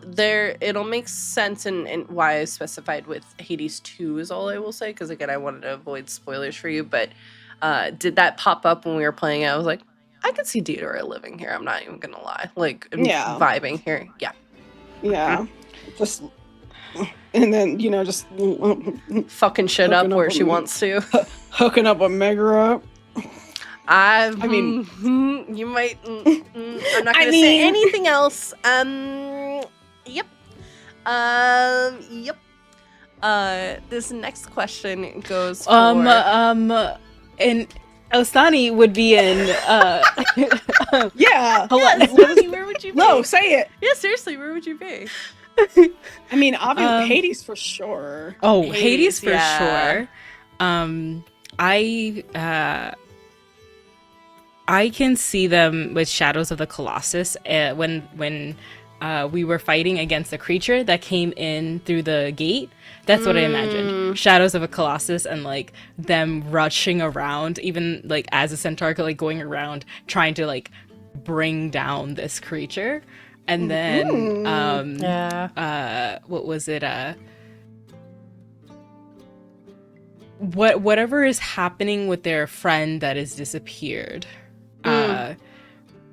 S1: it'll make sense in why I specified with Hades 2 is all I will say, because again I wanted to avoid spoilers for you, but did that pop up when we were playing it. I was like, I could see Deodora living here. I'm not even gonna lie. Like,
S3: Yeah.
S1: vibing here. Yeah.
S3: Yeah. Just, and then, you know, just
S1: fucking shit up
S3: hooking
S1: where
S3: with
S1: she
S3: me.
S1: wants to.
S3: Hooking up with Megara.
S1: I
S3: mean,
S1: you might. I'm not gonna say anything else. Yep. Yep. This next question goes for.
S2: And Ostani would be in.
S3: Yeah.
S2: Hold on.
S1: Ostani, where would you be?
S3: No, say it.
S1: Yeah, seriously, where would you be?
S3: I mean, obviously, Hades for sure.
S2: Oh, Hades for
S1: yeah.
S2: sure. I can see them with Shadows of the Colossus when we were fighting against a creature that came in through the gate. That's what I imagined. Shadows of a Colossus and like them rushing around, even like as a centaur, like going around trying to like bring down this creature. And then what was it? Whatever is happening with their friend that has disappeared.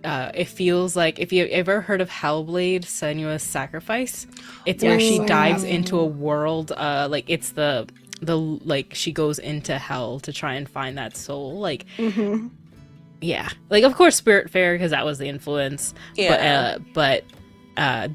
S2: It feels like, if you ever heard of Hellblade: Senua's Sacrifice, it's where she dives into a world, like it's the like she goes into hell to try and find that soul, like yeah, like of course Spiritfarer, because that was the influence, but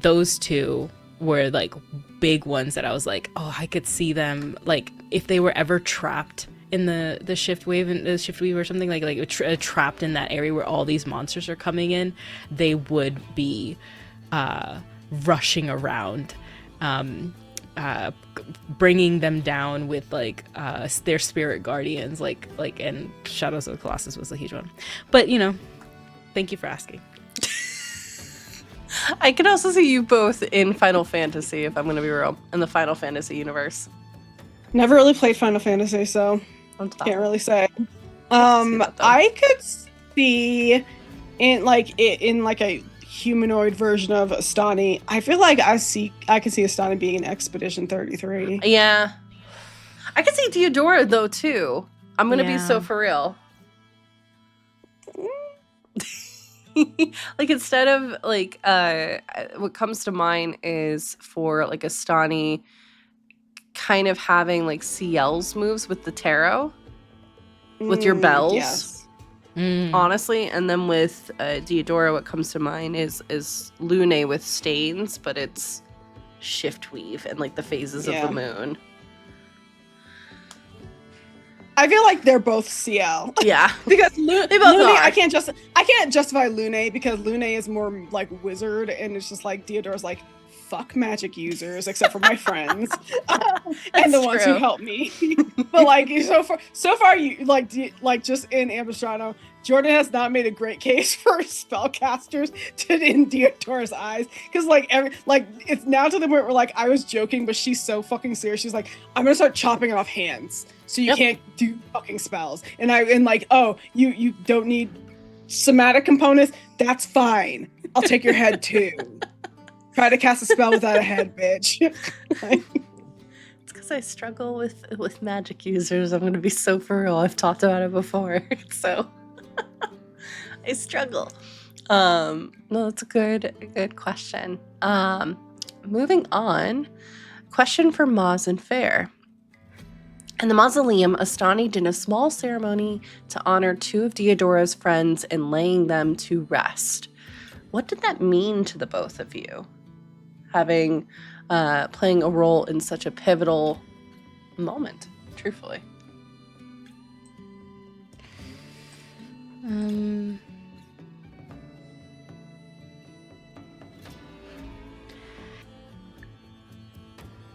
S2: those two were like big ones that I was like, oh, I could see them, like if they were ever trapped in the shift wave and the shift weave or something, like trapped in that area where all these monsters are coming in, they would be rushing around, bringing them down with like their spirit guardians, like and Shadows of the Colossus was a huge one. But you know, thank you for asking.
S1: I could also see you both in Final Fantasy, if I'm gonna be real, in the Final Fantasy universe.
S3: Never really played Final Fantasy, so can't really say. I could see in like a humanoid version of Astani. I feel like I can see Astani being in Expedition 33.
S1: Yeah. I could see Deodora though too. I'm gonna be so for real. Like instead of like what comes to mind is for like Astani kind of having like CL's moves with the tarot, with your bells.
S3: Yes.
S1: Honestly, and then with Deodora, what comes to mind is Lune with stains, but it's shift weave and like the phases of the moon.
S3: I feel like they're both CL.
S1: Yeah,
S3: because
S1: they both
S3: Lune,
S1: are.
S3: I can't justify Lune because Lune is more like wizard, and it's just like Deodora's like, fuck magic users, except for my friends and the ones who help me. But like so far, you like just in Ampistrano, Jordan has not made a great case for spellcasters in Deodora's eyes, because like it's now to the point where like I was joking, but she's so fucking serious. She's like, I'm gonna start chopping off hands so you can't do fucking spells. And like, oh, you don't need somatic components. That's fine. I'll take your head too. Try to cast a spell without a head, bitch. It's
S1: because I struggle with magic users. I'm going to be so for real. I've talked about it before, so I struggle. No, that's a good question. Moving on. Question for Mozz and Fair. In the mausoleum, Astani did a small ceremony to honor two of Deodora's friends and laying them to rest. What did that mean to the both of you? Having playing a role in such a pivotal moment, truthfully.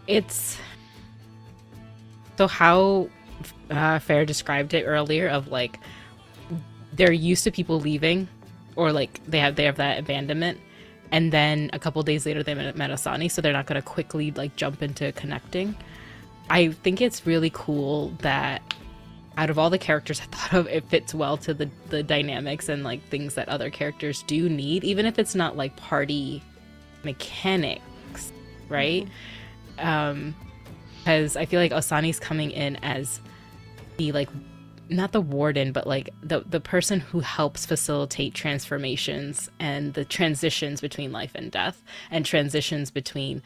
S2: It's so how Fair described it earlier, of like they're used to people leaving, or like they have that abandonment, and then a couple days later they met Asani, so they're not going to quickly like jump into connecting. I think it's really cool that out of all the characters I thought of, it fits well to the dynamics and like things that other characters do need, even if it's not like party mechanics, right? Because I feel like Asani's coming in as the like not the warden, but like the person who helps facilitate transformations and the transitions between life and death, and transitions between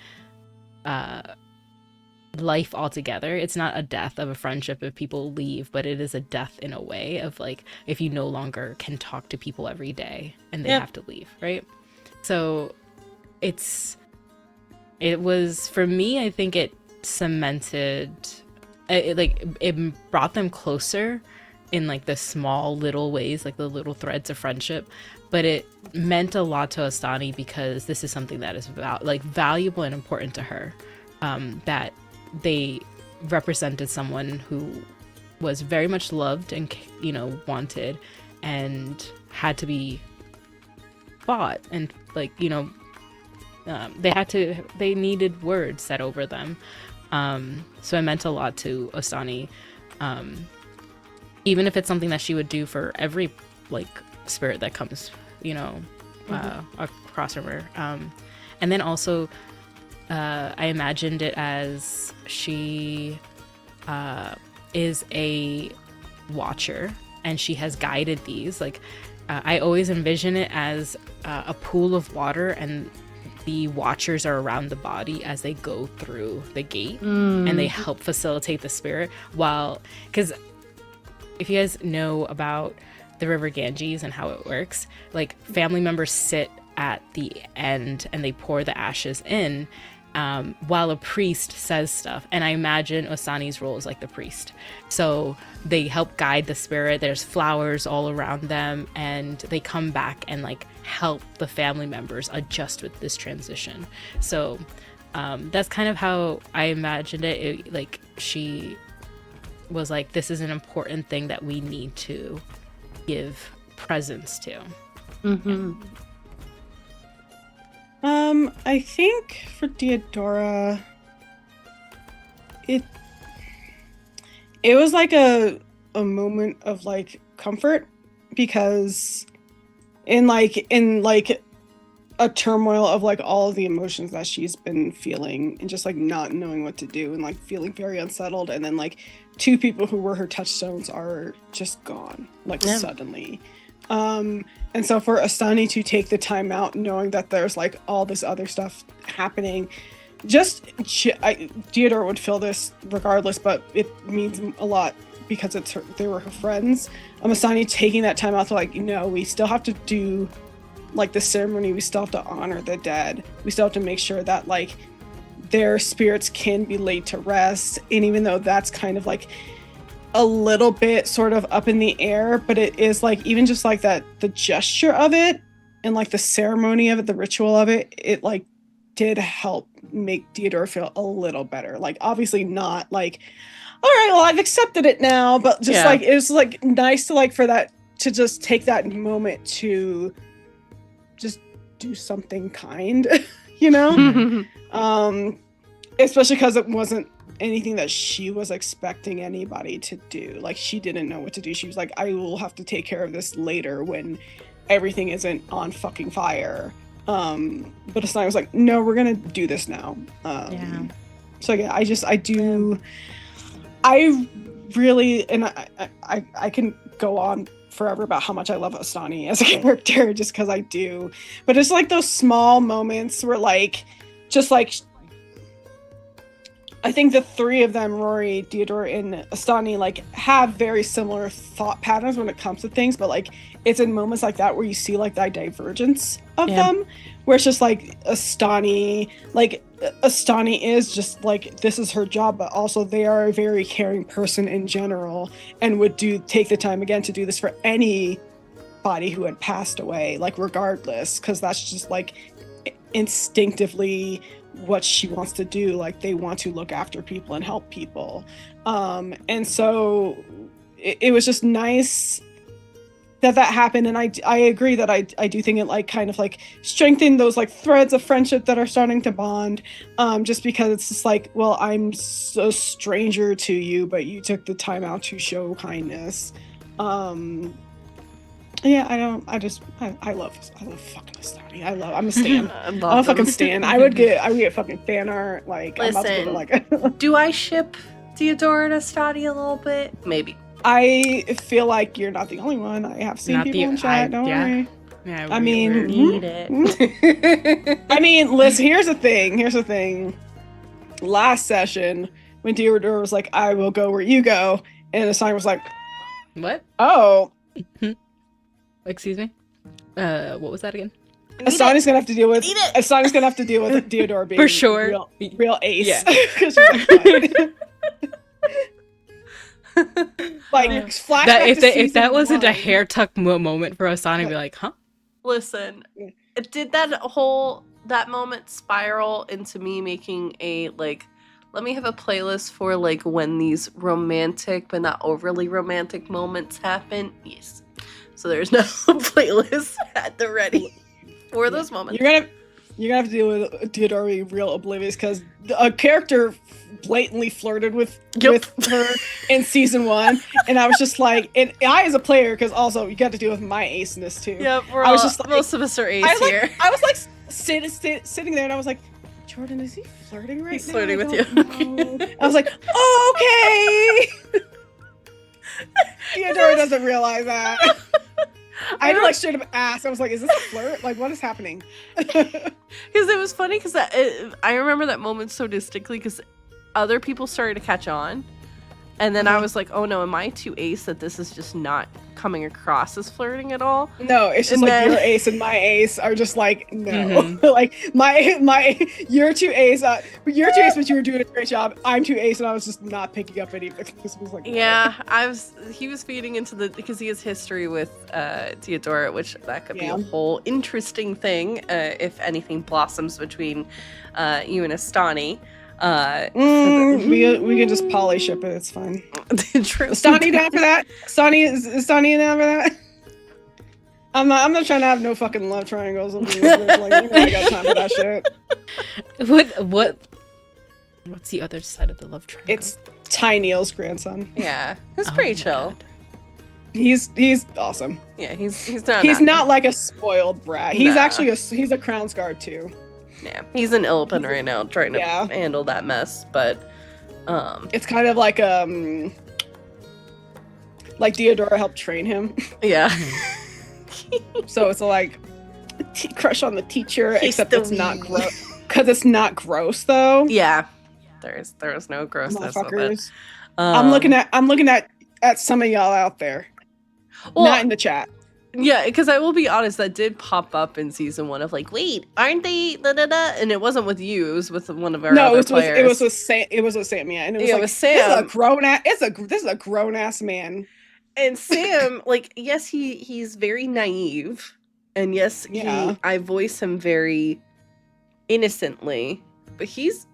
S2: life altogether. It's not a death of a friendship if people leave, but it is a death in a way of like if you no longer can talk to people every day and they have to leave, right? So it was, for me, I think it cemented, it brought them closer in like the small little ways, like the little threads of friendship. But it meant a lot to Astani because this is something that is valuable and important to her, that they represented someone who was very much loved and, you know, wanted, and had to be fought, and like, you know, they needed words said over them. So it meant a lot to Astani, even if it's something that she would do for every like spirit that comes, you know, across from her. And then also I imagined it as she is a watcher, and she has guided these. Like I always envision it as a pool of water, and the watchers are around the body as they go through the gate, and they help facilitate the spirit. Because if you guys know about the River Ganges and how it works, like family members sit at the end and they pour the ashes in, while a priest says stuff. And I imagine Osani's role is like the priest. So they help guide the spirit. There's flowers all around them, and they come back and like help the family members adjust with this transition. So that's kind of how I imagined it. Like she was like, this is an important thing that we need to give presence to.
S3: I think for Deodora, it was like a moment of like comfort, because in a turmoil of like all of the emotions that she's been feeling, and just like not knowing what to do, and like feeling very unsettled, and then like two people who were her touchstones are just gone, like suddenly. And so for Astani to take the time out, knowing that there's like all this other stuff happening, Deodora would feel this regardless, but it means a lot because they were her friends. Astani taking that time out to like, we still have to do like the ceremony, we still have to honor the dead, we still have to make sure that like their spirits can be laid to rest. And even though that's kind of like a little bit sort of up in the air, but it is like, even just like that, the gesture of it and like the ceremony of it, the ritual of it, it like did help make Deodora feel a little better. Like obviously not like, all right, well, I've accepted it now, but just like, it was like nice to like, for that to just take that moment to just do something kind, especially because it wasn't anything that she was expecting anybody to do. Like she didn't know what to do. She was like, I will have to take care of this later when everything isn't on fucking fire. But Asani was like, no, we're gonna do this now. So again, I really, and I can go on forever about how much I love Astani as a character, just because I do. But it's like those small moments where like, just like, I think the three of them, Rory, Deodora, and Astani, like have very similar thought patterns when it comes to things, but like it's in moments like that where you see like that divergence of them, where it's just like Astani is just like, this is her job, but also they are a very caring person in general, and would take the time again to do this for anybody who had passed away, like regardless, because that's just like instinctively what she wants to do. Like they want to look after people and help people, and so it was just nice that happened. And I agree that I do think it like kind of like strengthened those like threads of friendship that are starting to bond, just because it's just like, well, I'm a stranger to you, but you took the time out to show kindness. I love fucking Astani. I'm a stan. I'm a fucking stan. I would get fucking fan art. Like,
S1: listen,
S3: I'm about to go to like
S1: do I ship Deodora and Astani a little bit? Maybe.
S3: I feel like you're not the only one. I have seen people in chat. Don't worry.
S2: Yeah,
S3: I mean,
S1: Need it.
S3: I mean, listen. Here's the thing. Last session, when Theodore was like, "I will go where you go," and Asani was like,
S2: what?
S3: "Oh."
S2: Excuse me. What was that again?
S3: Asani's gonna have to deal with.
S1: Eat it.
S3: Asani's gonna have to deal with Theodore being
S2: For sure.
S3: real ace.
S2: Yeah.
S3: 'Cause she's like, flashback
S2: That if
S3: to
S2: that
S3: season
S2: wasn't a
S3: 1.
S2: hair tuck moment for Asani, I'd be like, huh?
S1: Listen, did that moment spiral into me making a like, let me have a playlist for like when these romantic but not overly romantic moments happen? Yes. So there's no playlist at the ready for those moments.
S3: You're gonna have to deal with Theodore being real oblivious because a character blatantly flirted with her in season 1, and I was just like, and I as a player, because also you got to deal with my aceness too.
S1: Yeah,
S3: I was just like,
S1: most of us are ace here.
S3: I was like sitting there, and I was like, Jordan, is he flirting right
S1: He's
S3: now?
S1: flirting
S3: I
S1: with you.
S3: don't know. I was like, oh, okay. Theodore doesn't realize that. I had to like straight up ask. I was like, is this a flirt? Like, what is happening?
S1: Because it was funny because I remember that moment so distinctly because other people started to catch on. And then I was like, oh no, am I too ace that this is just not coming across as flirting at all?
S3: No, it's just
S1: And
S3: like
S1: then-
S3: your ace and my ace are just like, no.
S2: Mhm.
S3: Like, you're too ace, but you were doing a great job. I'm too ace, and I was just not picking up anything. This was like,
S1: Yeah, he was feeding into because he has history with Theodora, which that could be a
S3: Yeah.
S1: whole interesting thing if anything blossoms between you and Astani.
S3: we can just poly ship it. It's fine.
S1: True.
S3: Is Stani down for that? Is Stani down for that? I'm not trying to have no fucking love triangles. Like, you know, I got time for that shit.
S2: What's the other side of the love triangle?
S3: It's Ty Neal's grandson.
S1: Yeah, he's
S2: Oh
S1: pretty
S2: my
S1: chill.
S2: God.
S3: He's awesome.
S1: Yeah, he's not.
S3: He's not like a spoiled brat. He's
S1: Nah.
S3: actually he's a Crown's Guard too.
S1: Yeah, he's in Illipen right now, trying to
S3: Yeah.
S1: handle that mess. But
S3: It's kind of like Theodora helped train him,
S1: yeah,
S3: so it's like crush on the teacher,
S1: He's
S3: except
S1: the
S3: it's not
S1: wee.
S3: gross because it's not gross though.
S1: yeah. There was no grossness of it.
S3: Motherfuckers. I'm looking at some of y'all out there,
S1: Well,
S3: not in the chat.
S1: yeah, because I will be honest, that did pop up in season 1 of like, wait, aren't they da da da? And it wasn't with you; it was with one of our
S3: No,
S1: other players.
S3: it was with Sam. Yeah, and it was
S1: Yeah,
S3: like
S1: with Sam.
S3: This is a grown ass. This is a grown ass man.
S1: And Sam, like, yes, he's very naive, and yes,
S3: Yeah.
S1: I voice him very innocently, but he's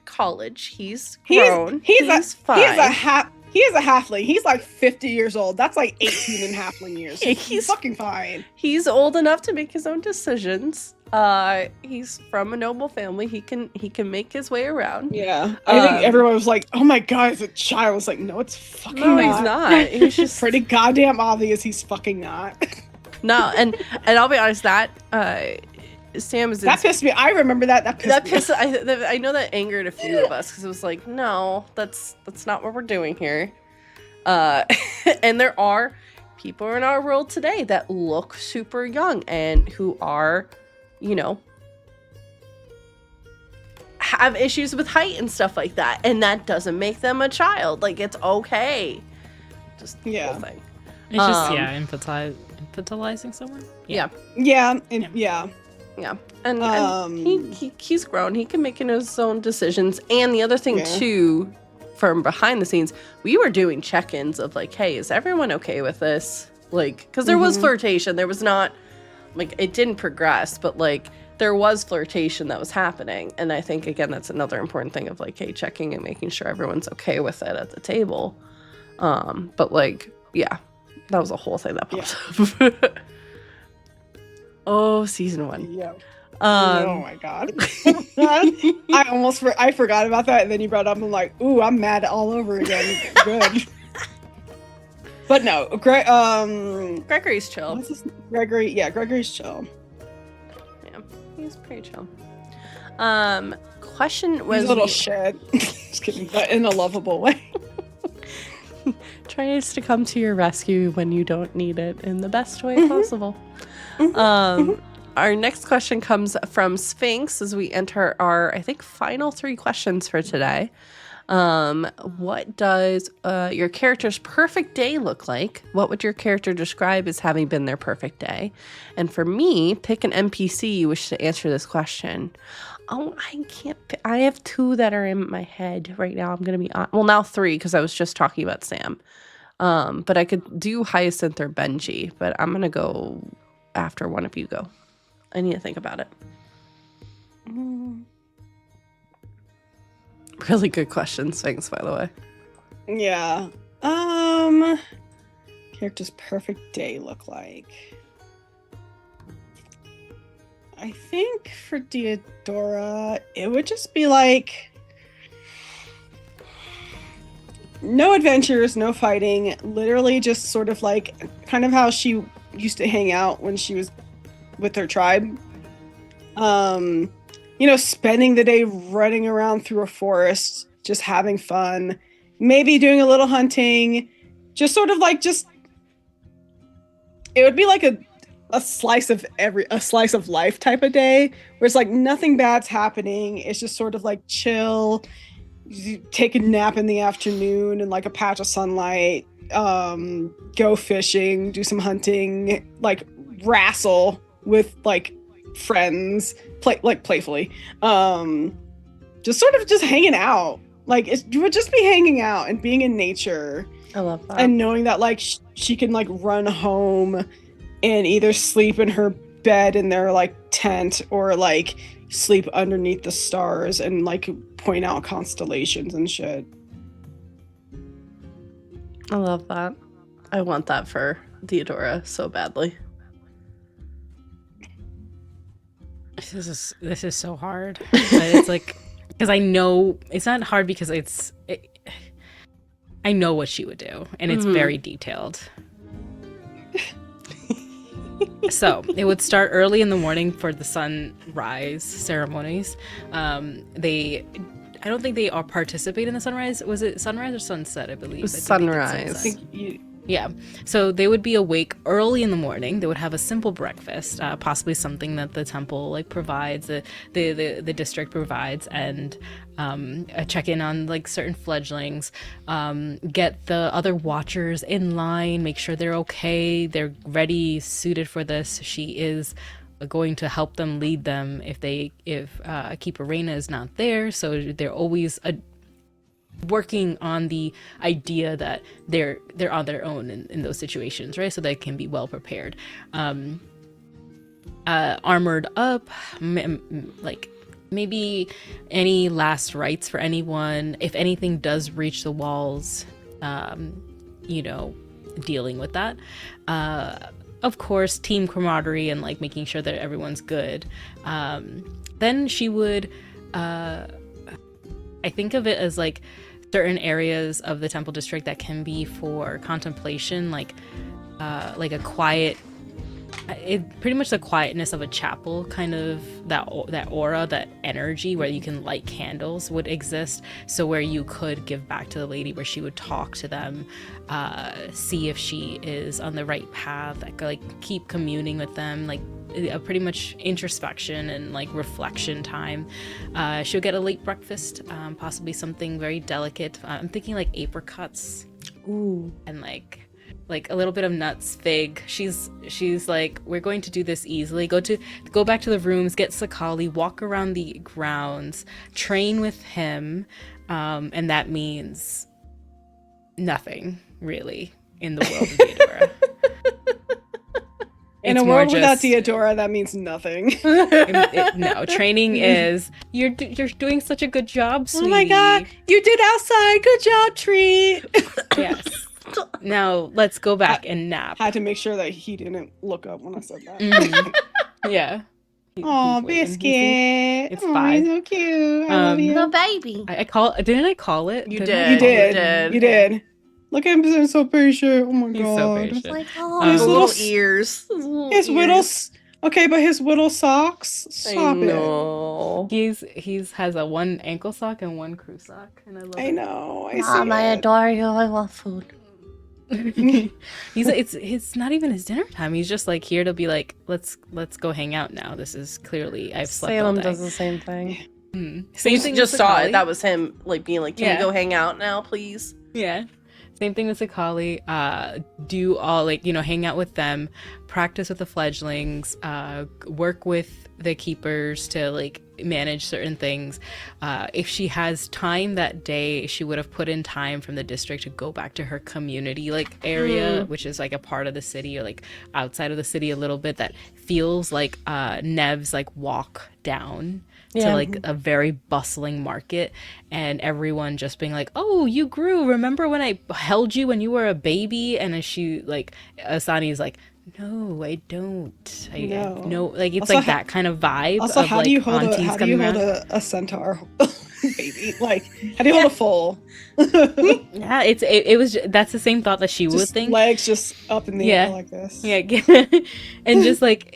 S1: college. He's grown.
S3: He's
S1: fine.
S3: He is a halfling. He's like 50 years old. That's like 18 in halfling years.
S1: Yeah,
S3: He's fucking fine.
S1: He's old enough to make his own decisions. He's from a noble family. He can make his way around.
S3: Yeah. I think everyone was like, oh my god, it's a child. I was like, no, it's fucking
S1: No,
S3: not.
S1: he's not. He's just
S3: pretty goddamn obvious he's fucking not.
S1: no. And I'll be honest, that Sam is
S3: That pissed me. I remember that. That pissed me.
S1: I know that angered a few of us because it was like, no, that's not what we're doing here. And there are people in our world today that look super young and who are, you know, have issues with height and stuff like that, and that doesn't make them a child. Like, it's okay. Just the whole thing.
S2: It's just
S1: Um,
S2: infantilizing someone.
S3: Yeah.
S1: And he's grown. He can make his own decisions. And the other thing too, from behind the scenes, we were doing check-ins of like, hey, is everyone okay with this? Like, because there was flirtation. There was not, like, it didn't progress, but like there was flirtation that was happening. And I think again, that's another important thing of like, hey, checking and making sure everyone's okay with it at the table. But like, yeah, that was a whole thing that popped up. Oh, season 1.
S3: Yeah. Oh my god. I forgot about that, and then you brought it up. I'm like, ooh, I'm mad all over again. Good. But no,
S1: Gregory's chill.
S3: What's his Gregory? Yeah, Gregory's chill.
S1: Yeah, he's pretty chill. Question was
S3: He's a little shit. Just kidding, but in a lovable way.
S1: trying tries to come to your rescue when you don't need it in the best way possible. Our next question comes from Sphinx as we enter our, I think, final 3 questions for today. What does your character's perfect day look like? What would your character describe as having been their perfect day? And for me, pick an NPC you wish to answer this question. Oh, I can't. I have 2 that are in my head right now. I'm going to be on. Well, now 3 because I was just talking about Sam. But I could do Hyacinth or Benji, but I'm going to go after one of you go. I need to think about it. Really good question, Sphinx, by the way.
S3: Yeah. Character's perfect day look like. I think for Diodora, it would just be like no adventures, no fighting, literally just sort of like kind of how she used to hang out when she was with her tribe. Spending the day running around through a forest, just having fun, maybe doing a little hunting, just sort of like it would be like a slice of life type of day where it's like nothing bad's happening. It's just sort of like chill. You take a nap in the afternoon and like a patch of sunlight, go fishing, do some hunting, like wrestle with like friends, playfully, just hanging out. Like you would just be hanging out and being in nature.
S1: I love that.
S3: And knowing that like she can like run home and either sleep in her bed in their like tent or like sleep underneath the stars and like point out constellations and shit.
S1: I love that. I want that for Theodora so badly.
S2: This is so hard. But it's like, because I know it's not hard because I know what she would do, and it's very detailed. So it would start early in the morning for the sunrise ceremonies. I don't think they all participate in the sunrise. Was it sunrise or sunset? I believe.
S1: It was sunrise.
S2: Yeah. So they would be awake early in the morning. They would have a simple breakfast, possibly something that the temple like provides, the district provides, and check in on like certain fledglings, get the other watchers in line, make sure they're okay, they're ready, suited for this. She is going to help them, lead them if Keeper Reina is not there. So they're always working on the idea that they're on their own in those situations, right? So they can be well prepared, armored up, like maybe any last rites for anyone if anything does reach the walls, dealing with that. Of course, team camaraderie and like making sure that everyone's good. Then she would, I think of it as like certain areas of the temple district that can be for contemplation, like a quiet, pretty much the quietness of a chapel, kind of that aura, that energy where you can light candles would exist. So where you could give back to the lady, where she would talk to them, see if she is on the right path, like keep communing with them, like a pretty much introspection and like reflection time. She'll get a late breakfast, possibly something very delicate. I'm thinking like apricots.
S1: Ooh.
S2: And like a little bit of nuts, fig. She's like, we're going to do this easily. Go back to the rooms, get Sakali, walk around the grounds, train with him, and that means nothing really in the world of Theodora.
S3: In a world without Theodora, that means nothing.
S2: No, training is you're doing such a good job, sweetie.
S3: Oh my god, you did outside. Good job, Tree.
S2: Yes. Now let's go back and nap.
S3: Had to make sure that he didn't look up when I said that.
S2: Mm-hmm. Yeah.
S3: Oh, Biscuit.
S2: It's 5.
S3: He's so cute. I love you.
S1: The baby.
S2: Didn't I call it?
S1: You
S3: did. You did. Look at him being so patient. Oh my god.
S2: He's so patient.
S1: Like,
S3: his
S1: little ears.
S3: His little. Okay, but his little socks. Stop
S2: it. He's has a 1 ankle sock and 1 crew sock, and I love it.
S3: I know.
S1: Mom, I adore you. I love food.
S2: It's not even his dinner time. He's just like here to be like, let's go hang out now. This is clearly I've slept all
S1: Salem
S2: day.
S1: does the same thing.
S2: Same thing.
S1: Just
S2: with
S1: saw
S2: Sakali.
S1: it. That was him, like being like, "Can we
S2: Yeah.
S1: go hang out now, please?"
S2: Yeah. Same thing with Sakali. Do all like, hang out with them, practice with the fledglings, work with the keepers to like manage certain things. If she has time that day, she would have put in time from the district to go back to her community like area, which is like a part of the city or like outside of the city a little bit that feels like Nev's like walk down to like a very bustling market, and everyone just being like, "Oh, you grew. Remember when I held you when you were a baby?" And as she like, Asani's like, "No, I don't. I no." Like it's
S3: Also,
S2: like that kind of vibe.
S3: Also,
S2: of,
S3: how
S2: like,
S3: do you hold a centaur baby? Like, how do you hold a foal?
S2: Yeah, it was. That's the same thought that she would think.
S3: Legs just up in the air like this.
S2: Yeah, and just like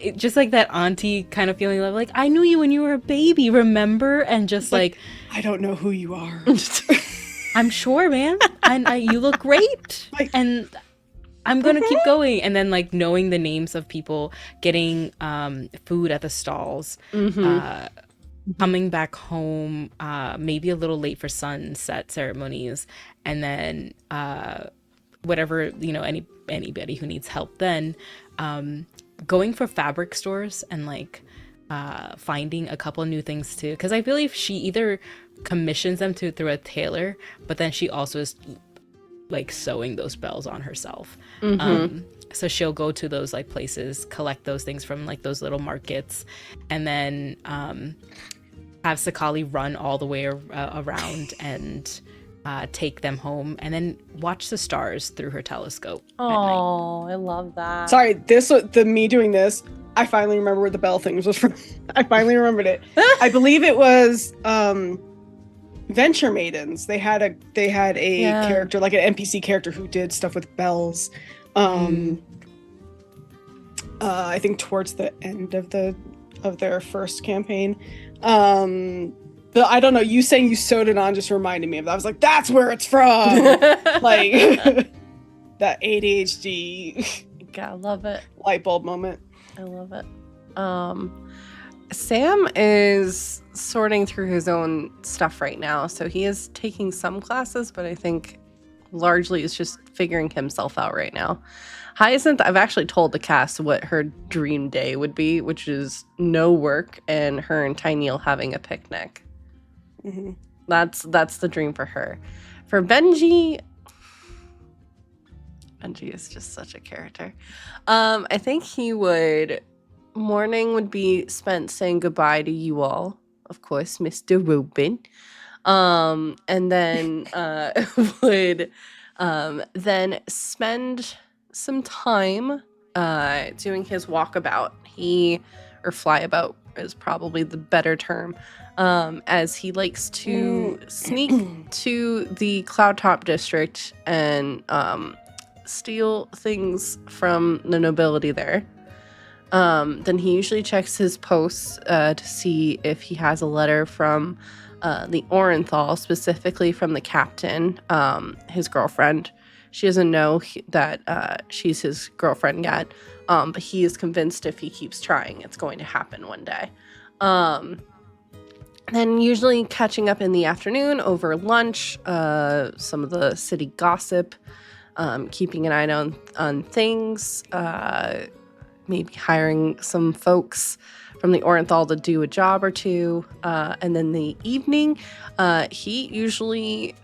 S2: that auntie kind of feeling of like, I knew you when you were a baby, remember? And just like,
S3: I don't know who you are.
S2: I'm sure, man. And you look great. And I'm gonna keep going. And then like knowing the names of people, getting food at the stalls, coming back home, maybe a little late for sunset ceremonies, and then whatever, anybody who needs help then, going for fabric stores and like finding a couple new things too, because I believe she either commissions them through a tailor, but then she also is like sewing those bells on herself. So she'll go to those like places, collect those things from like those little markets, and then have Sakali run all the way around and take them home, and then watch the stars through her telescope.
S1: Oh, I love that.
S3: Sorry, me doing this, I finally remember where the bell things was from. I finally remembered it. I believe it was Venture Maidens. They had a character, like an NPC character who did stuff with bells. I think towards the end of their first campaign. But I don't know, you saying you sewed it on just reminded me of that. I was like, that's where it's from. Like that ADHD.
S1: Gotta love it.
S3: Light bulb moment.
S1: I love it. Sam is sorting through his own stuff right now, so he is taking some classes, but I think largely is just figuring himself out right now. Hyacinth, I've actually told the cast what her dream day would be, which is no work and her and Tyneal having a picnic. That's the dream for her. For Benji is just such a character. I think morning would be spent saying goodbye to you all, of course, Mr. Rubin, and then would then spend some time doing his walkabout. Or flyabout is probably the better term, as he likes to sneak to the Cloudtop district and steal things from the nobility there. Then he usually checks his posts to see if he has a letter from the Orenthal, specifically from the captain, his girlfriend. She doesn't know that she's his girlfriend yet, but he is convinced if he keeps trying, it's going to happen one day. Then usually catching up in the afternoon over lunch, some of the city gossip, keeping an eye on things, maybe hiring some folks from the Orenthal to do a job or two. And then the evening, he usually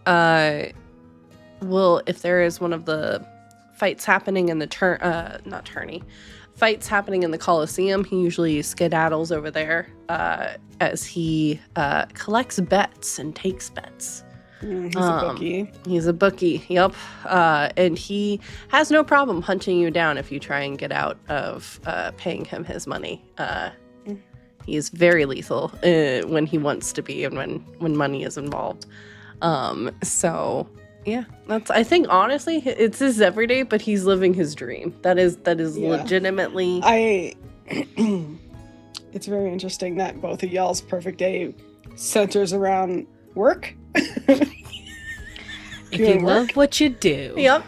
S1: will, if there is one of the fights happening in the fights happening in the Coliseum, he usually skedaddles over there as he collects bets and takes bets.
S3: He's a bookie.
S1: He's a bookie, yep. And he has no problem hunting you down if you try and get out of paying him his money. He is very lethal when he wants to be and when money is involved. So yeah, I think honestly it's his everyday, but he's living his dream. That is legitimately.
S3: It's very interesting that both of y'all's perfect day centers around work.
S2: If you love what you do.
S1: Yep.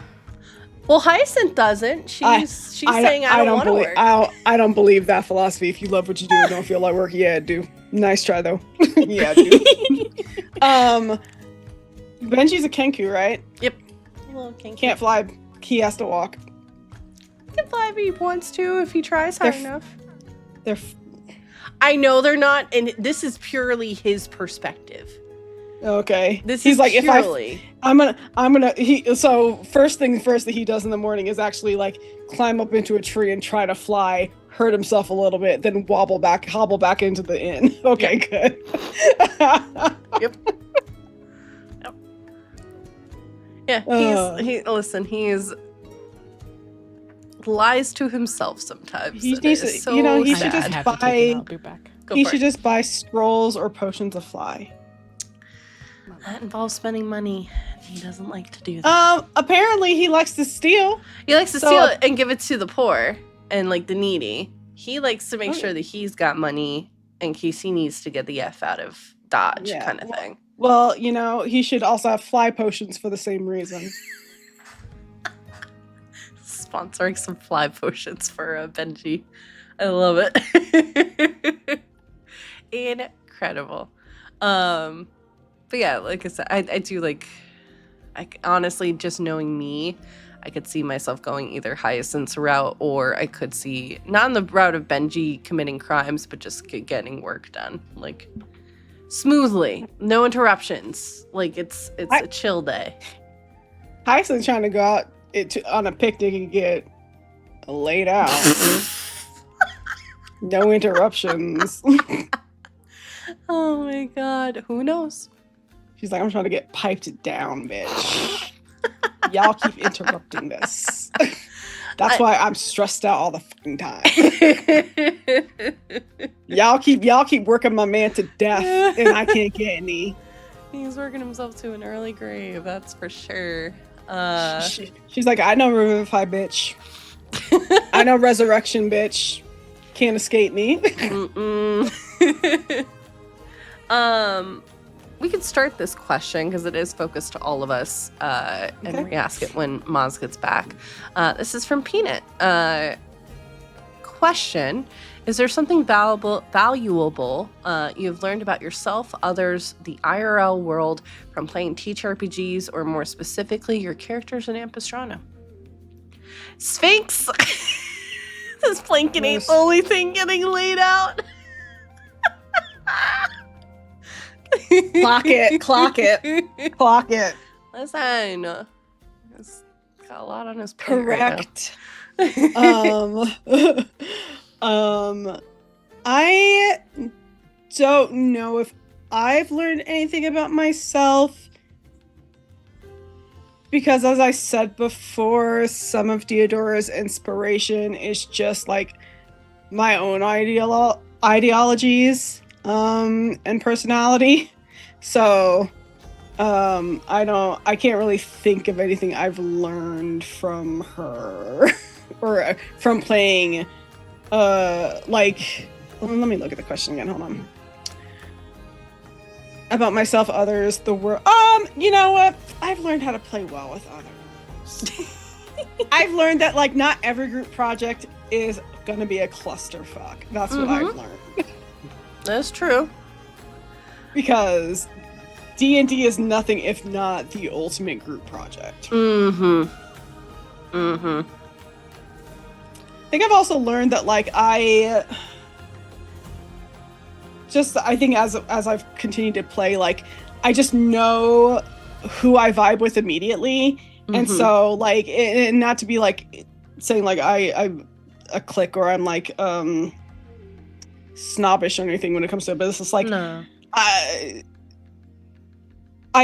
S1: Well, Hyacinth doesn't. She's saying I don't want to work.
S3: I don't believe that philosophy. If you love what you do and don't feel like work, yeah, do. Nice try though. Yeah, do. Benji's a Kenku, right?
S1: Yep. A little Kenku.
S3: Can't fly. He has to walk.
S1: He can fly if he wants to, if he tries hard enough. I know they're not, and this is purely his perspective.
S3: Okay.
S1: This
S3: He's
S1: is
S3: like,
S1: purely.
S3: So first thing first that he does in the morning is actually like climb up into a tree and try to fly, hurt himself a little bit, then hobble back into the inn. Okay, good.
S1: Yep. Yeah, he's lies to himself sometimes.
S3: He needs to,
S1: so
S3: he should
S1: sad.
S3: just buy.
S2: I'll be back.
S3: He should just buy scrolls or potions of fly.
S1: That involves spending money. He doesn't like to do that.
S3: Apparently he likes to steal.
S1: He likes to steal it and give it to the poor and like the needy. He likes to make sure that he's got money in case he needs to get the F out of Dodge, kind of thing.
S3: Well, he should also have fly potions for the same reason.
S1: Sponsoring some fly potions for Benji. I love it. Incredible. But yeah, like I said, I do like, honestly, just knowing me, I could see myself going either Hyacinth's route, or I could see, not on the route of Benji committing crimes, but just getting work done. Like, smoothly. No interruptions. Like, it's a chill day.
S3: Hyacinth's trying to go out on a picnic and get laid out. No interruptions.
S1: Oh my god. Who knows?
S3: She's like, I'm trying to get piped down, bitch. Y'all keep interrupting this. That's why I'm stressed out all the fucking time. Y'all keep working my man to death, and I can't get any.
S1: He's working himself to an early grave, that's for sure.
S3: She's like, I know Revivify, bitch. I know Resurrection, bitch. Can't escape me.
S1: We could start this question because it is focused to all of us, and re-ask it when Mozz gets back. This is from Peanut. Question: is there something valuable you've learned about yourself, others, the IRL world from playing TTRPGs, or more specifically, your characters in Ampistrano? Sphinx. This blanket ain't the only thing getting laid out.
S3: Clock it.
S1: Listen, he's got a lot on his plate.
S3: Correct. I don't know if I've learned anything about myself, because as I said before, some of Deodora's inspiration is just like my own ideologies and personality. So I can't really think of anything I've learned from her or from playing like, let me look at the question again. Hold on. About myself, others, the world. You know what? I've learned how to play well with others. I've learned that like not every group project is gonna be a clusterfuck. That's what I've learned.
S1: That's true.
S3: Because D&D is nothing if not the ultimate group project.
S1: I
S3: think I've also learned that like I think as I've continued to play, like I just know who I vibe with immediately. And so like, and not to be like saying like I'm a clique or I'm like snobbish or anything when it comes to it, but it's just like,
S1: no.
S3: I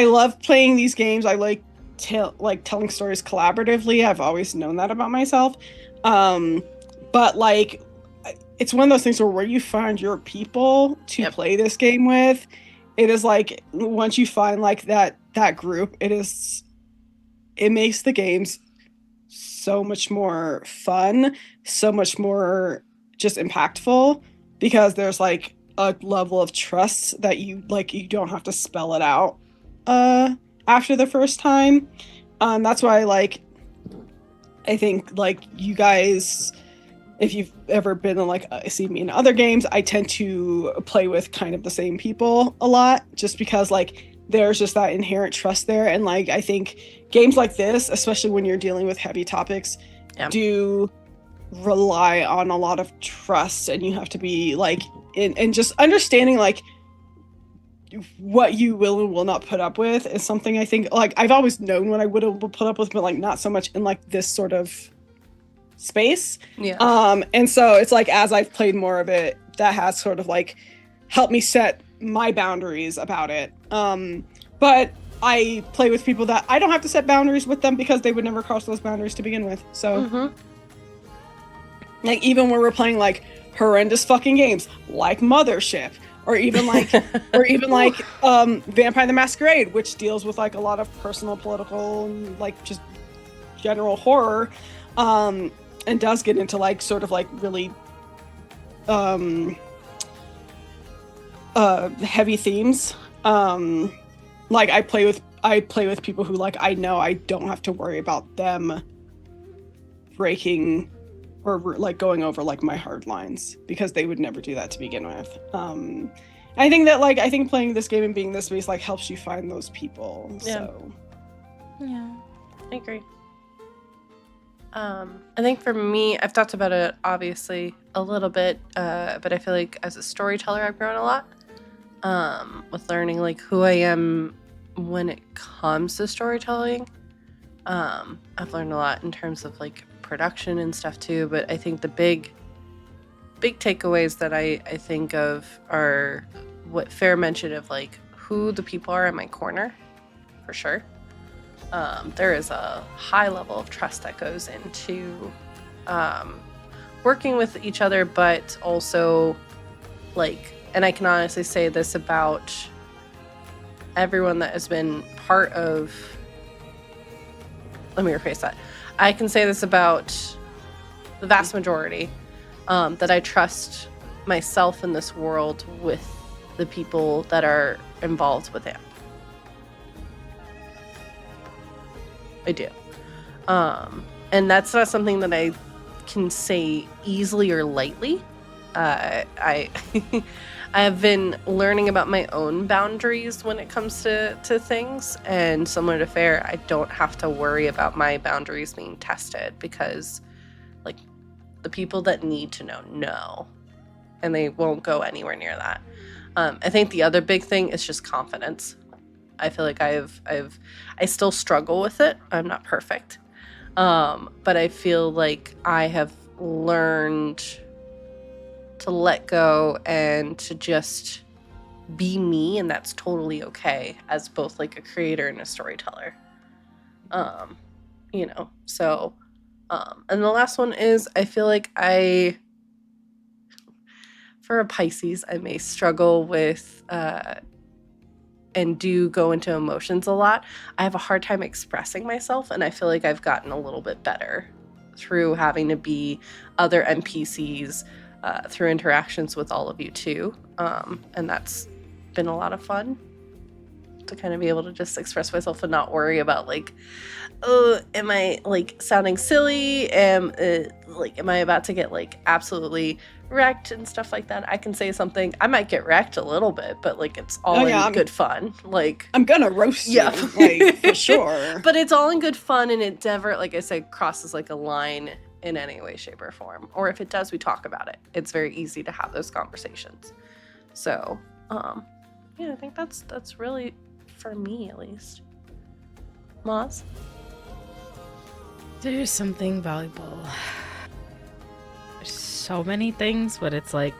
S3: love playing these games. I like telling stories collaboratively. I've always known that about myself. But like, it's one of those things where you find your people to play this game with, it is like, once you find like that group, it makes the games so much more fun, so much more just impactful, because there's like a level of trust that you don't have to spell it out after the first time. That's why like I think like you guys, if you've ever been in like see me in other games, I tend to play with kind of the same people a lot, just because like there's just that inherent trust there. And like I think games like this, especially when you're dealing with heavy topics, do rely on a lot of trust, and you have to be like in just understanding like what you will and will not put up with is something I think like I've always known what I would have put up with, but like not so much in like this sort of space. And so it's like as I've played more of it, that has sort of like helped me set my boundaries about it. But I play with people that I don't have to set boundaries with them because they would never cross those boundaries to begin with. So like even when we're playing like horrendous fucking games like Mothership, or even like Vampire the Masquerade, which deals with like a lot of personal, political, and like just general horror, and does get into like sort of like really heavy themes. Like I play with people who like I know I don't have to worry about them breaking or like going over like my hard lines, because they would never do that to begin with. I think that like I think playing this game and being this space like helps you find those people. So
S1: I agree. I think for me, I've talked about it obviously a little bit, but I feel like as a storyteller I've grown a lot with learning like who I am when it comes to storytelling. I've learned a lot in terms of like production and stuff too, but I think the big takeaways that I think of are what Fair mentioned of like who the people are in my corner, for sure. There is a high level of trust that goes into working with each other, but also like, and I can honestly say this about everyone that has been part of, let me rephrase that. I can say this about the vast majority, that I trust myself in this world with the people that are involved with it. I do. And that's not something that I can say easily or lightly. I I have been learning about my own boundaries when it comes to things, and similar to Fair, I don't have to worry about my boundaries being tested, because like the people that need to know, and they won't go anywhere near that. I think the other big thing is just confidence. I feel like I still struggle with it. I'm not perfect. But I feel like I have learned to let go and to just be me, and that's totally okay as both like a creator and a storyteller. So and the last one is I feel like for a Pisces, I may struggle with and do go into emotions a lot. I have a hard time expressing myself, and I feel like I've gotten a little bit better through having to be other NPCs, through interactions with all of you too. And that's been a lot of fun to kind of be able to just express myself and not worry about like, oh, am I like sounding silly? Am I about to get like absolutely wrecked and stuff like that? I can say something. I might get wrecked a little bit, but like it's all in good fun. Like
S3: I'm gonna roast you, like for sure.
S1: But it's all in good fun, and it never, like I said, crosses like a line in any way, shape, or form. Or if it does, we talk about it. It's very easy to have those conversations. So, I think that's really for me, at least. Mozz?
S2: There's something valuable. There's so many things, but it's like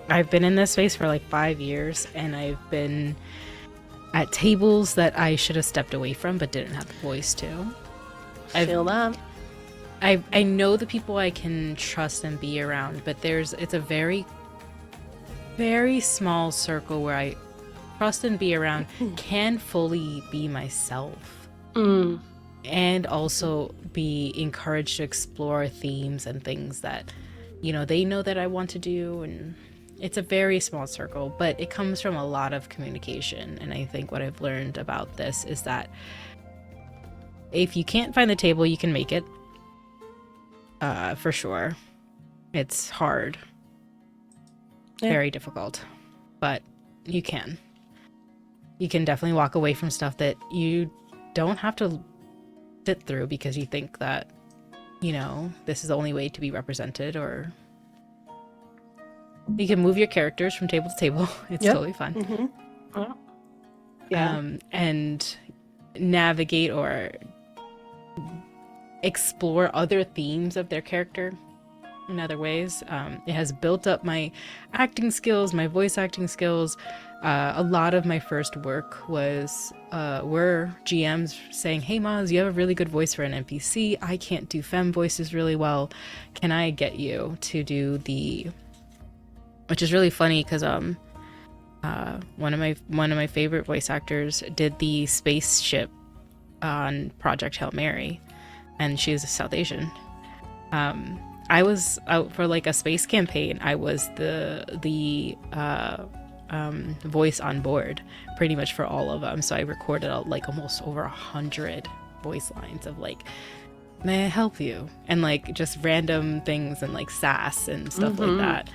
S2: I've been in this space for like 5 years, and I've been at tables that I should have stepped away from but didn't have the voice to.
S1: I feel that.
S2: I know the people I can trust and be around, but it's a very, very small circle where I trust and be around, can fully be myself. And also be encouraged to explore themes and things that, they know that I want to do. And it's a very small circle, but it comes from a lot of communication. And I think what I've learned about this is that if you can't find the table, you can make it. For sure. It's hard.
S1: Yeah.
S2: Very difficult. But you can. You can definitely walk away from stuff that you don't have to sit through because you think that, you know, this is the only way to be represented, or you can move your characters from table to table. It's totally fun.
S3: Mm-hmm. Yeah.
S2: And navigate or explore other themes of their character in other ways. It has built up my acting skills, my voice acting skills. A lot of my first work were GMs saying, "Hey Mozz, you have a really good voice for an NPC. I can't do femme voices really well. Can I get you to do the..." Which is really funny because one of my favorite voice actors did the spaceship on Project Hail Mary, and she is South Asian. I was out for like a space campaign. I was the voice on board pretty much for all of them. So I recorded like almost over 100 voice lines of like, "May I help you?" and like just random things and like sass and stuff like that.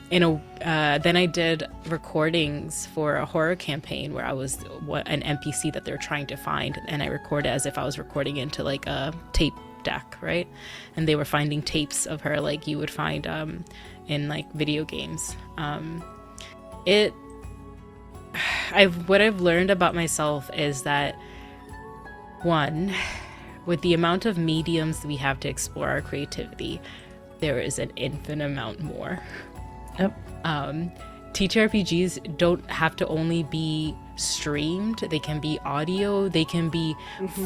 S2: Then I did recordings for a horror campaign where I was an NPC that they're trying to find, and I recorded as if I was recording into like a tape deck, right? And they were finding tapes of her like you would find in like video games. What I've learned about myself is that, one, with the amount of mediums we have to explore our creativity, there is an infinite amount more.
S1: Yep.
S2: TTRPGs don't have to only be streamed. They can be audio. They can be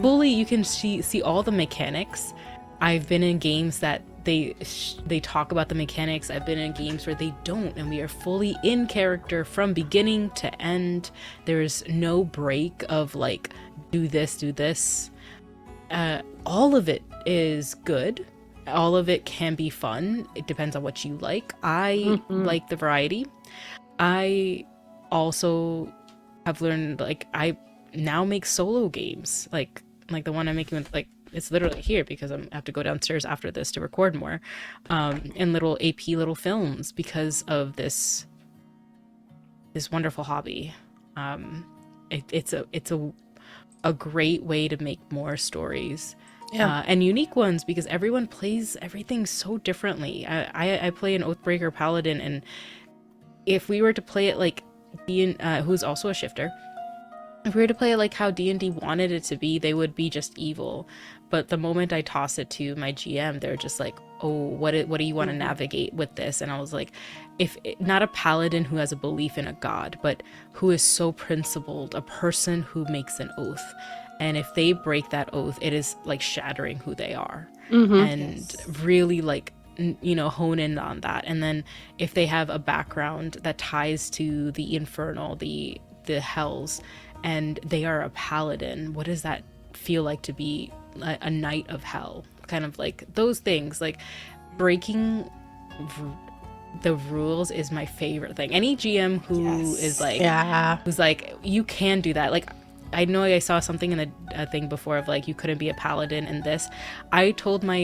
S2: fully, you can see all the mechanics. I've been in games that they talk about the mechanics. I've been in games where they don't, and we are fully in character from beginning to end. There's no break of like, do this. All of it is good. All of it can be fun. It depends on what you like. I like the variety. I also have learned, like, I now make solo games, like the one I'm making with, like, it's literally here because I have to go downstairs after this to record more, and little little films because of this wonderful hobby. It's a great way to make more stories.
S1: Yeah.
S2: And unique ones, because everyone plays everything so differently. I play an Oathbreaker Paladin, and if we were to play it like who's also a shifter, if we were to play it like how D&D wanted it to be, they would be just evil. But the moment I toss it to my GM, they're just like, "Oh, what do you want to navigate with this?" And I was like, not a paladin who has a belief in a god, but who is so principled, a person who makes an oath. And if they break that oath, it is like shattering who they are. And really like, you know, hone in on that. And then if they have a background that ties to the infernal, the hells, and they are a paladin, what does that feel like to be a knight of hell? Kind of like those things, like breaking the rules is my favorite thing. Any GM who is like, who's like, you can do that. Like, I know I saw something in the thing before of like, you couldn't be a paladin in this. I told one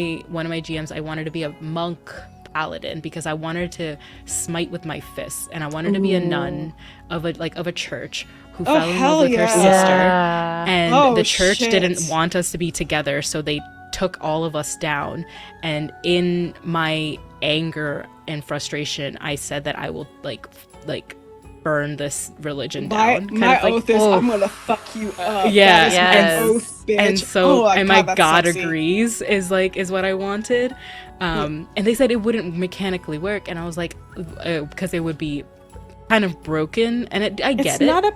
S2: of my GMs I wanted to be a monk paladin because I wanted to smite with my fists, and I wanted to be a nun of a church who fell in love with her sister, and the church didn't want us to be together, so they took all of us down. And in my anger and frustration, I said that I will like burn this religion down.
S3: My oath is, I'm gonna fuck you up.
S2: Yeah,
S3: that is my oath, bitch.
S2: And so, and my god
S3: sexy.
S2: agrees is what I wanted. And they said it wouldn't mechanically work, and I was like, because it would be kind of broken. And I get it.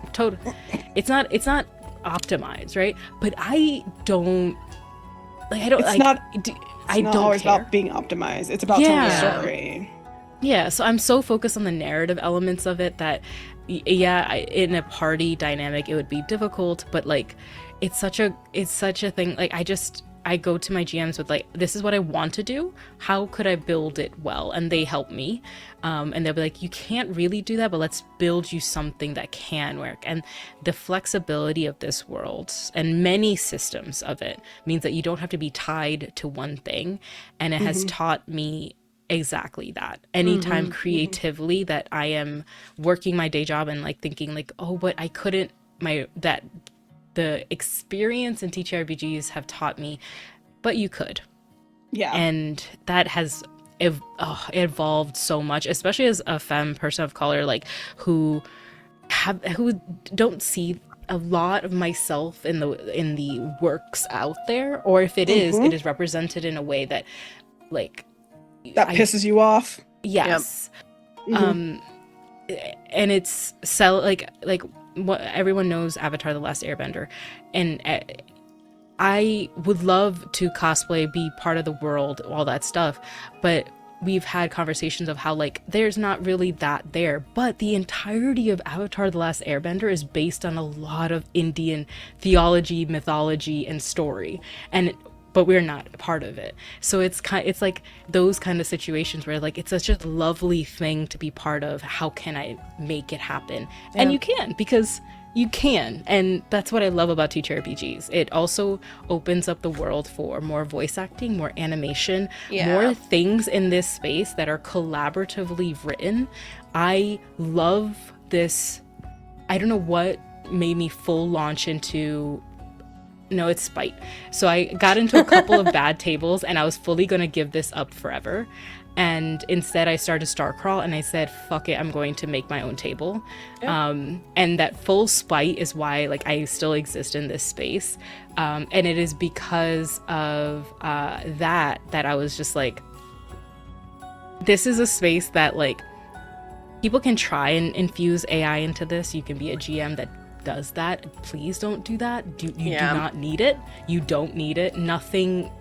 S2: It's not optimized, right? But I don't like. I don't
S3: it's
S2: like.
S3: Not,
S2: I
S3: not
S2: don't
S3: always
S2: care.
S3: about being optimized. It's about telling a story.
S2: Yeah, so I'm so focused on the narrative elements of it that, in a party dynamic it would be difficult, but like, it's such a thing. Like, I go to my GMs with like, this is what I want to do. How could I build it well? And they help me. And they'll be like, you can't really do that, but let's build you something that can work. And the flexibility of this world and many systems of it means that you don't have to be tied to one thing. And it has taught me exactly that. Anytime creatively that I am working my day job and like thinking like, oh, but I couldn't, the experience in TTRPGs have taught me, but you could.
S3: Yeah.
S2: And that has evolved so much, especially as a femme person of color, like who don't see a lot of myself in the works out there, or if it is, it is represented in a way that like
S3: that pisses you off.
S2: Yes. And it's like what everyone knows, Avatar: The Last Airbender, and I would love to cosplay, be part of the world, all that stuff, but we've had conversations of how like there's not really that there, but the entirety of Avatar: The Last Airbender is based on a lot of Indian theology, mythology, and story, but we're not a part of it. So it's like those kind of situations where like it's such a lovely thing to be part of. How can I make it happen? Yeah. And you can, because you can. And that's what I love about TTRPGs. It also opens up the world for more voice acting, more animation, more things in this space that are collaboratively written. I love this. I don't know what made me full launch into... No, it's spite. So I got into a couple of bad tables and I was fully going to give this up forever. And instead I started Starcrawl and I said, fuck it, I'm going to make my own table. And that full spite is why like I still exist in this space. And it is because of that I was just like, this is a space that like people can try and infuse AI into this. You can be a GM that does that. Please don't do that. You do not need it. You don't need it. Nothing.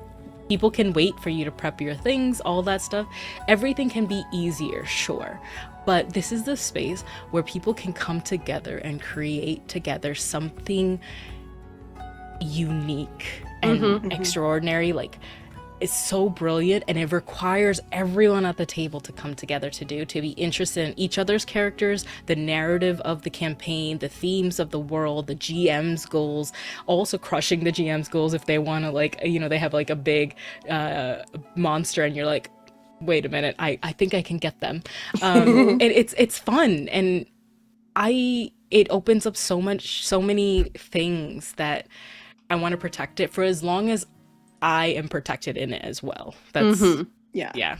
S2: People can wait for you to prep your things, all that stuff. Everything can be easier, sure, but this is the space where people can come together and create together something unique and extraordinary. Like, it's so brilliant, and it requires everyone at the table to come together to be interested in each other's characters, the narrative of the campaign, the themes of the world, the GM's goals, also crushing the GM's goals if they want to, like, you know, they have like a big monster and you're like, wait a minute, I think I can get them. And it's fun, and it opens up so many things that I want to protect it for as long as I am protected in it as well. That's yeah.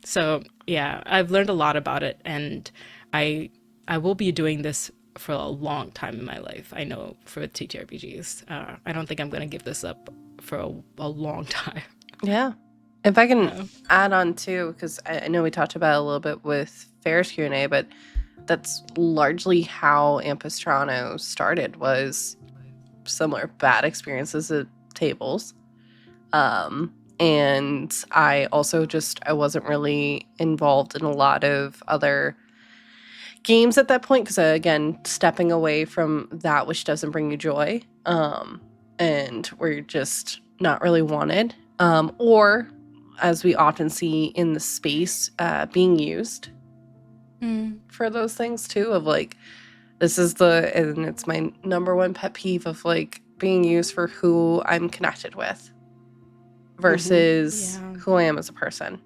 S2: So yeah, I've learned a lot about it, and I will be doing this for a long time in my life. I know, for TTRPGs. I don't think I'm going to give this up for a long time.
S1: Yeah. If I can add on too, because I know we talked about it a little bit with Ferris Q&A, but that's largely how Ampistrano started, was similar bad experiences at tables. And I also I wasn't really involved in a lot of other games at that point, because again, stepping away from that which doesn't bring you joy, and where you're just not really wanted, or as we often see in the space, being used for those things too, of like, and it's my number one pet peeve of like being used for who I'm connected with versus who I am as a person.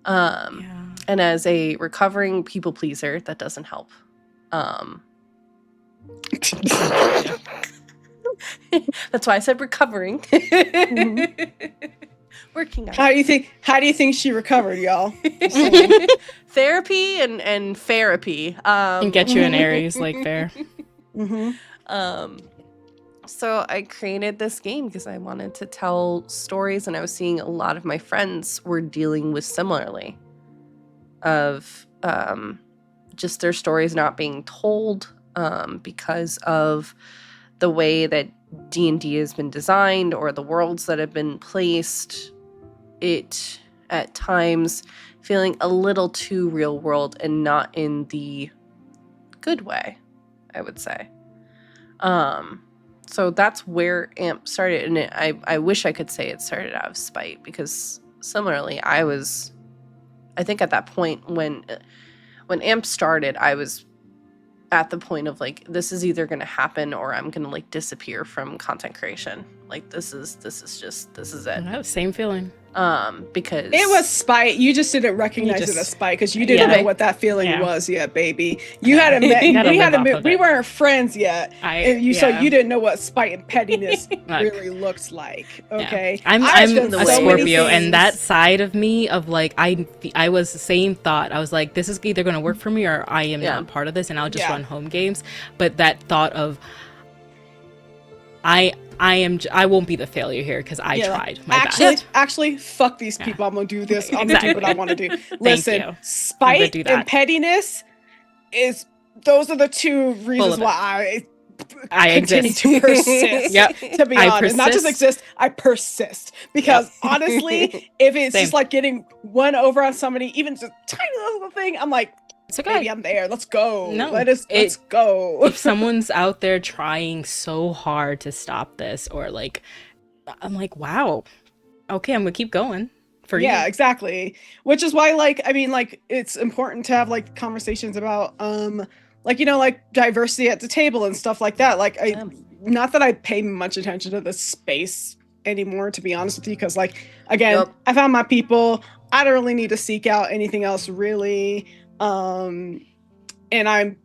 S1: And as a recovering people pleaser, that doesn't help. That's why I said recovering. Working on
S3: How do you think she recovered, y'all?
S1: Therapy and therapy.
S2: And get you an Aries like Fair.
S1: So I created this game because I wanted to tell stories, and I was seeing a lot of my friends were dealing with similarly of just their stories not being told because of the way that D&D has been designed, or the worlds that have been placed. It at times feeling a little too real world, and not in the good way, I would say. so that's where Amp started, and I wish I could say it started out of spite, because similarly, I think at that point when Amp started, I was at the point of like, this is either going to happen or I'm going to like disappear from content creation. Like this is it.
S2: Oh, same feeling.
S1: Because
S3: it was spite. You just didn't recognize it as spite because you didn't know what that feeling was yet, baby. You hadn't met. We weren't friends yet. So you didn't know what spite and pettiness really looks like. Okay,
S2: I'm a Scorpio, and that side of me of like I was the same thought. I was like, this is either going to work for me or I am not part of this, and I'll just run home games. But that thought of I won't be the failure here because I tried my best.
S3: Actually, fuck these people. I'm gonna do this. I'm gonna do what I want to do. Listen, spite and pettiness those are the two reasons why I continue to persist. To be honest, not just exist, I persist because honestly, if it's just like getting one over on somebody, even just a tiny little thing, I'm like, it's okay. Maybe I'm there. Let's go. No, let's go.
S2: If someone's out there trying so hard to stop this, or like, I'm like, wow, okay, I'm gonna keep going for you.
S3: Yeah, exactly. Which is why, like, I mean, like, it's important to have like conversations about, like, you know, like diversity at the table and stuff like that. Like, not that I pay much attention to this space anymore, to be honest with you, because, like, again, I found my people. I don't really need to seek out anything else, really. And I'm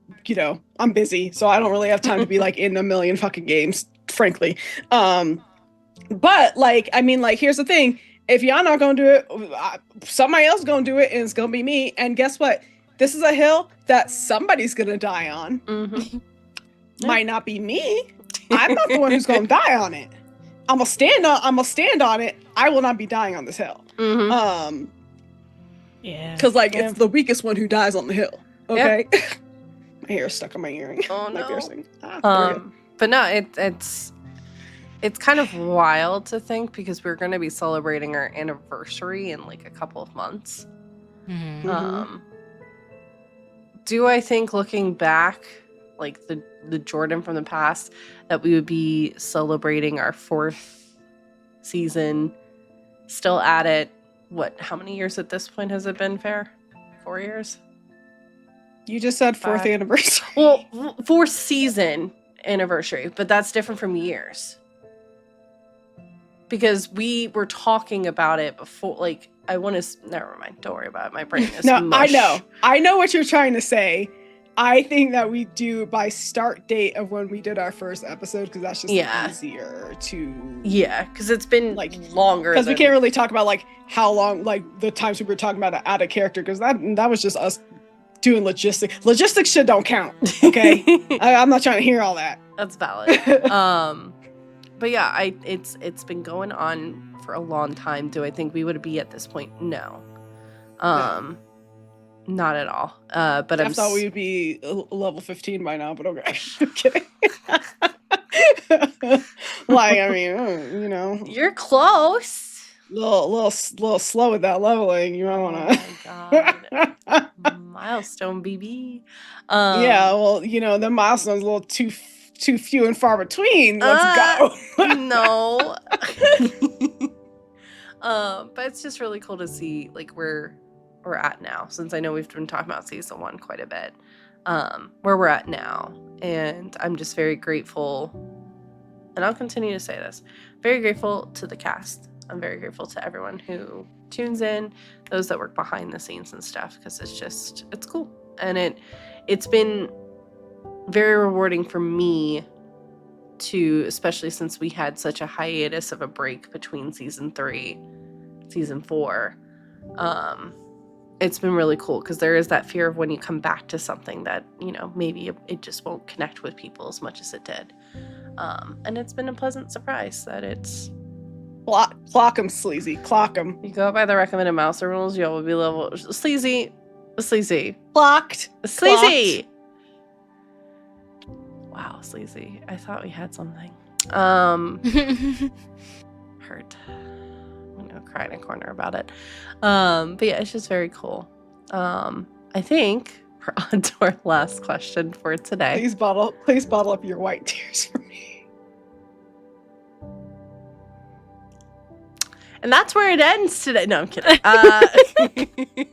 S3: busy, so I don't really have time to be like in a million fucking games, frankly. But like, I mean, like, here's the thing: if y'all not gonna do it, somebody else gonna do it, and it's gonna be me. And guess what? This is a hill that somebody's gonna die on. Mm-hmm. Might not be me. I'm not the one who's gonna die on it. I'm gonna stand on it. I will not be dying on this hill. Mm-hmm. Yeah. Because like it's the weakest one who dies on the hill. Okay. Yep. My hair is stuck on my earring. Oh no. My piercing.
S1: But no, it's kind of wild to think because we're going to be celebrating our anniversary in like a couple of months. Mm-hmm. Do I think looking back, like the Jordan from the past, that we would be celebrating our 4th season, still at it? What? How many years at this point has it been, Fair? 4 years?
S3: You just said 4th anniversary.
S1: Well, 4th season anniversary, but that's different from years. Because we were talking about it before, like, never mind, don't worry about it. My brain is mush.
S3: I know what you're trying to say. I think that we do by start date of when we did our first episode, because that's just easier to...
S1: Yeah, because it's been like longer.
S3: Because we can't really talk about like how long, like the times we were talking about out of character, because that was just us doing logistics. Logistics shit don't count, okay? I'm not trying to hear all that.
S1: That's valid. But yeah, it's been going on for a long time. Do I think we would be at this point? No. Not at all. But
S3: I thought we'd be level 15 by now, but okay. I'm kidding. Like, I mean, you know.
S1: You're close.
S3: Little slow with that leveling. You might want
S1: to. Oh my god. Milestone, BB.
S3: Yeah, well, you know, the milestone's a little too few and far between. Let's go.
S1: No. But it's just really cool to see like where we're at now, since I know we've been talking about season 1 quite a bit, where we're at now. And I'm just very grateful, and I'll continue to say this, very grateful to the cast. I'm very grateful to everyone who tunes in, those that work behind the scenes and stuff, because it's cool. And it's been very rewarding for me to, especially since we had such a hiatus of a break between season 3, season 4, it's been really cool, because there is that fear of when you come back to something that, you know, maybe it just won't connect with people as much as it did. And it's been a pleasant surprise that it's...
S3: Clock 'em, sleazy. Clock 'em.
S1: You go by the recommended mouse rules, y'all will be level... Sleazy.
S3: Clocked.
S1: Sleazy. Wow, sleazy. I thought we had something. Hurt. I'm gonna cry in a corner about it. But yeah, it's just very cool. I think we're on to our last question for today.
S3: Please bottle up your white tears for me.
S1: And that's where it ends today. No, I'm kidding.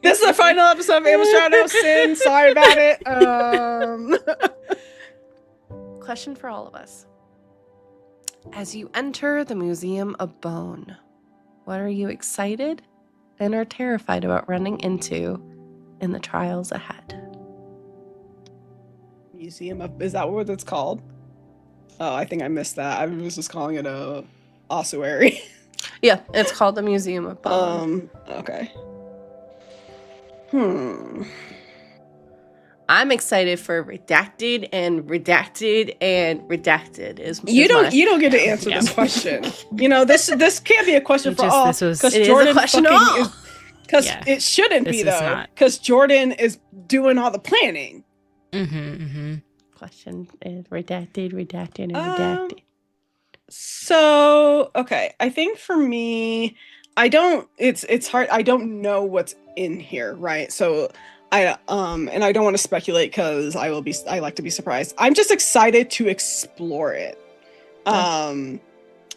S3: This is the final episode of Ampistrano. Sin, sorry about it.
S1: Question for all of us. As you enter the Museum of Bone, what are you excited and are terrified about running into in the trials ahead?
S3: Museum of, is that what it's called? Oh, I think I missed that. I was just calling it a ossuary.
S1: Yeah, it's called the Museum of Bone.
S3: Okay.
S1: I'm excited for redacted and redacted and redacted.
S3: You don't get to answer this question. You know, this can't be a question for all.
S2: Because
S1: Jordan is a question all.
S3: Because it shouldn't be though. Because Jordan is doing all the planning.
S1: Question is redacted, redacted, and redacted.
S3: So okay, I think for me, it's hard. I don't know what's in here, right? So and I don't want to speculate because I like to be surprised. I'm just excited to explore it. I'm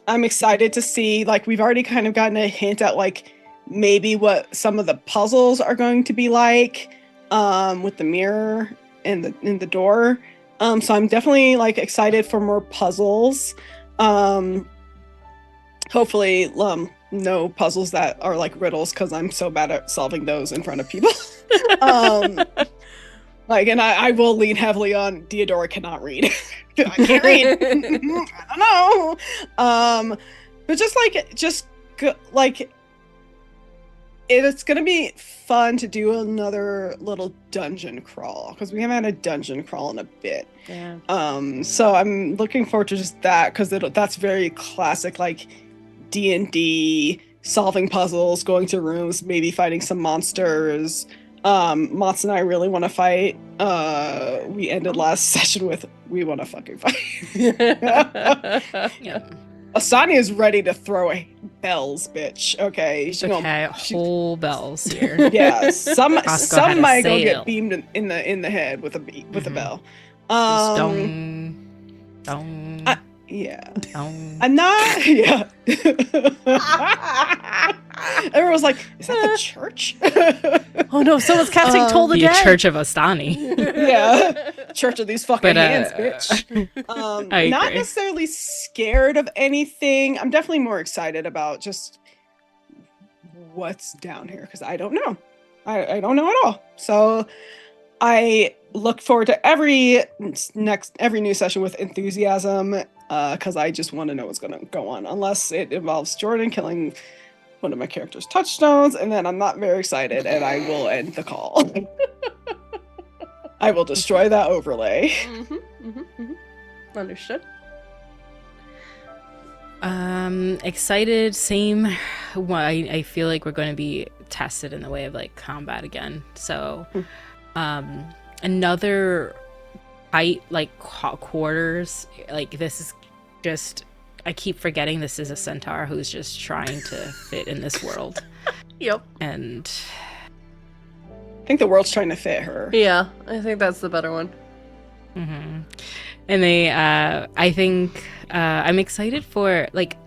S3: excited to see, like, we've already kind of gotten a hint at like maybe what some of the puzzles are going to be like, with the mirror and the door. So I'm definitely like excited for more puzzles. Hopefully no puzzles that are like riddles, because I'm so bad at solving those in front of people. Like, and I will lean heavily on Deodora cannot read. I can't read. I don't know. But it's gonna be fun to do another little dungeon crawl, because we haven't had a dungeon crawl in a bit.
S1: Yeah.
S3: So I'm looking forward to just that, because that's very classic, like D&D, solving puzzles, going to rooms, maybe fighting some monsters. Mozz and I really want to fight. We ended last session with, we want to fucking fight.
S2: Yeah.
S3: Asani is ready to throw bells, bitch. Okay.
S2: Whole bells here.
S3: Yeah. Some might go get beamed in the head with a bell.
S2: Dong.
S3: Yeah.
S2: Dong.
S3: I'm not. Yeah. Everyone was like, "Is that the church?"
S1: Oh no! Someone's casting Toll the
S2: The
S1: Dead.
S2: Church of Astani.
S3: Yeah. Church of these fucking hands, bitch. Not
S2: agree.
S3: necessarily scared of anything. I'm definitely more excited about just what's down here, because I don't know. I don't know at all. So I look forward to every new session with enthusiasm, because I just want to know what's going to go on, unless it involves Jordan killing one of my character's touchstones, and then I'm not very excited, and I will end the call. I will destroy that overlay.
S1: Understood.
S2: Excited, same. I feel like we're going to be tested in the way of like combat again. So, another tight like quarters. Like, this is just, I keep forgetting this is a centaur who's just trying to fit in this world.
S1: Yep.
S2: And
S3: I think the world's trying to fit her.
S1: Yeah, I think that's the better one.
S2: And they, I think, I'm excited for like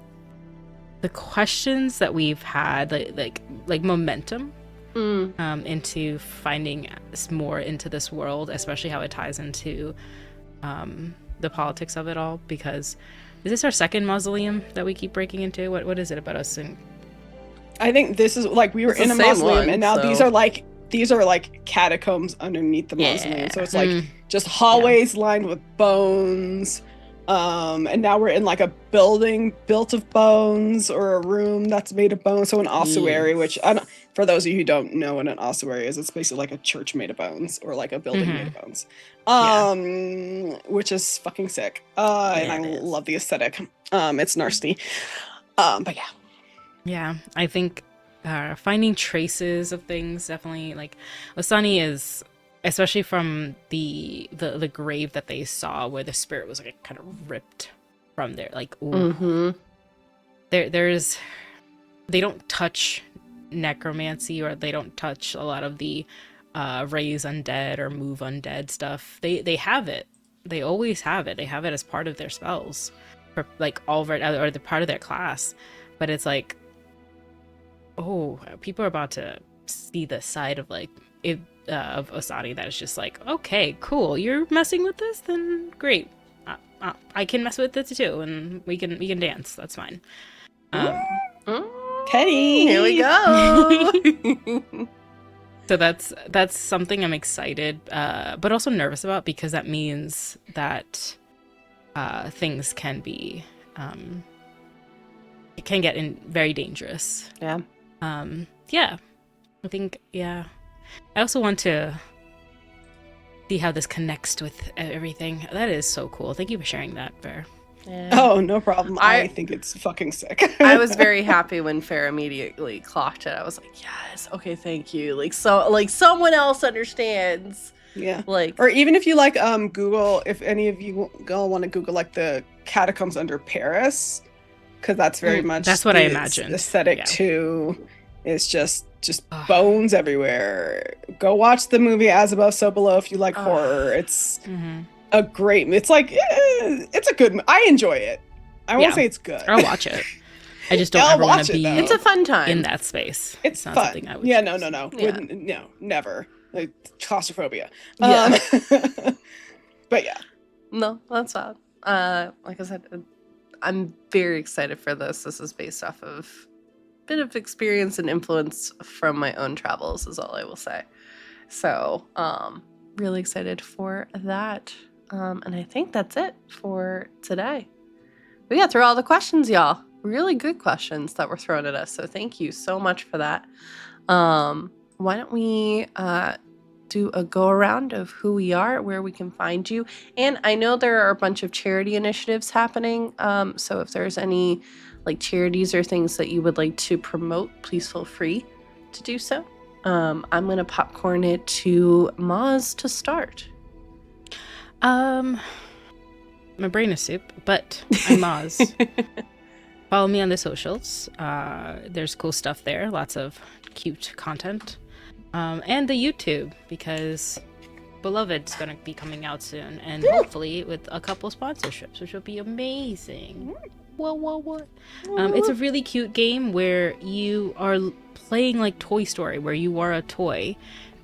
S2: the questions that we've had, like momentum, into finding more into this world, especially how it ties into the politics of it all. Because is this our second mausoleum that we keep breaking into? What is it about us?
S3: I think this is like, we were in a mausoleum, and now these are like catacombs underneath the mausoleum. So it's like just hallways lined with bones. And now we're in like a building built of bones, or a room that's made of bones. So an ossuary, which for those of you who don't know what an ossuary is, it's basically like a church made of bones, or like a building made of bones. Which is fucking sick. And I love the aesthetic. It's nasty. But yeah.
S2: Yeah, I think finding traces of things, definitely, like Osani is, especially from the grave that they saw where the spirit was like kind of ripped from there, like there's they don't touch necromancy, or they don't touch a lot of the raise undead or move undead stuff. They have it. They always have it. They have it as part of their spells, for like or the part of their class. But it's like people are about to see the side of like it of Osari that is just like, okay, cool, you're messing with this, then great. I can mess with it too, and we can dance. That's fine.
S3: Teddy,
S1: here we go.
S2: So that's something I'm excited, but also nervous about, because that means that things can be, it can get very dangerous.
S1: Yeah.
S2: Yeah, I think, yeah. I also want to see how this connects with everything. That is so cool. Thank you for sharing that, Ver.
S1: Yeah.
S3: Oh, no problem. I think it's fucking sick.
S1: I was very happy when Pherin immediately clocked it. I was like, yes, okay, thank you. Like someone else understands.
S3: Yeah.
S1: Like,
S3: or even if you like Google, if any of you want to Google like the catacombs under Paris, because that's very much
S2: that's what I imagined.
S3: Aesthetic too. It's just bones everywhere. Go watch the movie As Above, So Below if you like horror. It's a great. It's like it's a good. I enjoy it. I won't say it's good.
S2: I'll watch it. I just don't ever want to be.
S1: It's a fun time
S2: in that space.
S3: It's
S2: not
S3: fun.
S2: Something I would
S3: yeah,
S2: choose.
S3: no.
S1: Yeah.
S3: No, never. Like claustrophobia.
S1: Yeah.
S3: But yeah.
S1: No, that's odd. Like I said, I'm very excited for this. This is based off of a bit of experience and influence from my own travels, is all I will say. So, really excited for that. And I think that's it for today. We got through all the questions, y'all. Really good questions that were thrown at us. So thank you so much for that. Why don't we do a go around of who we are, where we can find you. And I know there are a bunch of charity initiatives happening. So if there's any like charities or things that you would like to promote, please feel free to do so. I'm going to popcorn it to Mozz to start.
S2: My brain is soup, but I'm Mozz. Follow me on the socials. There's cool stuff there. Lots of cute content. And the YouTube, because Beloved's going to be coming out soon. And hopefully with a couple sponsorships, which will be amazing. What? It's a really cute game where you are playing like Toy Story, where you are a toy.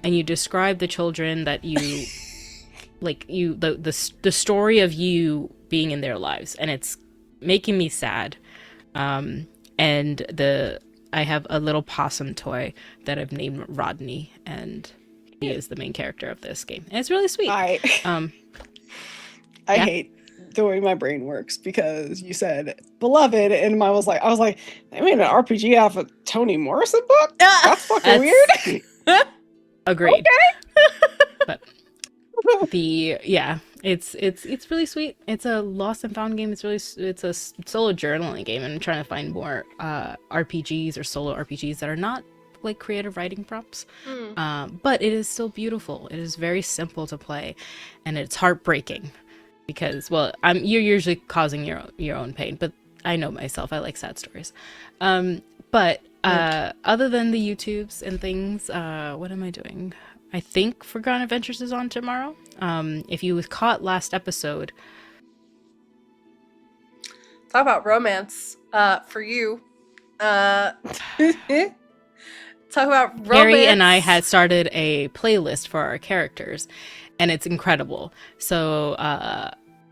S2: And you describe the children that you... like you the story of you being in their lives, and it's making me sad. And I have a little possum toy that I've named Rodney, and he is the main character of this game, and it's really sweet.
S3: I hate the way my brain works, because you said Beloved and I was like they made an RPG off a Toni Morrison book. That's fucking weird.
S2: Agreed. But it's really sweet. It's a lost and found game. It's a solo journaling game, and I'm trying to find more RPGs or solo RPGs that are not like creative writing prompts. But it is still beautiful. It is very simple to play, and it's heartbreaking because, well, you're usually causing your own pain, but I know myself. I like sad stories. But other than the YouTubes and things, what am I doing? I think Forgotten Adventures is on tomorrow. If you caught last episode.
S1: Talk about romance for you. Talk about romance.
S2: Harry and I had started a playlist for our characters, and it's incredible. So,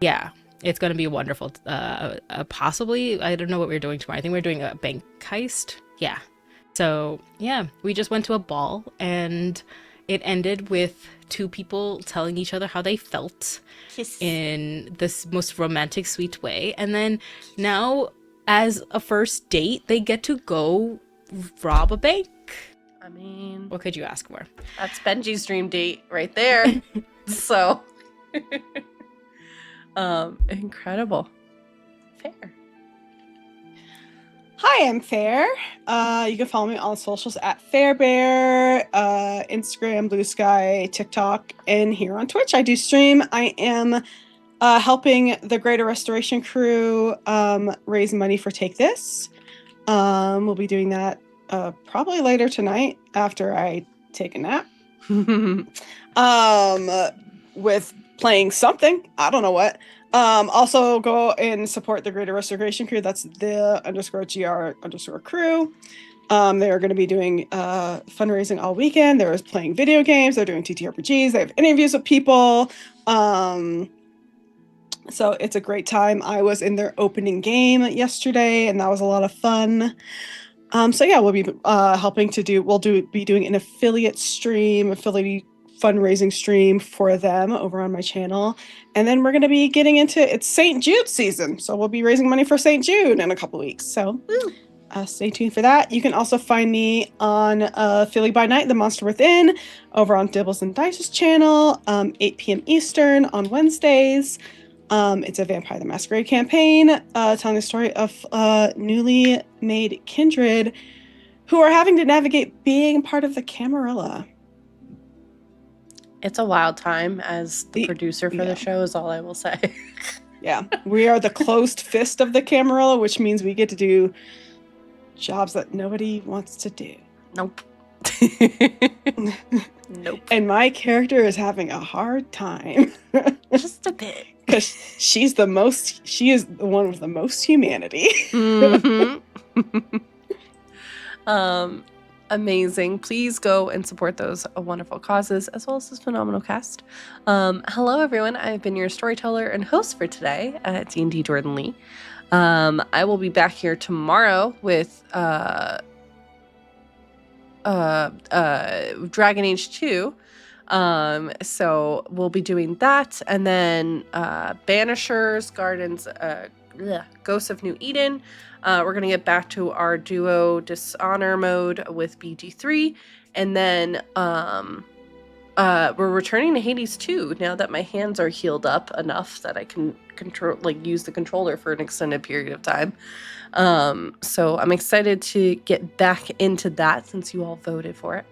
S2: yeah, it's going to be wonderful. Possibly, I don't know what we're doing tomorrow. I think we're doing a bank heist. Yeah. So, yeah, we just went to a ball, and... it ended with two people telling each other how they felt in this most romantic, sweet way. And then now, as a first date, they get to go rob a bank.
S1: I mean...
S2: what could you ask for?
S1: That's Benji's dream date right there. So... incredible. Fair.
S3: Hi, I'm Fair. You can follow me on socials at Fairbear, Instagram, Blue Sky, TikTok, and here on Twitch. I do stream. I am helping the Greater Restoration crew raise money for Take This. We'll be doing that probably later tonight after I take a nap. With playing something. I don't know what. Also go and support the Greater Restoration crew. That's the _GR_crew. They are going to be doing fundraising all weekend. They're playing video games. They're doing TTRPGs. They have interviews with people. So it's a great time. I was in their opening game yesterday, and that was a lot of fun. So yeah, we'll be be doing an affiliate fundraising stream for them over on my channel. And then we're going to be getting into it's St. Jude season. So we'll be raising money for St. Jude in a couple weeks. So stay tuned for that. You can also find me on Philly by Night, The Monster Within, over on Dibbles and Dice's channel, 8 p.m. Eastern on Wednesdays. It's a Vampire the Masquerade campaign telling the story of newly made kindred who are having to navigate being part of the Camarilla.
S1: It's a wild time as the producer for the show is all I will say.
S3: Yeah, we are the closed fist of the Camarilla, which means we get to do jobs that nobody wants to do.
S1: Nope. Nope.
S3: And my character is having a hard time.
S1: Just a bit.
S3: Because she is the one with the most humanity.
S1: Amazing. Please go and support those wonderful causes as well as this phenomenal cast. Hello everyone. I've been your storyteller and host for today, D&D Jordan Lee. I will be back here tomorrow with Dragon Age 2. So we'll be doing that, and then Banishers, Gardens, Ghosts of New Eden. We're gonna get back to our duo Dishonor mode with BG3, and then we're returning to Hades 2 now that my hands are healed up enough that I can use the controller for an extended period of time. So I'm excited to get back into that since you all voted for it.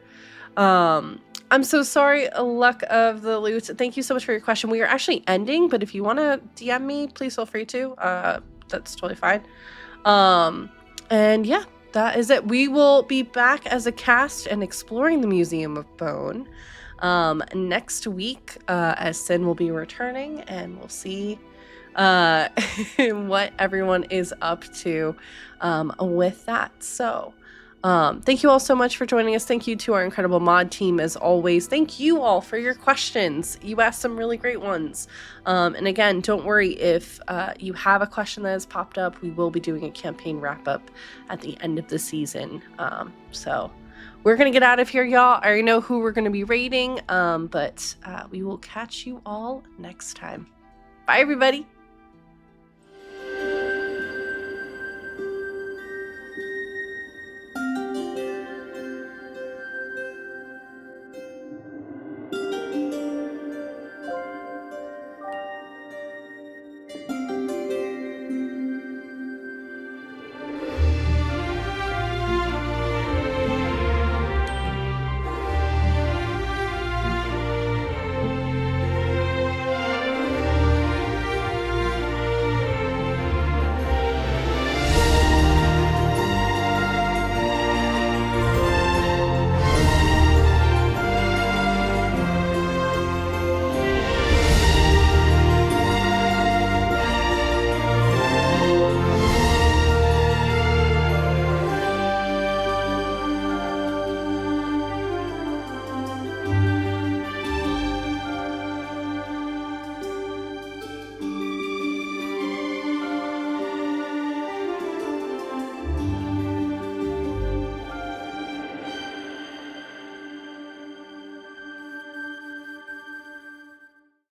S1: I'm so sorry, Luck of the Loot. Thank you so much for your question. We are actually ending, but if you want to DM me, please feel free to. That's totally fine. And yeah, that is it. We will be back as a cast and exploring the Museum of Bone next week, as Sin will be returning, and we'll see what everyone is up to with that. So thank you all so much for joining us. Thank you to our incredible mod team as always. Thank you all for your questions. You asked some really great ones. And again, don't worry if you have a question that has popped up. We will be doing a campaign wrap up at the end of the season. So we're going to get out of here, y'all. I already know who we're going to be raiding, but we will catch you all next time. Bye, everybody.